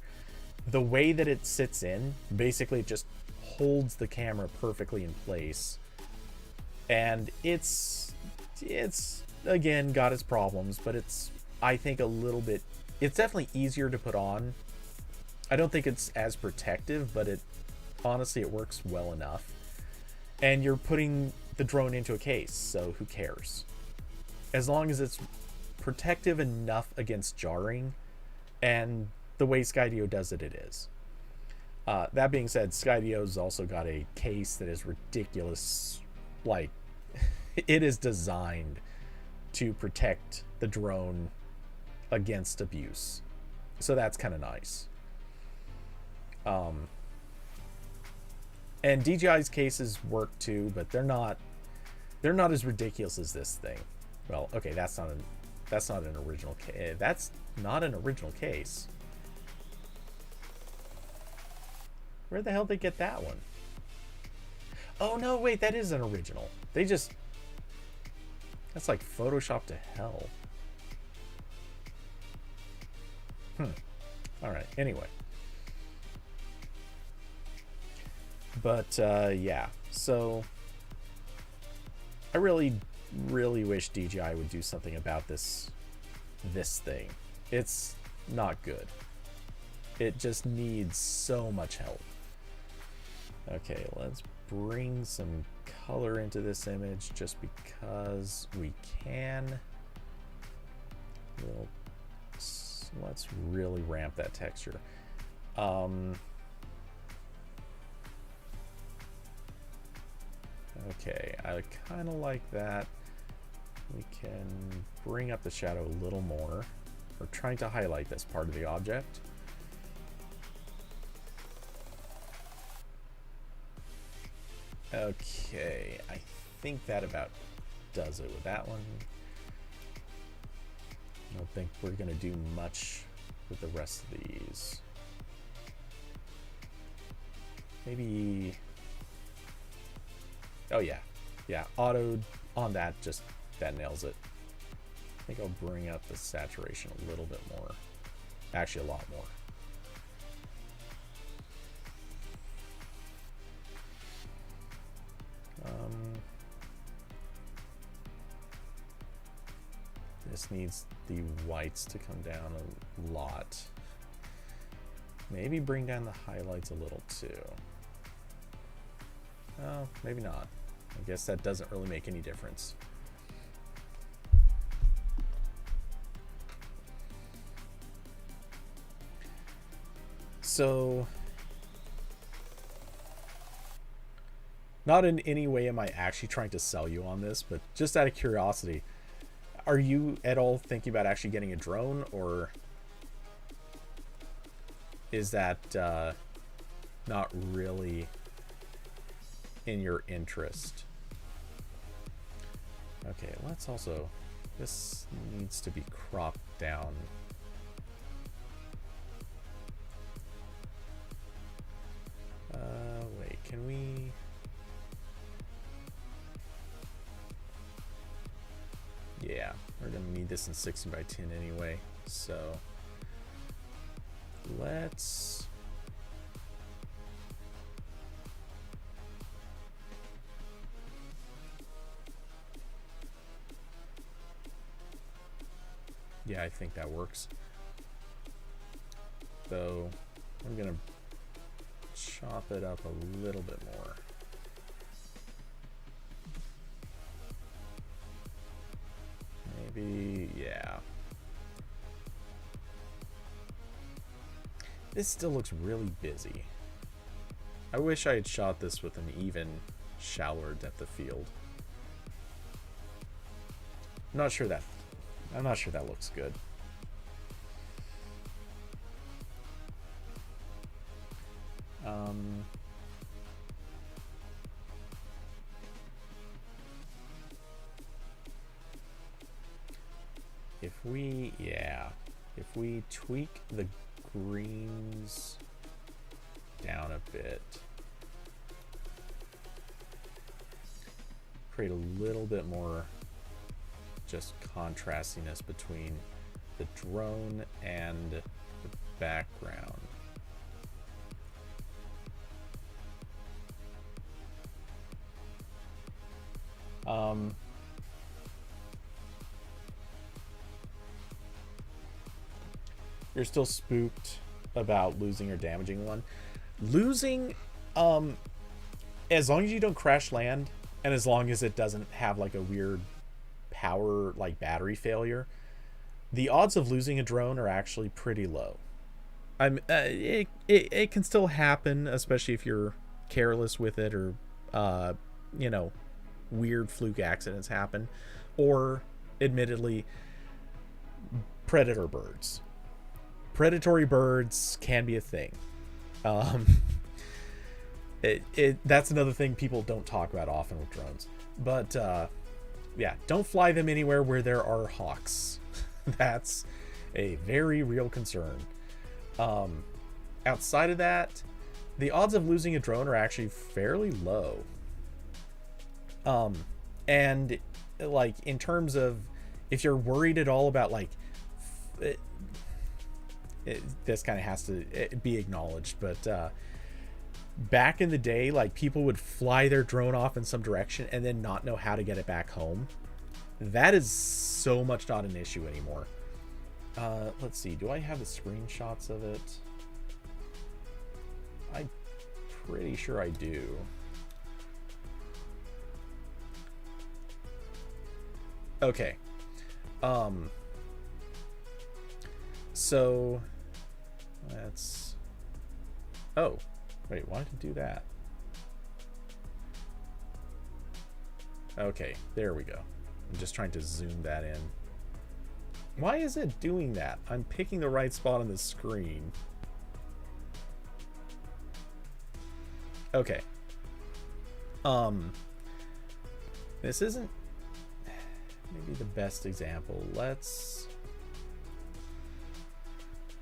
The way that it sits in, basically it just holds the camera perfectly in place, and it's again got its problems, but it's, I think, a little bit, it's definitely easier to put on. I don't think it's as protective, but honestly it works well enough. And you're putting the drone into a case, so who cares? As long as it's protective enough against jarring, and the way Skydio does it, it is. That being said, Skydio's also got a case that is ridiculous. Like, it is designed to protect the drone against abuse. So that's kind of nice. And DJI's cases work too, but they're not as ridiculous as this thing. Well, okay, that's not an original case. That's not an original case. Where the hell did they get that one? Oh no, wait, that is an original. That's like Photoshop to hell. Alright, anyway. But yeah, so I really wish DJI would do something about this thing. It's not good. It just needs so much help. Okay, let's bring some color into this image just because we can. Let's really ramp that texture. Okay, I kind of like that. We can bring up the shadow a little more. We're trying to highlight this part of the object. Okay, I think that about does it with that one. I don't think we're going to do much with the rest of these. Maybe... Oh yeah, auto on that, just that nails it. I think I'll bring up the saturation a little bit more. Actually, a lot more. This needs the whites to come down a lot. Maybe bring down the highlights a little too. Oh, maybe not. I guess that doesn't really make any difference. So Not in any way am I actually trying to sell you on this, but just out of curiosity, are you at all thinking about actually getting a drone, or is that not really in your interest? Okay, let's also, this needs to be cropped down. Wait, can we? Yeah, we're gonna need this in 16 by 10 anyway, so let's yeah, I think that works. So I'm gonna chop it up a little bit more. Maybe, yeah. This still looks really busy. I wish I had shot this with an even shallower depth of field. I'm not sure that looks good. If we tweak the greens down a bit, create a little bit more just contrastiness between the drone and the background. You're still spooked about losing or damaging one. Losing, as long as you don't crash land, and as long as it doesn't have like a weird power, like battery failure, the odds of losing a drone are actually pretty low. It can still happen, especially if you're careless with it, or you know, weird fluke accidents happen, or admittedly predator birds. Predatory birds can be a thing. That's another thing people don't talk about often with drones. But yeah, don't fly them anywhere where there are hawks. That's a very real concern. Outside of that, the odds of losing a drone are actually fairly low. And like in terms of if you're worried at all about like this kind of has to be acknowledged, but back in the day, like people would fly their drone off in some direction and then not know how to get it back home. That is so much not an issue anymore. Let's see, do I have the screenshots of it? I'm pretty sure I do. Okay. So let's, oh wait, why did it do that? Okay, there we go. I'm just trying to zoom that in. Why is it doing that? I'm picking the right spot on the screen. Okay. This isn't maybe the best example. Let's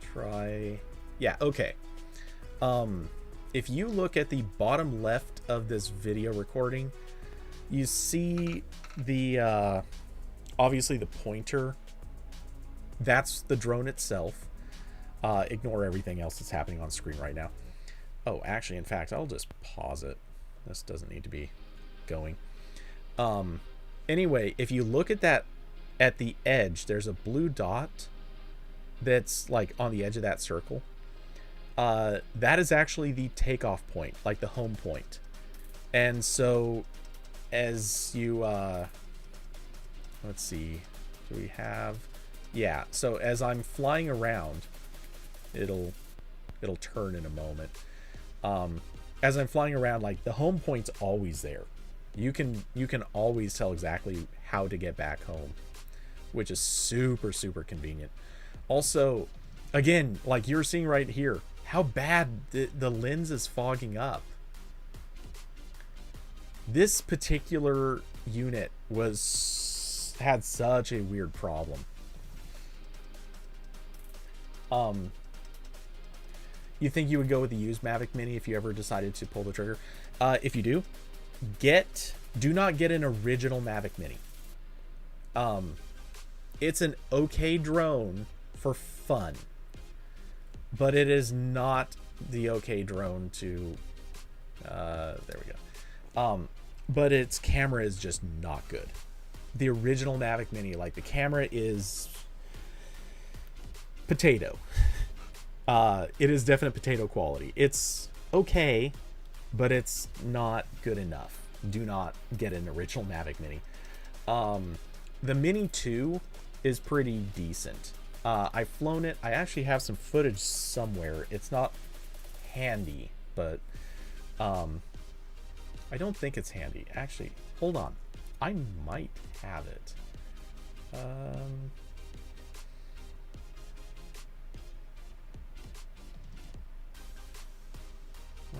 try, yeah, okay. If you look at the bottom left of this video recording, you see the obviously the pointer. That's the drone itself. Ignore everything else that's happening on screen right now. Oh, actually, in fact, I'll just pause it. This doesn't need to be going. Anyway, if you look at that, at the edge, there's a blue dot that's like on the edge of that circle. That is actually the takeoff point, like the home point. And so as you let's see, do we have, yeah, so as I'm flying around, it'll turn in a moment. as I'm flying around, like the home point's always there. You can always tell exactly how to get back home, which is super, super convenient. Also, again, like you're seeing right here, how bad the lens is fogging up. This particular unit had such a weird problem. You think you would go with the used Mavic Mini if you ever decided to pull the trigger? If you do, do not get an original Mavic Mini. It's an okay drone for fun, but it is not the okay drone to there we go. But its camera is just not good. The original Mavic Mini, like the camera is potato. It is definite potato quality. It's okay, but it's not good enough. Do not get an original Mavic Mini. The Mini 2 is pretty decent. I've flown it. I actually have some footage somewhere. It's not handy, but I don't think it's handy. Actually, hold on. I might have it.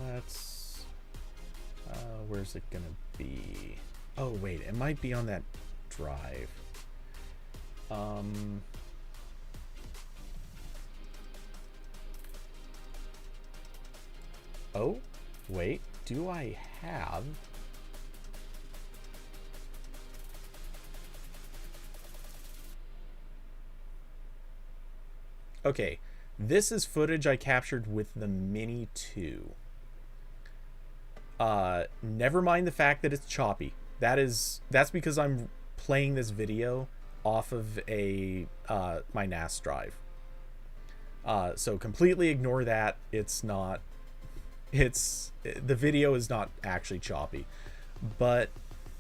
Let's... where's it gonna be? Oh, wait. It might be on that drive. Oh, wait. Do I have... Okay, this is footage I captured with the Mini 2. Never mind the fact that it's choppy. That's because I'm playing this video off of a my NAS drive. So completely ignore that. The video is not actually choppy. But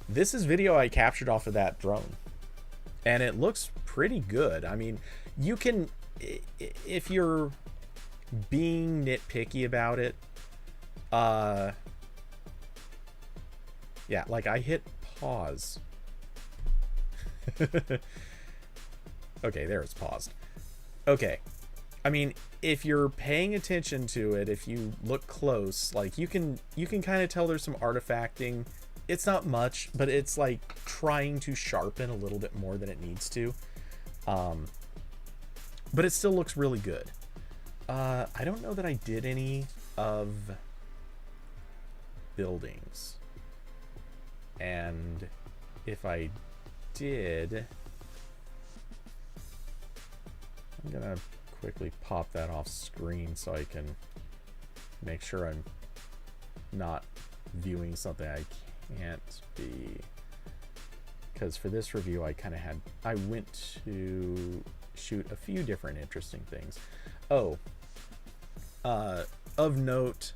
this is video I captured off of that drone. And it looks pretty good. I mean, you can, if you're being nitpicky about it, yeah, like I hit pause. Okay, there it's paused. Okay. I mean, if you're paying attention to it, if you look close, like you can kind of tell there's some artifacting. It's not much, but it's like trying to sharpen a little bit more than it needs to. But it still looks really good. I don't know that I did any of buildings. And if I did, I'm gonna quickly pop that off screen so I can make sure I'm not viewing something I can't be, because for this review I went to shoot a few different interesting things. Of note,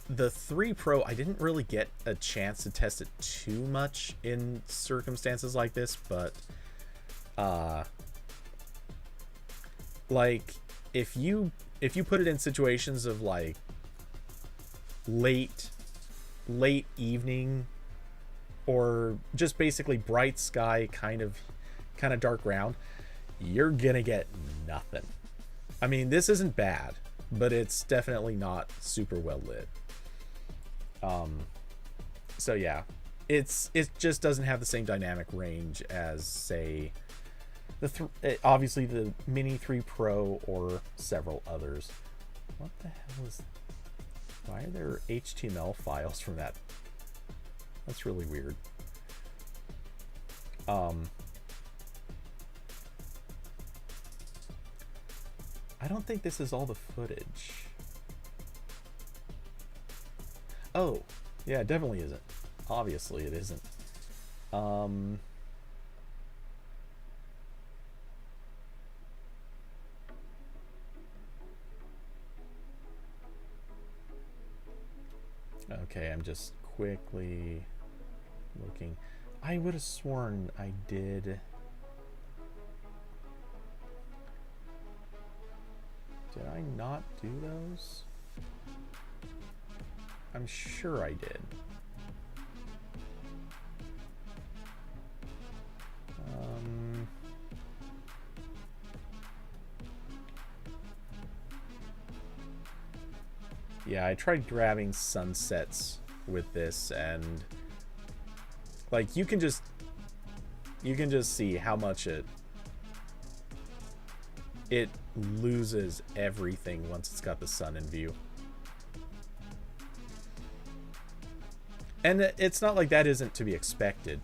the 3 Pro, I didn't really get a chance to test it too much in circumstances like this, but like if you put it in situations of like late evening or just basically bright sky, kind of dark ground, you're gonna get nothing. I mean, this isn't bad, but it's definitely not super well lit. So yeah, it just doesn't have the same dynamic range as, say, obviously the Mini 3 Pro or several others. What the hell is... Why are there HTML files from that? That's really weird. I don't think this is all the footage. Oh, yeah, it definitely isn't. Obviously it isn't. Okay, I'm just quickly looking. I would have sworn I did. Did I not do those? I'm sure I did. Yeah, I tried grabbing sunsets with this, and like you can just see how much it loses everything once it's got the sun in view. And it's not like that isn't to be expected,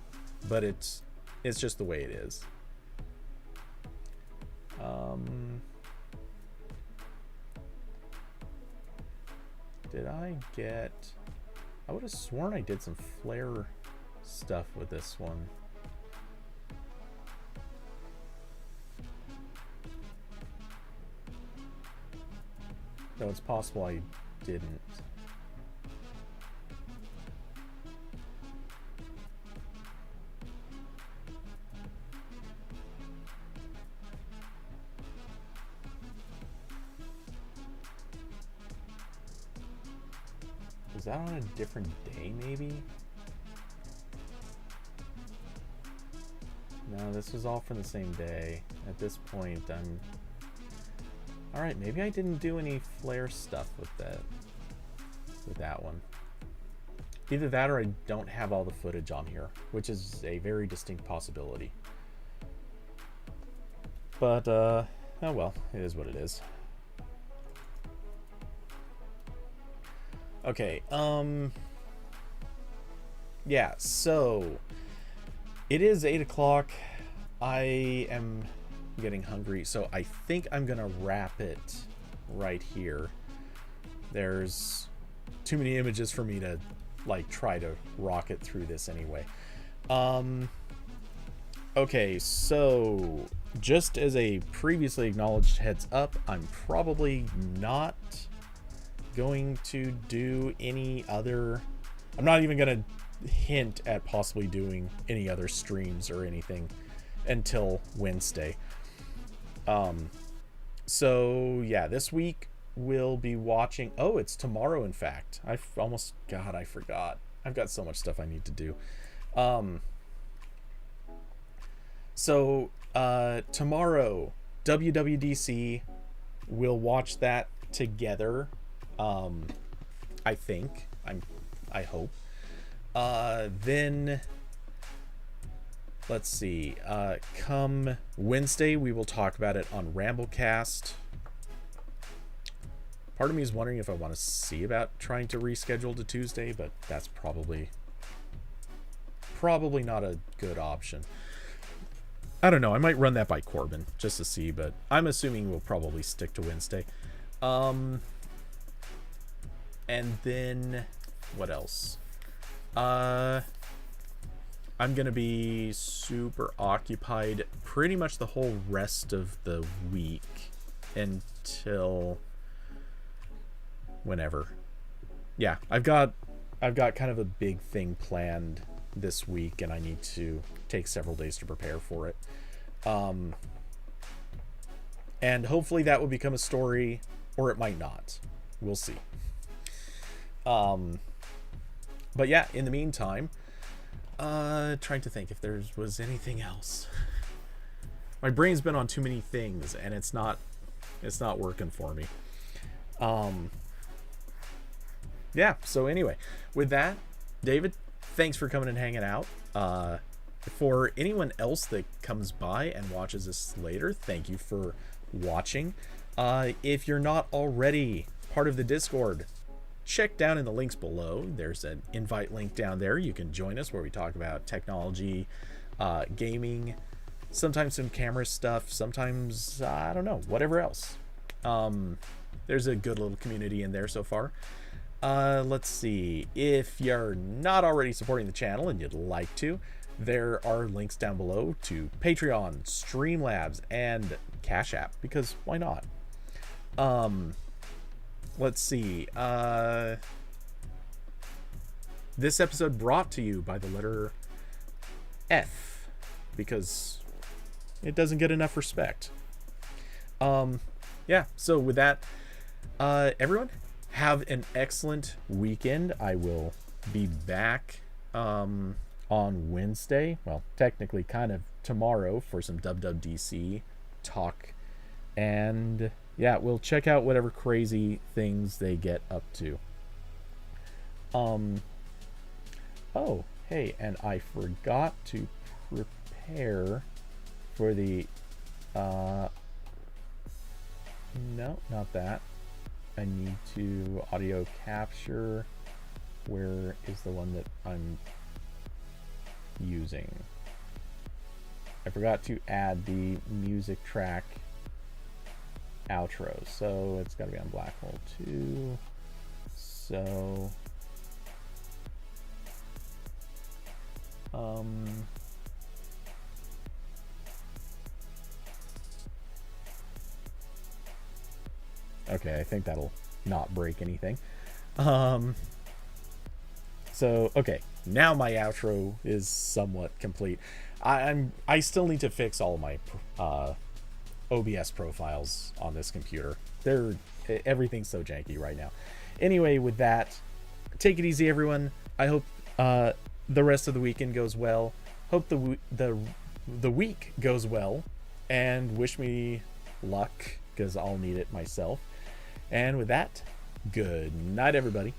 but it's just the way it is. Did I get... I would have sworn I did some flare stuff with this one. Though it's possible I didn't. Is that on a different day, maybe? No, this was all from the same day. At this point, I'm... Alright, maybe I didn't do any flare stuff with that one. Either that or I don't have all the footage on here, which is a very distinct possibility. But, oh well, it is what it is. Okay, yeah, so it is 8 o'clock. I am getting hungry, so I think I'm gonna wrap it right here. There's too many images for me to like try to rocket through this anyway. Okay, so just as a previously acknowledged heads up, I'm probably not going to do any other... I'm not even going to hint at possibly doing any other streams or anything until Wednesday. So yeah, this week we'll be watching... Oh, it's tomorrow, in fact. I forgot. I've got so much stuff I need to do. So tomorrow, WWDC, we'll watch that together. I think. I hope. Then let's see. Come Wednesday, we will talk about it on Ramblecast. Part of me is wondering if I want to see about trying to reschedule to Tuesday, but that's probably not a good option. I don't know. I might run that by Corbin just to see, but I'm assuming we'll probably stick to Wednesday. And then what else? I'm going to be super occupied pretty much the whole rest of the week until whenever. Yeah, I've got kind of a big thing planned this week, and I need to take several days to prepare for it. And hopefully that will become a story, or it might not. We'll see. But yeah, in the meantime, trying to think if there was anything else. My brain's been on too many things, and it's not working for me. Yeah, so anyway, with that, David, thanks for coming and hanging out. For anyone else that comes by and watches this later, thank you for watching. If you're not already part of the Discord, check down in the links below. There's an invite link down there. You can join us where we talk about technology, gaming, sometimes some camera stuff, sometimes, I don't know, whatever else. There's a good little community in there so far. Let's see. If you're not already supporting the channel and you'd like to, there are links down below to Patreon, Streamlabs, and Cash App, because why not? Let's see. This episode brought to you by the letter F, because it doesn't get enough respect. Yeah, so with that, everyone, have an excellent weekend. I will be back on Wednesday. Well, technically, kind of tomorrow for some WWDC talk. And yeah, we'll check out whatever crazy things they get up to. Oh, hey, and I forgot to prepare for the no, not that. I need to audio capture. Where is the one that I'm using? I forgot to add the music track outro, so it's got to be on Black Hole 2. So okay, I think that'll not break anything. So okay, now my outro is somewhat complete. I still need to fix all of my OBS profiles on this computer. Everything's so janky right now. Anyway, with that, take it easy, everyone. I hope the rest of the weekend goes well. Hope the week goes well, and wish me luck because I'll need it myself. And with that, good night, everybody.